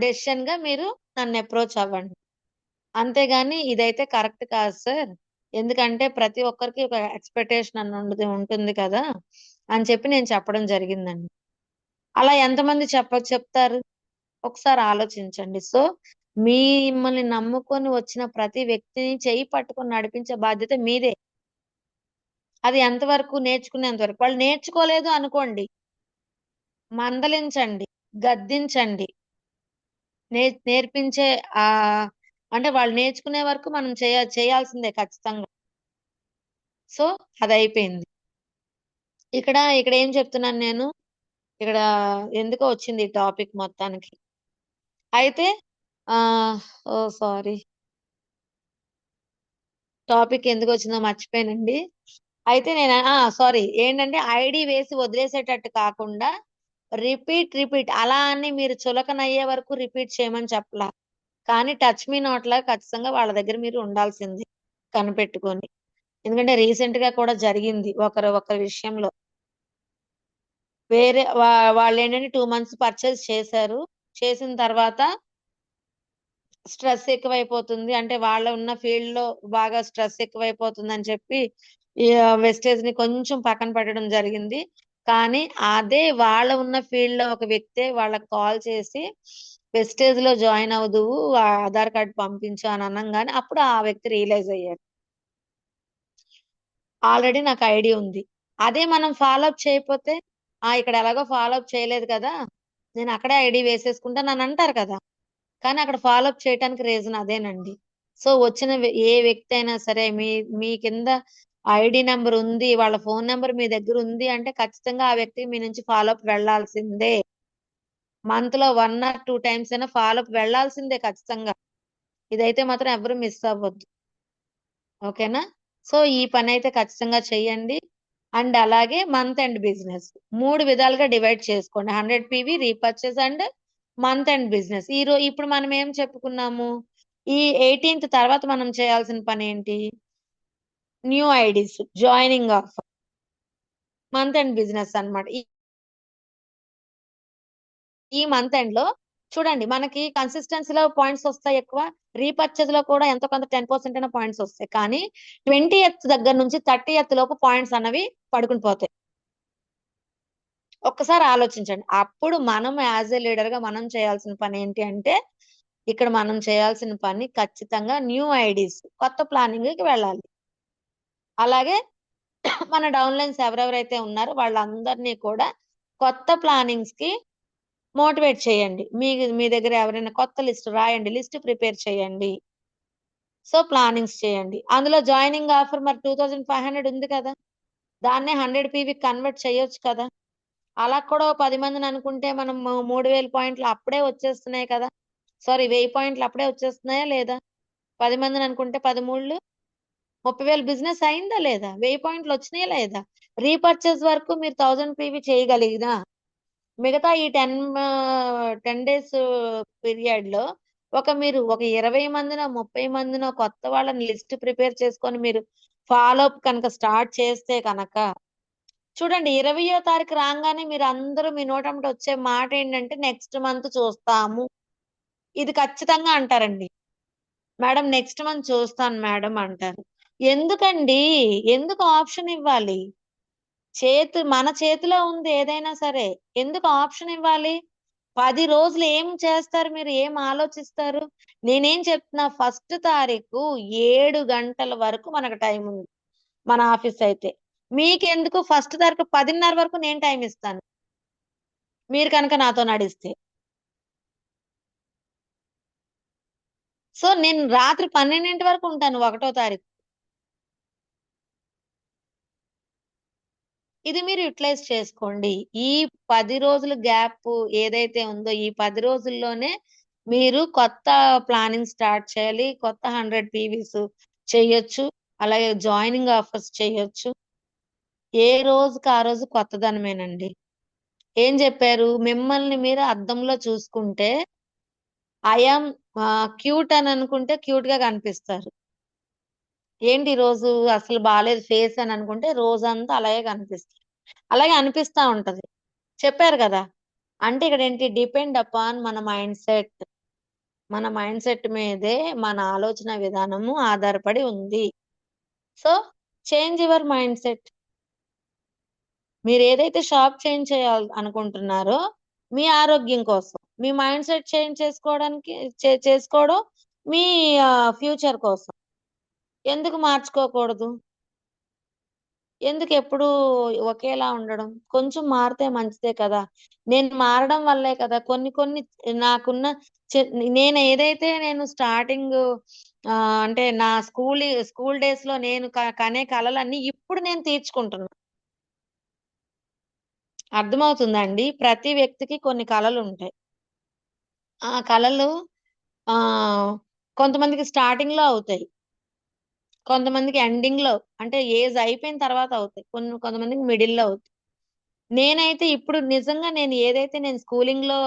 డెసిషన్‌గా మీరు నన్ను అప్రోచ్ అవ్వండి. అంతేగాని ఇదైతే కరెక్ట్ కాదు సార్. ఎందుకంటే ప్రతి ఒక్కరికి ఒక ఎక్స్‌పెక్టేషన్ అన్నది ఉంటుంది కదా! అని చెప్పి నేను చెప్పడం జరిగిందండి. అలా ఎంతమంది చెప్తారు? ఒకసారి ఆలోచించండి. సో, మిమ్మల్ని నమ్ముకొని వచ్చిన ప్రతి వ్యక్తిని చెయ్యి పట్టుకొని నడిపించే బాధ్యత మీదే. అది ఎంతవరకు నేర్చుకునేంత వరకు. వాళ్ళు నేర్చుకోలేదు అనుకోండి. మందలించండి, గద్దించండి. నేర్పించే అంటే వాళ్ళు నేర్చుకునే వరకు మనం చేయాల్సిందే ఖచ్చితంగా. సో, అదయిపోయింది. ఇక్కడ ఏం చెప్తున్నాను నేను? ఇక్కడ ఎందుకో వచ్చింది ఈ టాపిక్ మొత్తానికి. అయితే ఓహ్! సారీ. టాపిక్ ఎందుకొచ్చిందో మర్చిపోయానండి. అయితే నేను సారీ. ఏంటంటే ఐడీ వేసి వదిలేసేటట్టు కాకుండా రిపీట్ అలా అని మీరు చులకనయ్యే వరకు రిపీట్ చేయమని చెప్పలా. కానీ టచ్ మీ నాట్‌లాగా ఖచ్చితంగా వాళ్ళ దగ్గర మీరు ఉండాల్సిందే కనిపెట్టుకొని. ఎందుకంటే రీసెంట్‌గా కూడా జరిగింది ఒకరి విషయంలో. వేరే వాళ్ళేంటంటే 2 మంత్స్ పర్చేజ్ చేశారు. చేసిన తర్వాత స్ట్రెస్ ఎక్కువైపోతుంది. అంటే వాళ్ళ ఉన్న ఫీల్డ్‌లో బాగా స్ట్రెస్ ఎక్కువైపోతుందని చెప్పి ఈ వెస్టేజ్‌ని కొంచెం పక్కన పెట్టడం జరిగింది. కానీ అదే వాళ్ళ ఉన్న ఫీల్డ్‌లో ఒక వ్యక్తే వాళ్ళకి కాల్ చేసి వెస్టేజ్ లో జాయిన్ అవుదువు, ఆ ఆధార్ కార్డ్ పంపించు అని అనంగానే అప్పుడు ఆ వ్యక్తి రియలైజ్ అయ్యాడు, ఆల్రెడీ నాకు ఐడి ఉంది. అదే మనం ఫాలో అప్ చేయకపోతే, ఇక్కడ ఎలాగో ఫాలో అప్ చేయలేదు కదా, నేను అక్కడే ఐడి వేసేసుకుంటాను అని అంటారు కదా. కానీ అక్కడ ఫాలో అప్ చేయడానికి రీజన్ అదేనండి. సో వచ్చిన ఏ వ్యక్తి అయినా సరే మీ కింద ఐడి నెంబర్ ఉంది, వాళ్ళ ఫోన్ నెంబర్ మీ దగ్గర ఉంది అంటే ఖచ్చితంగా ఆ వ్యక్తి మీ నుంచి ఫాలో అప్ వెళ్లాల్సిందే. మంత్ లో 1 or 2 టైమ్స్ అయినా ఫాలో అప్ వెళ్లాల్సిందే ఖచ్చితంగా. ఇదైతే మాత్రం ఎవరు మిస్ అవ్వద్దు. ఓకేనా? సో ఈ పని అయితే ఖచ్చితంగా చెయ్యండి. అండ్ అలాగే మంత్ ఎండ్ బిజినెస్ 3 విధాలుగా డివైడ్ చేసుకోండి. 100 PV, repurchase and month end business. ఇప్పుడు మనం ఏం చెప్పుకున్నాము, ఈ 18th తర్వాత మనం చేయాల్సిన పని ఏంటి, new IDs, joining offer, month end business అన్నమాట. ఈ మంత్ ఎండ్ లో చూడండి, మనకి కన్సిస్టెన్సీలో పాయింట్స్ వస్తాయి ఎక్కువ, రీపర్చేజ్ లో కూడా ఎంతో కొంత 10% అయినా పాయింట్స్ వస్తాయి. కానీ 20th దగ్గర నుంచి 30th లోపు పాయింట్స్ అన్నవి పడుకుని పోతాయి. ఒక్కసారి ఆలోచించండి. అప్పుడు మనం యాజ్ ఏ లీడర్ గా మనం చేయాల్సిన పని ఏంటి అంటే, ఇక్కడ మనం చేయాల్సిన పని ఖచ్చితంగా న్యూ ఐడీస్, కొత్త ప్లానింగ్ కి వెళ్ళాలి. అలాగే మన డౌన్లైన్స్ ఎవరెవరైతే ఉన్నారో వాళ్ళందరినీ కూడా కొత్త ప్లానింగ్స్ కి మోటివేట్ చేయండి. మీ దగ్గర ఎవరైనా కొత్త లిస్ట్ రాయండి, లిస్ట్ ప్రిపేర్ చేయండి. సో ప్లానింగ్స్ చేయండి. అందులో జాయినింగ్ ఆఫర్ మరి 2500 ఉంది కదా, దాన్నే 100 PV కన్వర్ట్ చేయొచ్చు కదా. అలా కూడా 10 మందిని అనుకుంటే మనం 3000 పాయింట్లు అప్పుడే వచ్చేస్తున్నాయి కదా. సారీ, 1000 పాయింట్లు అప్పుడే వచ్చేస్తున్నాయా లేదా? 10 మందిని అనుకుంటే 13 30,000 బిజినెస్ అయిందా లేదా? 1000 పాయింట్లు వచ్చినాయా లేదా? రీపర్చేస్ వరకు మీరు 1000 PV చేయగలిగినా, మిగతా ఈ 10 డేస్ పీరియడ్ లో మీరు ఒక 20 మందినో 30 మందినో కొత్త వాళ్ళని లిస్ట్ ప్రిపేర్ చేసుకొని మీరు ఫాలో అప్ కనుక స్టార్ట్ చేస్తే కనుక, చూడండి 20వ తారీఖు రాగానే మీరు అందరూ మీ నోటమ్మట వచ్చే మాట ఏంటంటే నెక్స్ట్ మంత్ చూస్తాము. ఇది ఖచ్చితంగా అంటారండి. మేడం నెక్స్ట్ మంత్ చూస్తాను మేడం అంటారు. ఎందుకండి? ఎందుకు ఆప్షన్ ఇవ్వాలి? మన చేతిలో ఉంది ఏదైనా సరే. ఎందుకు ఆప్షన్ ఇవ్వాలి? 10 రోజులు ఏం చేస్తారు మీరు? ఏం ఆలోచిస్తారు? నేనేం చెప్తున్నా, ఫస్ట్ తారీఖు 7 గంటల వరకు మనకు టైం ఉంది మన ఆఫీస్ అయితే. మీకెందుకు ఫస్ట్ తారీఖు 10:30 వరకు నేను టైం ఇస్తాను, మీరు కనుక నాతో నడిస్తే. సో నేను రాత్రి 12 వరకు ఉంటాను 1వ తారీఖు. ఇది మీరు యూటిలైజ్ చేసుకోండి. ఈ 10 రోజుల గ్యాప్ ఏదైతే ఉందో, ఈ 10 రోజుల్లోనే మీరు కొత్త ప్లానింగ్ స్టార్ట్ చేయాలి. కొత్త 100 PVs చేయొచ్చు. అలాగే జాయినింగ్ ఆఫర్స్ చేయొచ్చు. ఏ రోజుకి ఆ రోజు కొత్తదనమేనండి. ఏం చెప్పారు? మిమ్మల్ని మీరు అద్దంలో చూసుకుంటే ఐఆమ్ క్యూట్ అని అనుకుంటే క్యూట్ గా కనిపిస్తారు. ఏంటి ఈ రోజు అసలు బాలేదు ఫేస్ అని అనుకుంటే రోజంతా అలాగే కనిపిస్తుంది. అలాగే అనిపిస్తా ఉంటది. చెప్పారు కదా. అంటే ఇక్కడ ఏంటి, డిపెండ్ అపాన్ మన మైండ్ సెట్. మన మైండ్ సెట్ మీదే మన ఆలోచన విధానము ఆధారపడి ఉంది. So change your mind set. మీరు ఏదైతే షాప్ చేంజ్ చేయాలి అనుకుంటున్నారో మీ ఆరోగ్యం కోసం, మీ మైండ్ సెట్ చేంజ్ చేసుకోవడం మీ ఫ్యూచర్ కోసం. ఎందుకు మార్చుకోకూడదు? ఎందుకు ఎప్పుడు ఒకేలా ఉండడం? కొంచెం మారితే మంచిదే కదా. నేను మారడం వల్లే కదా కొన్ని నాకున్న నేను ఏదైతే నేను స్టార్టింగ్ అంటే నా స్కూల్ డేస్ లో నేను కనే కలలన్నీ ఇప్పుడు నేను తీర్చుకుంటున్నా. అర్థమవుతుందండి? ప్రతి వ్యక్తికి కొన్ని కలలు ఉంటాయి. ఆ కలలు ఆ కొంతమందికి స్టార్టింగ్ లో అవుతాయి, కొంతమందికి ఎండింగ్ లో అంటే ఏజ్ అయిపోయిన తర్వాత అవుతాయి, కొంతమందికి మిడిల్ లో అవుతాయి. నేనైతే ఇప్పుడు నిజంగా నేను ఏదైతే నేను స్కూలింగ్ లో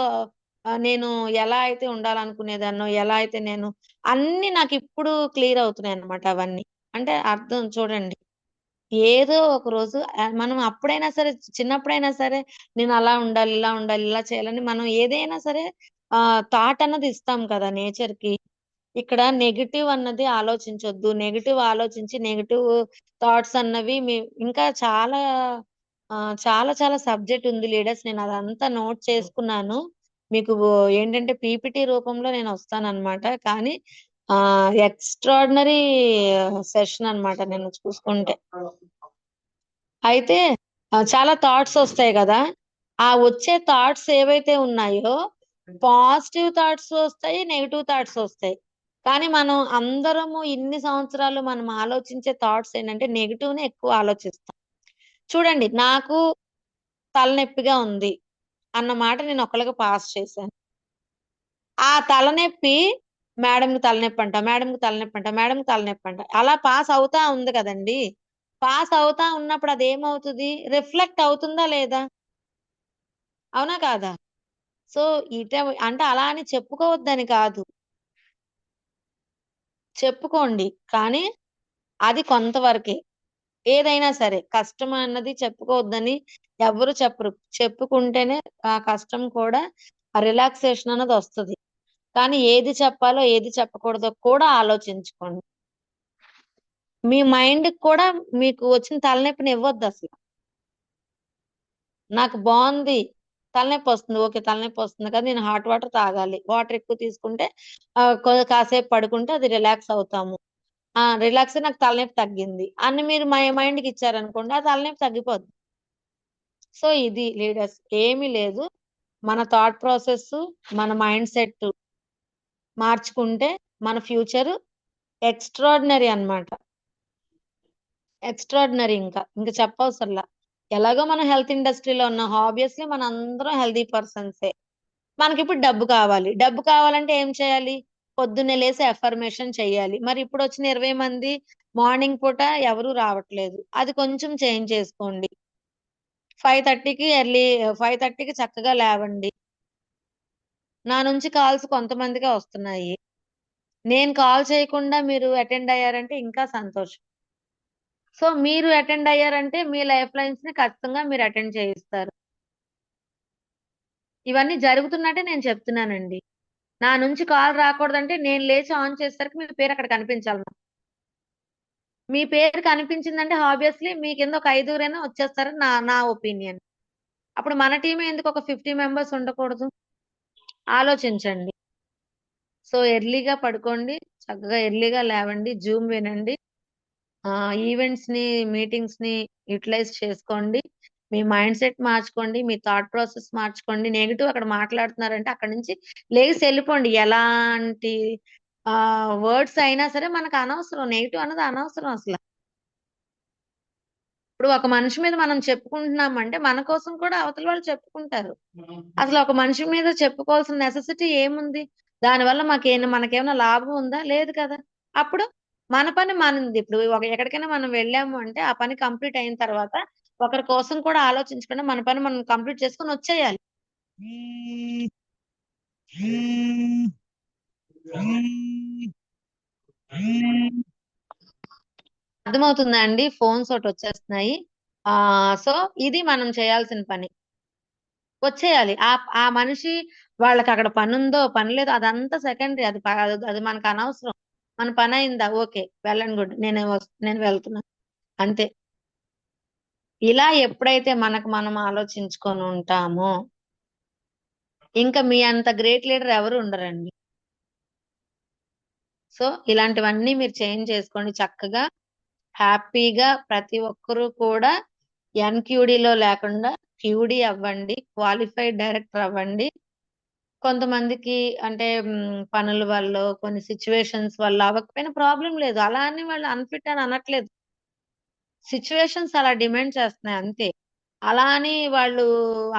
నేను ఎలా అయితే ఉండాలనుకునేదాన్నో, ఎలా అయితే నేను అన్ని నాకు ఇప్పుడు క్లియర్ అవుతున్నాయి అన్నమాట అవన్నీ. అంటే అర్థం చూడండి, ఏదో ఒక రోజు మనం అప్పుడైనా సరే, చిన్నప్పుడైనా సరే నేను అలా ఉండాలి, ఇలా ఉండాలి, ఇలా చేయాలని మనం ఏదైనా సరే థాట్ అన్నది ఇస్తాం కదా నేచర్ కి. ఇక్కడ నెగెటివ్ అన్నది ఆలోచించొద్దు. నెగెటివ్ ఆలోచించి నెగెటివ్ థాట్స్ అన్నవి ఇంకా చాలా చాలా చాలా సబ్జెక్ట్ ఉంది లీడర్స్. నేను అదంతా నోట్ చేసుకున్నాను. మీకు ఏంటంటే పీపీటీ రూపంలో నేను వస్తానన్నమాట. కానీ ఎక్స్ట్రాడినరీ సెషన్ అన్నమాట నేను చూసుకుంటే. అయితే చాలా థాట్స్ వస్తాయి కదా! ఆ వచ్చే థాట్స్ ఏవైతే ఉన్నాయో పాజిటివ్ థాట్స్ వస్తాయి, నెగెటివ్ థాట్స్ వస్తాయి. కానీ మనం అందరము ఇన్ని సంవత్సరాలు మనం ఆలోచించే థాట్స్ ఏంటంటే నెగెటివ్‌నే ఎక్కువ ఆలోచిస్తాం. చూడండి, నాకు తలనొప్పిగా ఉంది అన్న మాట నేను ఒకళ్ళకి పాస్ చేశాను. ఆ తలనొప్పి మేడంకి తలనొప్పంట, మేడంకి తలనొప్పంట, మేడంకి తలనొప్పంట. అలా పాస్ అవుతా ఉంది కదండీ! పాస్ అవుతా ఉన్నప్పుడు అదేమవుతది? రిఫ్లెక్ట్ అవుతుందా లేదా? అవునా కాదా? సో, అంటే అలా అని చెప్పుకోవద్దని కాదు. చెప్పుకోండి. కానీ అది కొంతవరకే. ఏదైనా సరే కష్టం అన్నది చెప్పుకోవద్దని ఎవ్వరు చెప్పరు. చెప్పుకుంటేనే ఆ కష్టం కూడా ఆ రిలాక్సేషన్ అన్నది వస్తది. కానీ ఏది చెప్పాలో, ఏది చెప్పకూడదో కూడా ఆలోచించుకోండి. మీ మైండ్‌కి కూడా మీకు వచ్చిన తలనొప్పిని ఇవ్వొద్దసల. నాకు బావుంది. తలనొప్పొస్తుంది. ఓకే. తలనొప్పొస్తుంది కదా! నేను హాట్ వాటర్ తాగాలి. వాటర్ ఎక్కువ తీసుకుంటే కాసేపు పడుకుంటే అది రిలాక్స్ అవుతాము. రిలాక్స్ నాకు తలనొప్పి తగ్గింది అని మీరు మైండ్‌కి ఇచ్చారనుకోండి, ఆ తలనొప్పి తగ్గిపోద్ది. సో, ఇది లీడర్స్ ఏమీ లేదు. మన థాట్ ప్రాసెస్, మన మైండ్ సెట్ మార్చుకుంటే మన ఫ్యూచర్ ఎక్స్ట్రార్డినరీ అన్నమాట. ఎక్స్ట్రార్డినరీ ఇంక చెప్పవసరలా. ఎలాగో మనం హెల్త్ ఇండస్ట్రీలో ఉన్నాం. ఆబ్వియస్లీ మనందరం హెల్తీ పర్సన్సే. మనకిప్పుడు డబ్బు కావాలి. డబ్బు కావాలంటే ఏం చేయాలి? పొద్దున్నే లేసి అఫర్మేషన్ చెయ్యాలి. మరి ఇప్పుడొచ్చిన 20 మంది మార్నింగ్ పూట ఎవరు రావట్లేదు. అది కొంచెం చేంజ్ చేసుకోండి. 5:30కి చక్కగా లేవండి. నా నుంచి కాల్స్ కొంతమందికే వస్తున్నాయి. నేను కాల్ చేయకుండా మీరు అటెండ్ అయ్యారంటే ఇంకా సంతోషం. సో, మీరు అటెండ్ అయ్యారంటే మీ లైఫ్ లైన్స్‌ని ఖచ్చితంగా మీరు అటెండ్ చేయిస్తారు. ఇవన్నీ జరుగుతున్నట్టే నేను చెప్తున్నానండి. నా నుంచి కాల్ రాకూడదంటే నేను లేచి ఆన్ చేసేసరికి మీ పేరు అక్కడ కనిపించాలి నాకు. మీ పేరు కనిపించిందంటే ఆబ్వియస్లీ మీ కింద ఒక ఐదుగురైనా వచ్చేస్తారని నా నా ఒపీనియన్. అప్పుడు మన టీమే ఎందుకు ఒక 50 మెంబర్స్ ఉండకూడదు? ఆలోచించండి. సో, ఎర్లీగా పడుకోండి. చక్కగా ఎర్లీగా లేవండి. జూమ్ వినండి. ఈవెంట్స్‌ని, మీటింగ్స్‌ని యుటిలైజ్ చేసుకోండి. మీ మైండ్ సెట్ మార్చుకోండి. మీ థాట్ ప్రాసెస్ మార్చుకోండి. నెగెటివ్ అక్కడ మాట్లాడుతున్నారంటే అక్కడి నుంచి లేసి ఎళ్ళిపోండి. ఎలాంటి వర్డ్స్ అయినా సరే మనకు అనవసరం. నెగెటివ్ అన్నది అనవసరం అసల. ఇప్పుడు ఒక మనిషి మీద మనం చెప్పుకుంటున్నామంటే మన కోసం కూడా అవతల వాళ్ళు చెప్పుకుంటారు. అసలు ఒక మనిషి మీద చెప్పుకోవాల్సిన నెసెసిటీ ఏముంది? దానివల్ల మనకేమైనా లాభం ఉందా? లేదు కదా! అప్పుడు మన పని మనది. ఇప్పుడు ఎక్కడికైనా మనం వెళ్ళాము అంటే ఆ పని కంప్లీట్ అయిన తర్వాత ఒకరి కోసం కూడా ఆలోచించకుండా మన పని మనం కంప్లీట్ చేసుకొని వచ్చేయాలి. అర్థమవుతుందా అండి? ఫోన్స్ ఒకటొచ్చేస్తున్నాయి. సో, ఇది మనం చేయాల్సిన పని. వచ్చేయాలి. ఆ మనిషి వాళ్ళకక్కడ పనుందో, పని లేదో అదంతా సెకండరీ. అది మనకనవసరం. మన పనయిందా? ఓకే. Well and good. నేను వెళ్తున్నాను. అంతే. ఇలా ఎప్పుడైతే మనకు మనం ఆలోచించుకొని ఉంటామో, ఇంక మీ అంత గ్రేట్ లీడర్ ఎవరు ఉండరండి. సో, ఇలాంటివన్నీ మీరు చేంజ్ చేసుకోండి చక్కగా. హ్యాపీగా ప్రతి ఒక్కరు కూడా ఎన్‌క్యూడీలో లేకుండా క్యూడీ అవ్వండి. క్వాలిఫైడ్ డైరెక్టర్ అవ్వండి. కొంతమందికి అంటే పనుల వల్లో, కొన్ని సిట్యుయేషన్స్ వల్ల అవ్వకపోయినా ప్రాబ్లమ్ లేదు. అలా అని వాళ్ళు అన్‌ఫిట్ అని అనట్లేదు. సిట్యుయేషన్స్ అలా డిమాండ్ చేస్తున్నాయి అంతే. అలా అని వాళ్ళు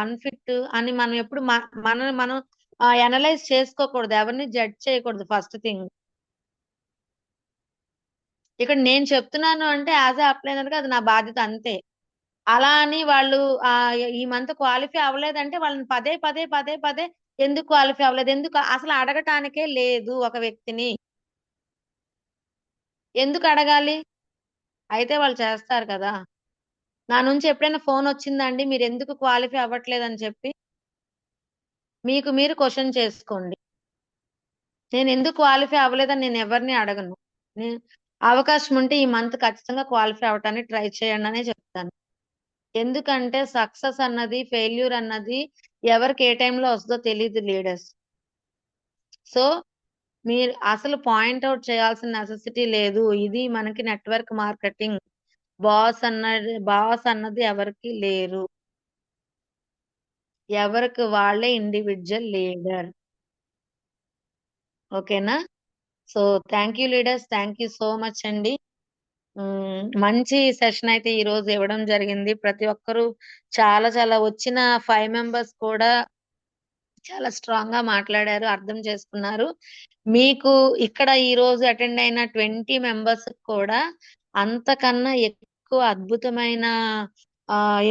అన్‌ఫిట్ అని మనం ఎప్పుడు మనల్ని మనం అనలైజ్ చేసుకోకూడదు. ఎవరిని జడ్జ్ చేయకూడదు ఫస్ట్ థింగ్. ఇక్కడ నేను చెప్తున్నాను అంటే యాస్ ఎ అప్లైనర్‌గా అది నా బాధ్యత అంతే. అలా అని వాళ్ళు ఈ మంత్ క్వాలిఫై అవ్వలేదంటే వాళ్ళని పదే పదే ఎందుకు క్వాలిఫై అవ్వలేదు? ఎందుకు అసలు అడగటానికే లేదు ఒక వ్యక్తిని. ఎందుకు అడగాలి? అయితే వాళ్ళు చేస్తారు కదా! నా నుంచి ఎప్పుడైనా ఫోనొచ్చిందా అండి? మీరెందుకు క్వాలిఫై అవ్వట్లేదని చెప్పి? మీకు మీరు క్వెషన్ చేసుకోండి. నేనెందుకు క్వాలిఫై అవ్వలేదని నేనెవరిని అడగను. నే అవకాశం ఉంటే ఈ మంత్ ఖచ్చితంగా క్వాలిఫై అవ్వటానికి ట్రై చేయండనే చెప్తాను. ఎందుకంటే సక్సెస్ అన్నది, ఫెయిల్యూర్ అన్నది ఎవరికి ఏ టైంలో వస్తుందో తెలియదు లీడర్స్. సో మీరు అసలు పాయింట్ అవుట్ చేయాల్సిన నెసెసిటీ లేదు. ఇది మనకి నెట్వర్క్ మార్కెటింగ్. బాస్ అన్నది ఎవరికి లేరు. ఎవరికి వాళ్ళే ఇండివిజువల్ లీడర్. ఓకేనా? So thank you leaders. Thank you so much అండి. మంచి సెషన్ అయితే ఈ రోజు ఇవ్వడం జరిగింది. ప్రతి ఒక్కరూ చాలా చాలా వచ్చిన 5 మెంబర్స్ కూడా చాలా స్ట్రాంగ్ గా మాట్లాడారు, అర్థం చేసుకున్నారు. మీకు ఇక్కడ ఈ రోజు అటెండ్ అయిన 20 మెంబర్స్ కూడా అంతకన్నా ఎక్కువ అద్భుతమైన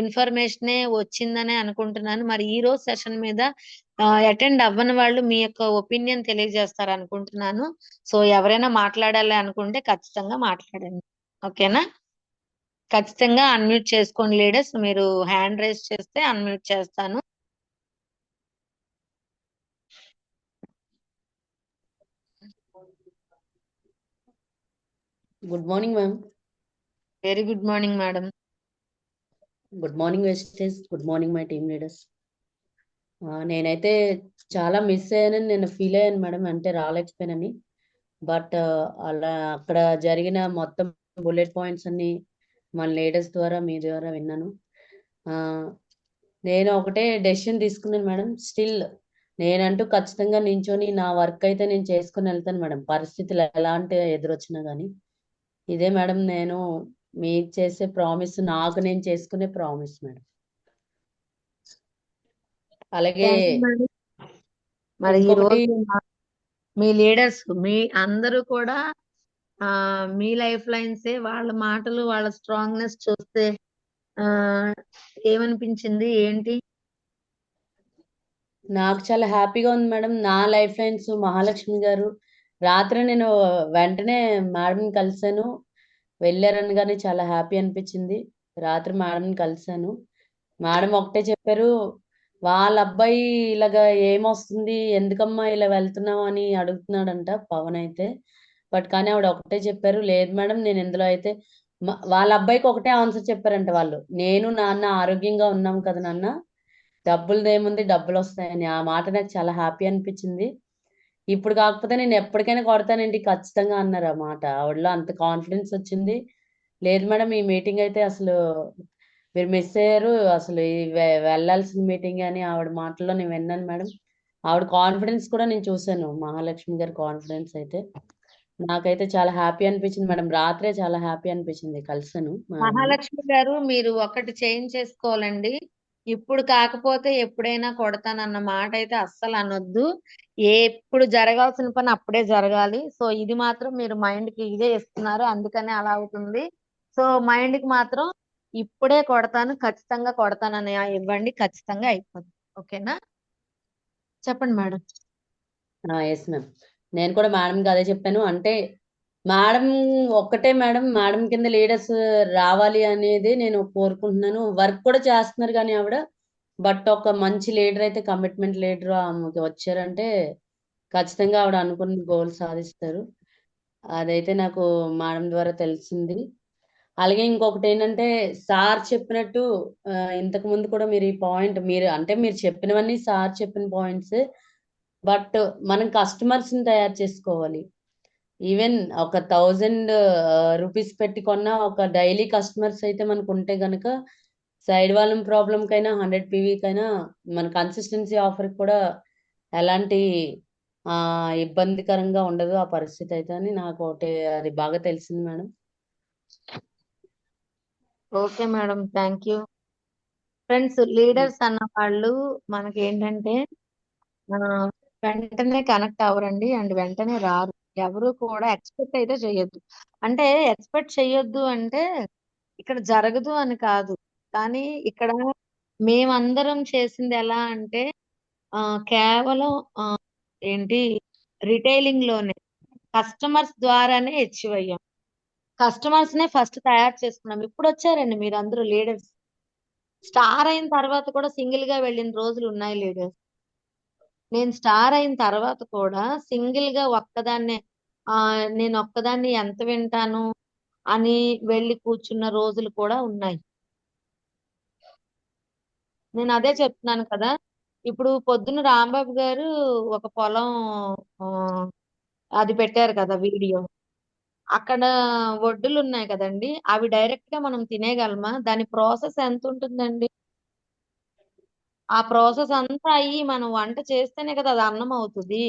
ఇన్ఫర్మేషనే వచ్చిందనే అనుకుంటున్నాను. మరి ఈ రోజు సెషన్ మీద అటెండ్ అవ్వని వాళ్ళు మీ యొక్క ఒపీనియన్ తెలియజేస్తారు అనుకుంటున్నాను. సో ఎవరైనా మాట్లాడాలి అనుకుంటే ఖచ్చితంగా మాట్లాడండి. ఓకేనా? ఖచ్చితంగా అన్మ్యూట్ చేసుకోండి లీడర్స్. మీరు హ్యాండ్ రైజ్ చేస్తే అన్మ్యూట్ చేస్తాను. Good morning ma'am. Very good morning madam. Good morning Vestige. Good morning my team leaders. నేనైతే చాలా మిస్ అయ్యానని నేను ఫీల్ అయ్యాను మేడం, అంటే రాలేకపోయానని. బట్ అలా అక్కడ జరిగిన మొత్తం బుల్లెట్ పాయింట్స్ అన్ని మన లీడర్స్ ద్వారా మీ ద్వారా విన్నాను. నేను ఒకటే డెసిషన్ తీసుకున్నాను మేడం. స్టిల్ నేనంటూ ఖచ్చితంగా నించొని నా వర్క్ అయితే నేను చేసుకుని వెళ్తాను మేడం, పరిస్థితులు ఎలాంటి ఎదురొచ్చినా కానీ. ఇదే మేడం నేను మీకు చేసే ప్రామిస్, నాకు నేను చేసుకునే ప్రామిస్ మేడం. అలాగే మరి ఈ ఇంకొకటి రోజు మీ లీడర్స్ మీ అందరూ కూడా మీ లైఫ్ లైన్సే, వాళ్ళ మాటలు వాళ్ళ స్ట్రాంగ్నెస్ చూస్తే ఏమనిపించింది ఏంటి? నాకు చాలా హ్యాపీగా ఉంది మేడం. నా లైఫ్ లైన్స్ మహాలక్ష్మి గారు రాత్రి నేను వెంటనే మేడంని కలిశాను. వెళ్ళారనగానే చాలా హ్యాపీ అనిపించింది. రాత్రి మేడంని కలిశాను. మేడం ఒకటే చెప్పారు, వాళ్ళ అబ్బాయి ఇలాగా ఏమొస్తుంది, ఎందుకమ్మా ఇలా వెళ్తున్నావు అని అడుగుతున్నాడంట పవన్ అయితే. బట్ కానీ ఆవిడ ఒకటే చెప్పారు, లేదు మేడం నేను ఇందులో అయితే వాళ్ళ అబ్బాయికి ఒకటే ఆన్సర్ చెప్పారంట వాళ్ళు, నేను నాన్న ఆరోగ్యంగా ఉన్నాం కదా నాన్న, డబ్బులదేముంది డబ్బులు వస్తాయని. ఆ మాట నాకు చాలా హ్యాపీ అనిపించింది. ఇప్పుడు కాకపోతే నేను ఎప్పటికైనా కొడతానండి ఖచ్చితంగా అన్నారు. ఆ మాట ఆవిడలో అంత కాన్ఫిడెన్స్ వచ్చింది. లేదు మేడం ఈ మీటింగ్ అయితే అసలు మీరు మిస్ అయ్యారు, అసలు ఈ వెళ్ళాల్సిన మీటింగ్ అని ఆవిడ మాటల్లో నేను విన్నాను మేడం. ఆవిడ కాన్ఫిడెన్స్ కూడా నేను చూశాను, మహాలక్ష్మి గారి కాన్ఫిడెన్స్ అయితే. నాకైతే చాలా హ్యాపీ అనిపించింది మేడం. రాత్రే చాలా హ్యాపీ అనిపించింది కలిసాను. మహాలక్ష్మి గారు మీరు ఒకటి చేంజ్ చేసుకోవాలండి. ఇప్పుడు కాకపోతే ఎప్పుడైనా కొడతానన్న మాట అయితే అస్సలు అనొద్దు. ఎప్పుడు జరగాల్సిన పని అప్పుడే జరగాలి. సో ఇది మాత్రం మీరు మైండ్ కి ఇదే ఇస్తున్నారు, అందుకనే అలా అవుతుంది. సో మైండ్ కి మాత్రం ఇప్పుడే కొడతాను, ఖచ్చితంగా కొడతానని ఇవ్వండి, ఖచ్చితంగా అయిపోతుంది. ఓకేనా? చెప్పండి మేడం. Yes ma'am. నేను కూడా మేడంకి అదే చెప్పాను. అంటే మేడం ఒక్కటే మేడం, మేడం కింద లీడర్స్ రావాలి అనేది నేను కోరుకుంటున్నాను. వర్క్ కూడా చేస్తున్నారు కానీ ఆవిడ, బట్ ఒక మంచి లీడర్ అయితే, కమిట్మెంట్ లీడర్ ఆమెకి వచ్చారంటే ఖచ్చితంగా ఆవిడ అనుకున్న గోల్ సాధిస్తారు. అదైతే నాకు మేడం ద్వారా తెలిసింది. అలాగే ఇంకొకటి ఏంటంటే సార్ చెప్పినట్టు ఇంతకు ముందు కూడా మీరు ఈ పాయింట్, మీరు చెప్పినవన్నీ సార్ చెప్పిన పాయింట్స్. బట్ మనం కస్టమర్స్ ని తయారు చేసుకోవాలి. ఈవెన్ ఒక 1000 రూపీస్ పెట్టి కొన్న ఒక డైలీ కస్టమర్స్ అయితే మనకు ఉంటే గనక సైడ్ వాల్యూమ్ ప్రాబ్లం కైనా 100 PV కైనా మన కన్సిస్టెన్సీ ఆఫర్ కూడా ఎలాంటి ఇబ్బందికరంగా ఉండదు ఆ పరిస్థితి అయితే అని నాకు ఒకటి అది బాగా తెలిసింది madam. Okay madam, thank you. Friends, leaders అన్న వాళ్ళు మనకి ఏంటంటే వెంటనే కనెక్ట్ అవ్వరండి అండ్ వెంటనే రారు. ఎవరు కూడా ఎక్స్పెక్ట్ అయితే చెయ్యొద్దు. అంటే ఎక్స్పెక్ట్ చెయ్యొద్దు అంటే ఇక్కడ జరగదు అని కాదు, కానీ ఇక్కడ మేమందరం చేసింది ఎలా అంటే కేవలం ఏంటి రిటైలింగ్ లోనే కస్టమర్స్ ద్వారానే అచీవ్ అయ్యాం. కస్టమర్స్ నే ఫస్ట్ తయారు చేసుకున్నాం. ఇప్పుడు వచ్చారండి మీరు అందరూ లీడర్స్. స్టార్ అయిన తర్వాత కూడా సింగిల్ గా వెళ్ళిన రోజులు ఉన్నాయి లీడర్స్. నేను స్టార్ అయిన తర్వాత కూడా సింగిల్ గా ఒక్కదాన్నే నేను ఒక్కదాన్ని ఎంత వింటాను అని వెళ్ళి కూర్చున్న రోజులు కూడా ఉన్నాయి. నేను అదే చెప్తున్నాను కదా, ఇప్పుడు పొద్దున్న రాంబాబు గారు ఒక పొలం ఆ, అది పెట్టారు కదా వీడియో. అక్కడ వడ్డులు ఉన్నాయి కదండి, అవి డైరెక్ట్ గా మనం తినేయగలమా? దాని ప్రాసెస్ ఎంత ఉంటుందండి? ఆ ప్రాసెస్ అంతా అయ్యి మనం వంట చేస్తేనే కదా అది అన్నం అవుతుంది.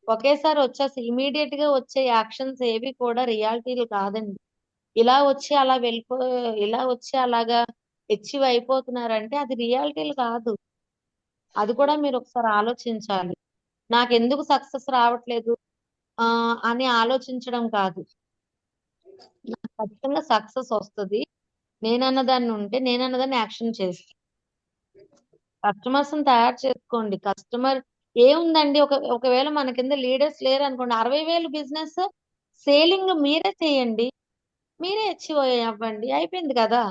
ఒకేసారి వచ్చేసి ఇమీడియట్ గా వచ్చే యాక్షన్స్ ఏవి కూడా రియాలిటీలు కాదండి. ఇలా వచ్చి అలా వెళ్ళిపో ఇలా వచ్చి అలాగా అచీవ్ అయిపోతున్నారంటే అది రియాలిటీలు కాదు. అది కూడా మీరు ఒకసారి ఆలోచించాలి. నాకెందుకు సక్సెస్ రావట్లేదు అని ఆలోచించడం కాదు. నాకు ఖచ్చితంగా సక్సెస్ వస్తుంది. నేనన్నదాన్ని ఉంటే నేనన్నదాన్ని యాక్షన్ చేస్తాను. కస్టమర్స్ తయారు చేసుకోండి. కస్టమర్ ఏముందండి, ఒకవేళ మన కింద లీడర్స్ లేరు అనుకోండి, 60,000 బిజినెస్ సేలింగ్ మీరే చేయండి, మీరే అచీవ్ అవ్వండి, అయిపోయింది కదా.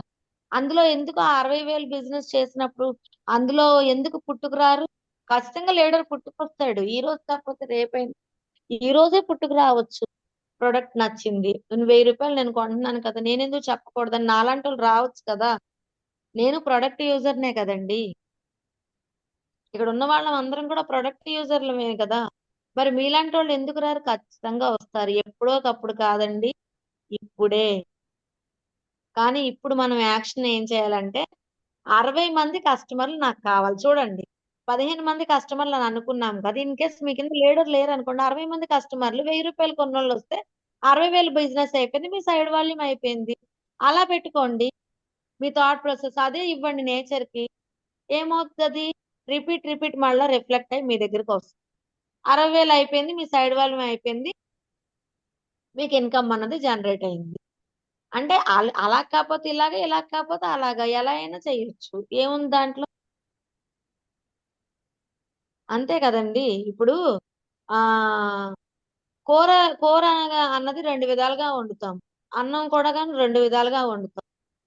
అందులో ఎందుకు 60,000 బిజినెస్ చేసినప్పుడు అందులో ఎందుకు పుట్టుకురారు? ఖచ్చితంగా లీడర్ పుట్టుకొస్తాడు. ఈ రోజు కాకపోతే రేపైనా, ఈ రోజే పుట్టుకు రావచ్చు. ప్రొడక్ట్ నచ్చింది, నేను 1000 రూపాయలు నేను కొంటున్నాను కదా, నేను ఎందుకు చెప్పకూడదని నాలాంటి వాళ్ళు రావచ్చు కదా. నేను ప్రొడక్ట్ యూజర్నే కదండి. ఇక్కడ ఉన్న వాళ్ళం అందరం కూడా ప్రొడక్ట్ యూజర్లమే కదా. మరి మీలాంటి వాళ్ళు ఎందుకు రారు? ఖచ్చితంగా వస్తారు. ఎప్పుడో ఒకప్పుడు కాదండి, ఇప్పుడే. కానీ ఇప్పుడు మనం యాక్షన్ ఏం చేయాలంటే, 60 మంది కస్టమర్లు నాకు కావాలి. చూడండి, 15 మంది కస్టమర్లు అని అనుకున్నాం కదా. ఇన్ కేస్ మీ కింద లీడర్ లేరు అనుకోండి, 60 మంది కస్టమర్లు 1000 రూపాయలు కొన్నోళ్ళు వస్తే 60,000 బిజినెస్ అయిపోయింది, మీ సైడ్ వాల్యూమ్ అయిపోయింది. అలా పెట్టుకోండి మీ థాట్ ప్రాసెస్. అదే ఇవ్వండి నేచర్ కి. ఏమవుతుంది? రిపీట్ మళ్ళీ రిఫ్లెక్ట్ అయ్యి మీ దగ్గరికి వస్తుంది. 60,000 అయిపోయింది, మీ సైడ్ వాల్యూమ్ అయిపోయింది, మీకు ఇన్కమ్ అన్నది జనరేట్ అయింది. అంటే అలా కాకపోతే ఇలాగా, ఇలా కాకపోతే అలాగా, ఎలా అయినా చేయొచ్చు. ఏముంది దాంట్లో? అంతే కదండి. ఇప్పుడు ఆ కూర కూర అన్నది 2 విధాలుగా వండుతాం. అన్నం కూడా కానీ 2 విధాలుగా వండుతాం.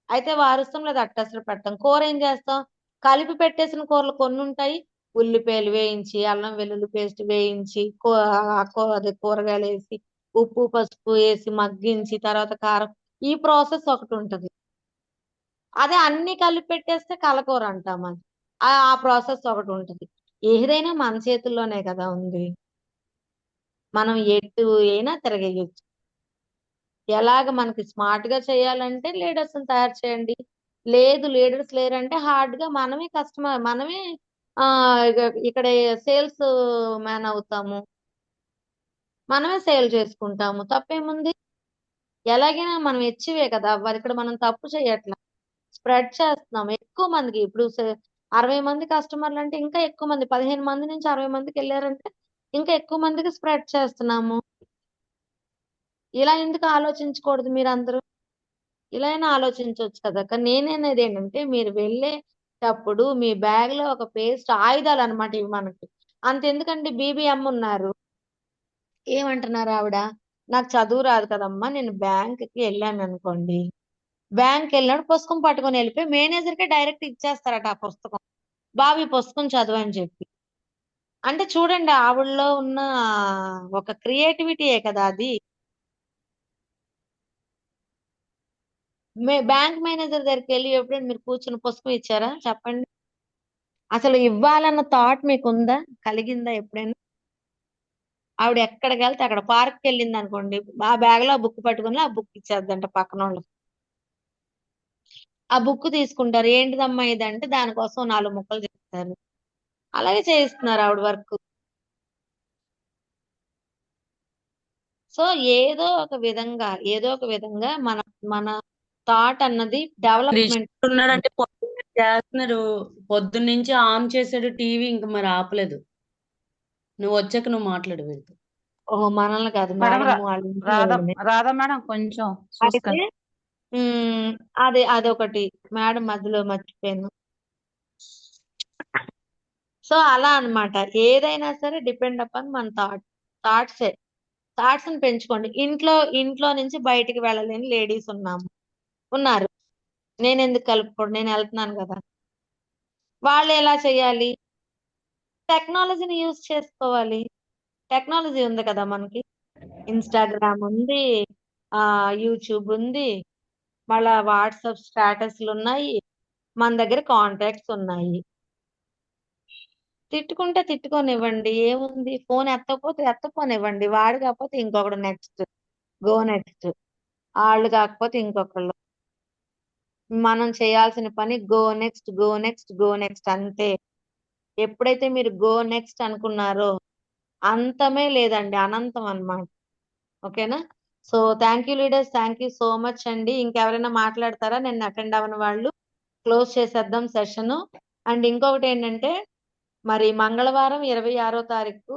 అయితే వారుస్తాం లేదా అట్టసలు పెట్టం. కూర ఏం చేస్తాం? కలిపి పెట్టేసిన కూరలు కొన్ని ఉంటాయి. ఉల్లిపాయలు వేయించి, అల్లం వెల్లుల్లి పేస్ట్ వేయించి, అదే కూరగాయలు వేసి, ఉప్పు పసుపు వేసి మగ్గించి, తర్వాత కారం, ఈ ప్రాసెస్ ఒకటి ఉంటది. అదే అన్ని కలిపి పెట్టేస్తే కలకూర అంటాం అది. ఆ ప్రాసెస్ ఒకటి ఉంటది. ఏదైనా మన చేతుల్లోనే కదా ఉంది. మనం ఎటు అయినా తిరగేయొచ్చు. ఎలాగ మనకి స్మార్ట్ గా చేయాలంటే లీడర్స్ తయారు చేయండి. లేదు లీడర్స్ లేరంటే హార్డ్ గా మనమే మనమే ఆ ఇక్కడ సేల్స్ మ్యాన్ అవుతాము, మనమే సేల్ చేసుకుంటాము. తప్పేముంది? ఎలాగైనా మనం ఎచ్చివే కదా అవ్వాలి. ఇక్కడ మనం తప్పు చేయట్లా, స్ప్రెడ్ చేస్తున్నాం ఎక్కువ మందికి. ఇప్పుడు 60 మంది కస్టమర్లు అంటే ఇంకా ఎక్కువ మంది, 15 మంది నుంచి 60 మందికి వెళ్ళారంటే ఇంకా ఎక్కువ మందికి స్ప్రెడ్ చేస్తున్నాము. ఇలా ఎందుకు ఆలోచించకూడదు మీరందరూ? ఇలా అయినా ఆలోచించవచ్చు కదా. కానీ నేనేది ఏంటంటే, మీరు వెళ్ళేటప్పుడు మీ బ్యాగ్ లో ఒక పేస్ట్, ఆయుధాలు అనమాట ఇవి మనకి. అంతెందుకండి, బీబీఎం ఉన్నారు. ఏమంటున్నారు ఆవిడ? నాకు చదువు రాదు కదమ్మా, నేను బ్యాంక్ కి వెళ్ళాను అనుకోండి, బ్యాంక్ వెళ్ళినప్పుడు పుస్తకం పట్టుకొని వెళ్ళిపోయి మేనేజర్ కి డైరెక్ట్ ఇచ్చేస్తారట ఆ పుస్తకం. బాబు ఈ పుస్తకం చదువు అని చెప్పి. అంటే చూడండి, ఆవిడలో ఉన్న ఒక క్రియేటివిటీయే కదా అది. బ్యాంక్ మేనేజర్ దగ్గరికి వెళ్ళి ఎప్పుడైనా మీరు కూర్చుని పుస్తకం ఇచ్చారా? చెప్పండి. అసలు ఇవ్వాలన్న థాట్ మీకు ఉందా? కలిగిందా ఎప్పుడైనా? ఆవిడ ఎక్కడికి వెళ్తే అక్కడ పార్క్ వెళ్ళింది అనుకోండి, ఆ బ్యాగ్ లో ఆ బుక్ పట్టుకుని ఆ బుక్ ఇచ్చేద్దంట పక్కన వాళ్ళకి. ఆ బుక్ తీసుకుంటారు. ఏంటిదమ్మా ఇదంటే దానికోసం 4 ముక్కలు చెప్తారు. అలాగే చేయిస్తున్నారు ఆవిడ వర్క్. సో ఏదో ఒక విధంగా మన మన థాట్ అన్నది డెవలప్మెంట్. కృష్ణుడు ఉన్నాడంటే పొద్దున్న చేస్తున్నారు, పొద్దున్న నుంచి ఆన్ చేసాడు టీవీ, ఇంక మరి ఆపలేదు. నువ్వు వచ్చాక నువ్వు మాట్లాడు వీళ్ళతో. ఓహో, మనల్ని కాదు మేడం మేడం వాళ్ళ ఇంట్లో వాళ్ళని. రాధా మేడం కొంచెం అయితే చూసుకోండి. అదొకటి మేడం మధ్యలో మర్చిపోయాను. సో అలా అన్నమాట. ఏదైనా సరే డిపెండ్ అపాన్ మన థాట్సే. థాట్స్ ని పెంచుకోండి. ఇంట్లో నుంచి బయటికి వెళ్ళలేని లేడీస్ ఉన్నారు. నేను ఎందుకు కలుపుకోండి, నేను వెళ్తున్నాను కదా. వాళ్ళు ఎలా చేయాలి? టెక్నాలజీని యూజ్ చేసుకోవాలి. టెక్నాలజీ ఉంది కదా మనకి. ఇన్స్టాగ్రామ్ ఉంది, యూట్యూబ్ ఉంది, మళ్ళా వాట్సాప్ స్టేటస్లు ఉన్నాయి, మన దగ్గర కాంటాక్ట్స్ ఉన్నాయి. తిట్టుకుంటే తిట్టుకోనివ్వండి, ఏముంది? ఫోన్ ఎత్తకపోతే ఎత్తపోనివ్వండి. వాడు కాకపోతే ఇంకొకడు నెక్స్ట్. Go next. ఆళ్ళు కాకపోతే ఇంకొకళ్ళు. మనం చేయాల్సిన పని go next, go next, go next అంతే. ఎప్పుడైతే మీరు గో నెక్స్ట్ అనుకున్నారో అంతమే లేదండి, అనంతం అన్నమాట. ఓకేనా? So thank you leaders, thank you so much అండి. ఇంకెవరైనా మాట్లాడతారా? నేను అటెండ్ అవ్వని వాళ్ళు క్లోజ్ చేసేద్దాం సెషన్. అండ్ ఇంకొకటి ఏంటంటే, మరి మంగళవారం 26వ తారీఖు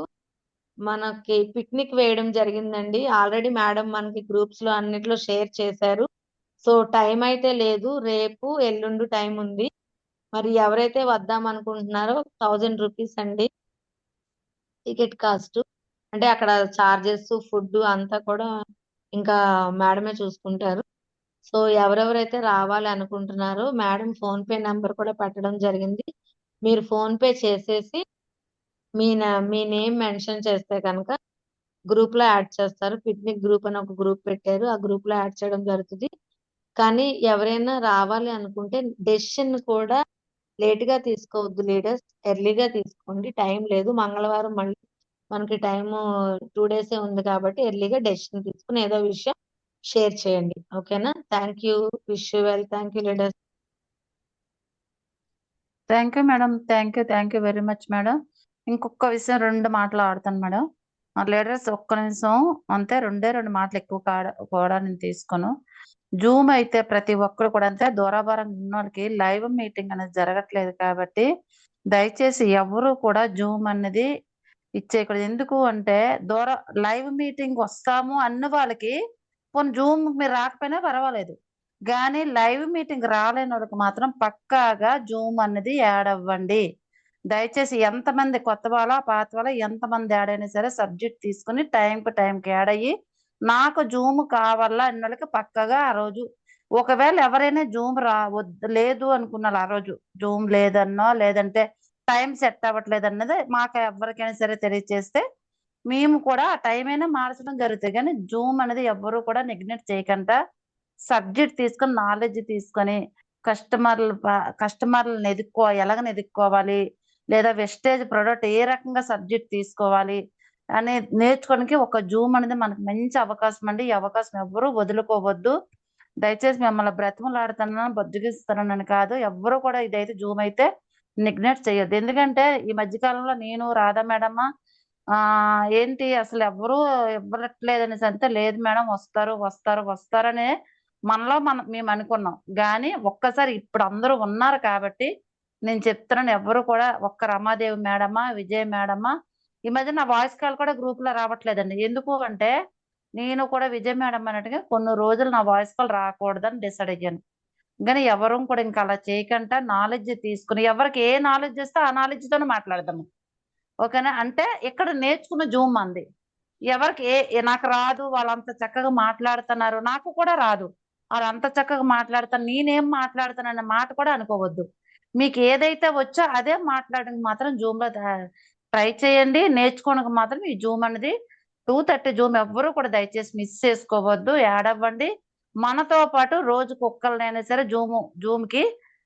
మనకి పిక్నిక్ వేయడం జరిగిందండి. ఆల్రెడీ మేడం మనకి గ్రూప్స్ లో అన్నిట్లో షేర్ చేశారు. సో టైం అయితే లేదు, రేపు ఎల్లుండి టైం ఉంది. మరి ఎవరైతే వద్దాం అనుకుంటున్నారో 1000 రూపీస్ అండి టికెట్ కాస్ట్. అంటే అక్కడ చార్జెస్, ఫుడ్ అంతా కూడా ఇంకా మేడమే చూసుకుంటారు. సో ఎవరెవరైతే రావాలి అనుకుంటున్నారో మేడం ఫోన్ పే నెంబర్ కూడా పెట్టడం జరిగింది. మీరు ఫోన్ పే చేసేసి మీ నేమ్ మెన్షన్ చేస్తే కనుక గ్రూప్ లో యాడ్ చేస్తారు. పిక్నిక్ గ్రూప్ అని ఒక గ్రూప్ పెట్టారు, ఆ గ్రూప్ లో యాడ్ చేయడం జరుగుతుంది. కానీ ఎవరైనా రావాలి అనుకుంటే డెసిషన్ కూడా లేట్ గా తీసుకోవద్దు లీడర్స్, ఎర్లీగా తీసుకోండి. టైం లేదు, మంగళవారం మళ్ళీ మనకి టైము 2 డేసే ఉంది కాబట్టి ఎర్లీగా డెసిషన్ తీసుకుని ఏదో విషయం షేర్ చేయండి. ఓకేనా? Thank you, wish you well. Thank you leaders. Thank you madam, thank you very much madam. ఇంకొక విషయం 2 మాటలు ఆడతాను మేడం. లీడర్స్ ఒక్క నిమిషం అంతే, 2 మాటలు ఎక్కువ కూడా నేను తీసుకోను. జూమ్ అయితే ప్రతి ఒక్కరు కూడా అంతే, దూరాభారం ఉన్న వాళ్ళకి లైవ్ మీటింగ్ అనేది జరగట్లేదు కాబట్టి దయచేసి ఎవరు కూడా జూమ్ అనేది ఇచ్చేయకూడదు. ఎందుకు అంటే లైవ్ మీటింగ్ వస్తాము అన్న వాళ్ళకి పోనీ జూమ్ మీరు రాకపోయినా పర్వాలేదు, కానీ లైవ్ మీటింగ్ రాలేని వాళ్ళకి మాత్రం పక్కాగా జూమ్ అనేది యాడ్ అవ్వండి. దయచేసి ఎంతమంది కొత్త వాళ్ళ పాత వాళ్ళ ఎంతమంది యాడ్ అయినా సరే సబ్జెక్ట్ తీసుకుని టైంకి యాడ్ అయ్యి నాకు జూమ్ కావాలా అన్న వాళ్ళకి పక్కగా ఆ రోజు, ఒకవేళ ఎవరైనా జూమ్ లేదు అనుకున్నారు ఆ రోజు జూమ్ లేదన్నో లేదంటే టైం సెట్ అవ్వట్లేదు అన్నది మాకు ఎవరికైనా సరే తెలియజేస్తే మేము కూడా ఆ టైం అయినా మార్చడం జరుగుతుంది. కానీ జూమ్ అనేది ఎవ్వరూ కూడా నెగ్లెక్ట్ చేయకుండా సబ్జెక్ట్ తీసుకొని నాలెడ్జ్ తీసుకొని కస్టమర్లను ఎదుక్కోవాలి, లేదా వెస్టేజ్ ప్రొడక్ట్ ఏ రకంగా సబ్జెక్ట్ తీసుకోవాలి అని నేర్చుకోవడానికి ఒక జూమ్ అనేది మనకు మంచి అవకాశం అండి. ఈ అవకాశం ఎవ్వరూ వదులుకోవద్దు. దయచేసి మిమ్మల్ని బ్రతిమలాడుతున్నాను, బొద్దుగిస్తున్నానని కాదు, ఎవ్వరూ కూడా ఇదైతే జూమ్ అయితే నెగ్లెక్ట్ చేయొద్దు. ఎందుకంటే ఈ మధ్యకాలంలో నేను రాధా మేడమ్మ ఏంటి అసలు ఎవ్వరూ ఇవ్వట్లేదు అనేసి అంతే, లేదు మేడం వస్తారనే మేము అనుకున్నాం. కానీ ఒక్కసారి ఇప్పుడు అందరూ ఉన్నారు కాబట్టి నేను చెప్తున్నాను, ఎవ్వరు కూడా ఒక్క రమాదేవి మేడమా, విజయ మేడమా, ఈ మధ్య నా వాయిస్ కాల్ కూడా గ్రూప్ లో రావట్లేదండి. ఎందుకు అంటే నేను కూడా విజయ మేడం అన్నట్టుగా కొన్ని రోజులు నా వాయిస్ కాల్ రాకూడదని డిసైడ్ అయ్యాను. కానీ ఎవరు కూడా ఇంకా అలా చేయకుండా నాలెడ్జ్ తీసుకుని ఎవరికి ఏ నాలెడ్జ్ ఇస్తే ఆ నాలెడ్జ్ తోనే మాట్లాడదాము. ఓకేనా? అంటే ఇక్కడ నేర్చుకున్న జూమ్ అంది. ఎవరికి నాకు రాదు, వాళ్ళంత చక్కగా మాట్లాడుతున్నారు, నాకు కూడా రాదు, వాళ్ళు అంత చక్కగా మాట్లాడతాను, నేనేం మాట్లాడుతానన్న మాట కూడా అనుకోవద్దు. మీకు ఏదైతే వచ్చో అదే మాట్లాడడానికి మాత్రం జూమ్ లో ట్రై చేయండి. నేర్చుకోవడానికి మాత్రం ఈ జూమ్ అనేది 2:30 జూమ్ ఎవ్వరూ కూడా దయచేసి మిస్ చేసుకోవద్దు, యాడ్ అవ్వండి. మనతో పాటు రోజుకు ఒక్కరినైనా సరే జూమ్ కి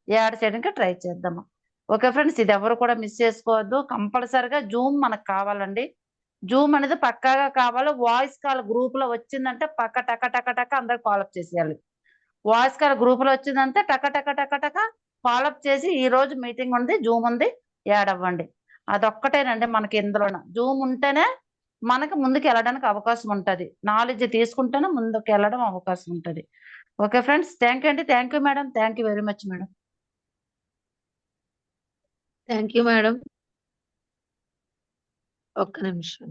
యాడ్ చేయడానికి ట్రై చేద్దాము. ఓకే ఫ్రెండ్స్, ఇది ఎవరు కూడా మిస్ చేసుకోవద్దు. కంపల్సరిగా జూమ్ మనకు కావాలండి. జూమ్ అనేది పక్కాగా కావాలి. వాయిస్ కాల్ గ్రూప్ లో వచ్చిందంటే టక అందరు ఫాలోఅప్ చేసేయాలి. వాయిస్ కాల్ గ్రూప్ లో వచ్చిందంటే టక ఫాలోఅప్ చేసి ఈ రోజు మీటింగ్ ఉంది, జూమ్ ఉంది, యాడ్ అవ్వండి. అదొక్కటేనండి మనకి ఇందులోన. జూమ్ ఉంటేనే మనకి ముందుకు వెళ్ళడానికి అవకాశం ఉంటది, నాలెడ్జ్ తీసుకుంటేనే ముందుకు వెళ్ళడం అవకాశం ఉంటది. ఓకే ఫ్రెండ్స్, థ్యాంక్ యూ అండి, thank you madam, thank you very much madam. Thank you madam. ఒక్క నిమిషం.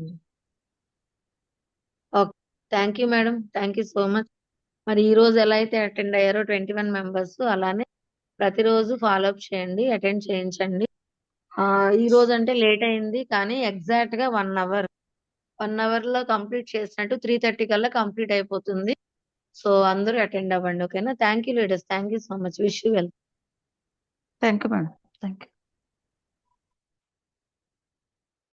Okay, thank you madam, thank you so much. మరి ఈ రోజు ఎలా అయితే అటెండ్ అయ్యారో 21 మెంబర్స్, అలానే ప్రతిరోజు ఫాలోఅప్ చేయండి, అటెండ్ చేయించండి. ఈ రోజు అంటే లేట్ అయింది, కానీ ఎగ్జాక్ట్ గా 1 అవర్ లో కంప్లీట్ చేసినట్టు 3:30 కల్లా కంప్లీట్ అయిపోతుంది. సో అందరూ అటెండ్ అవ్వండి. ఓకేనా? Thank you leaders, thank you so much, wish you well. Thank you madam, thank you.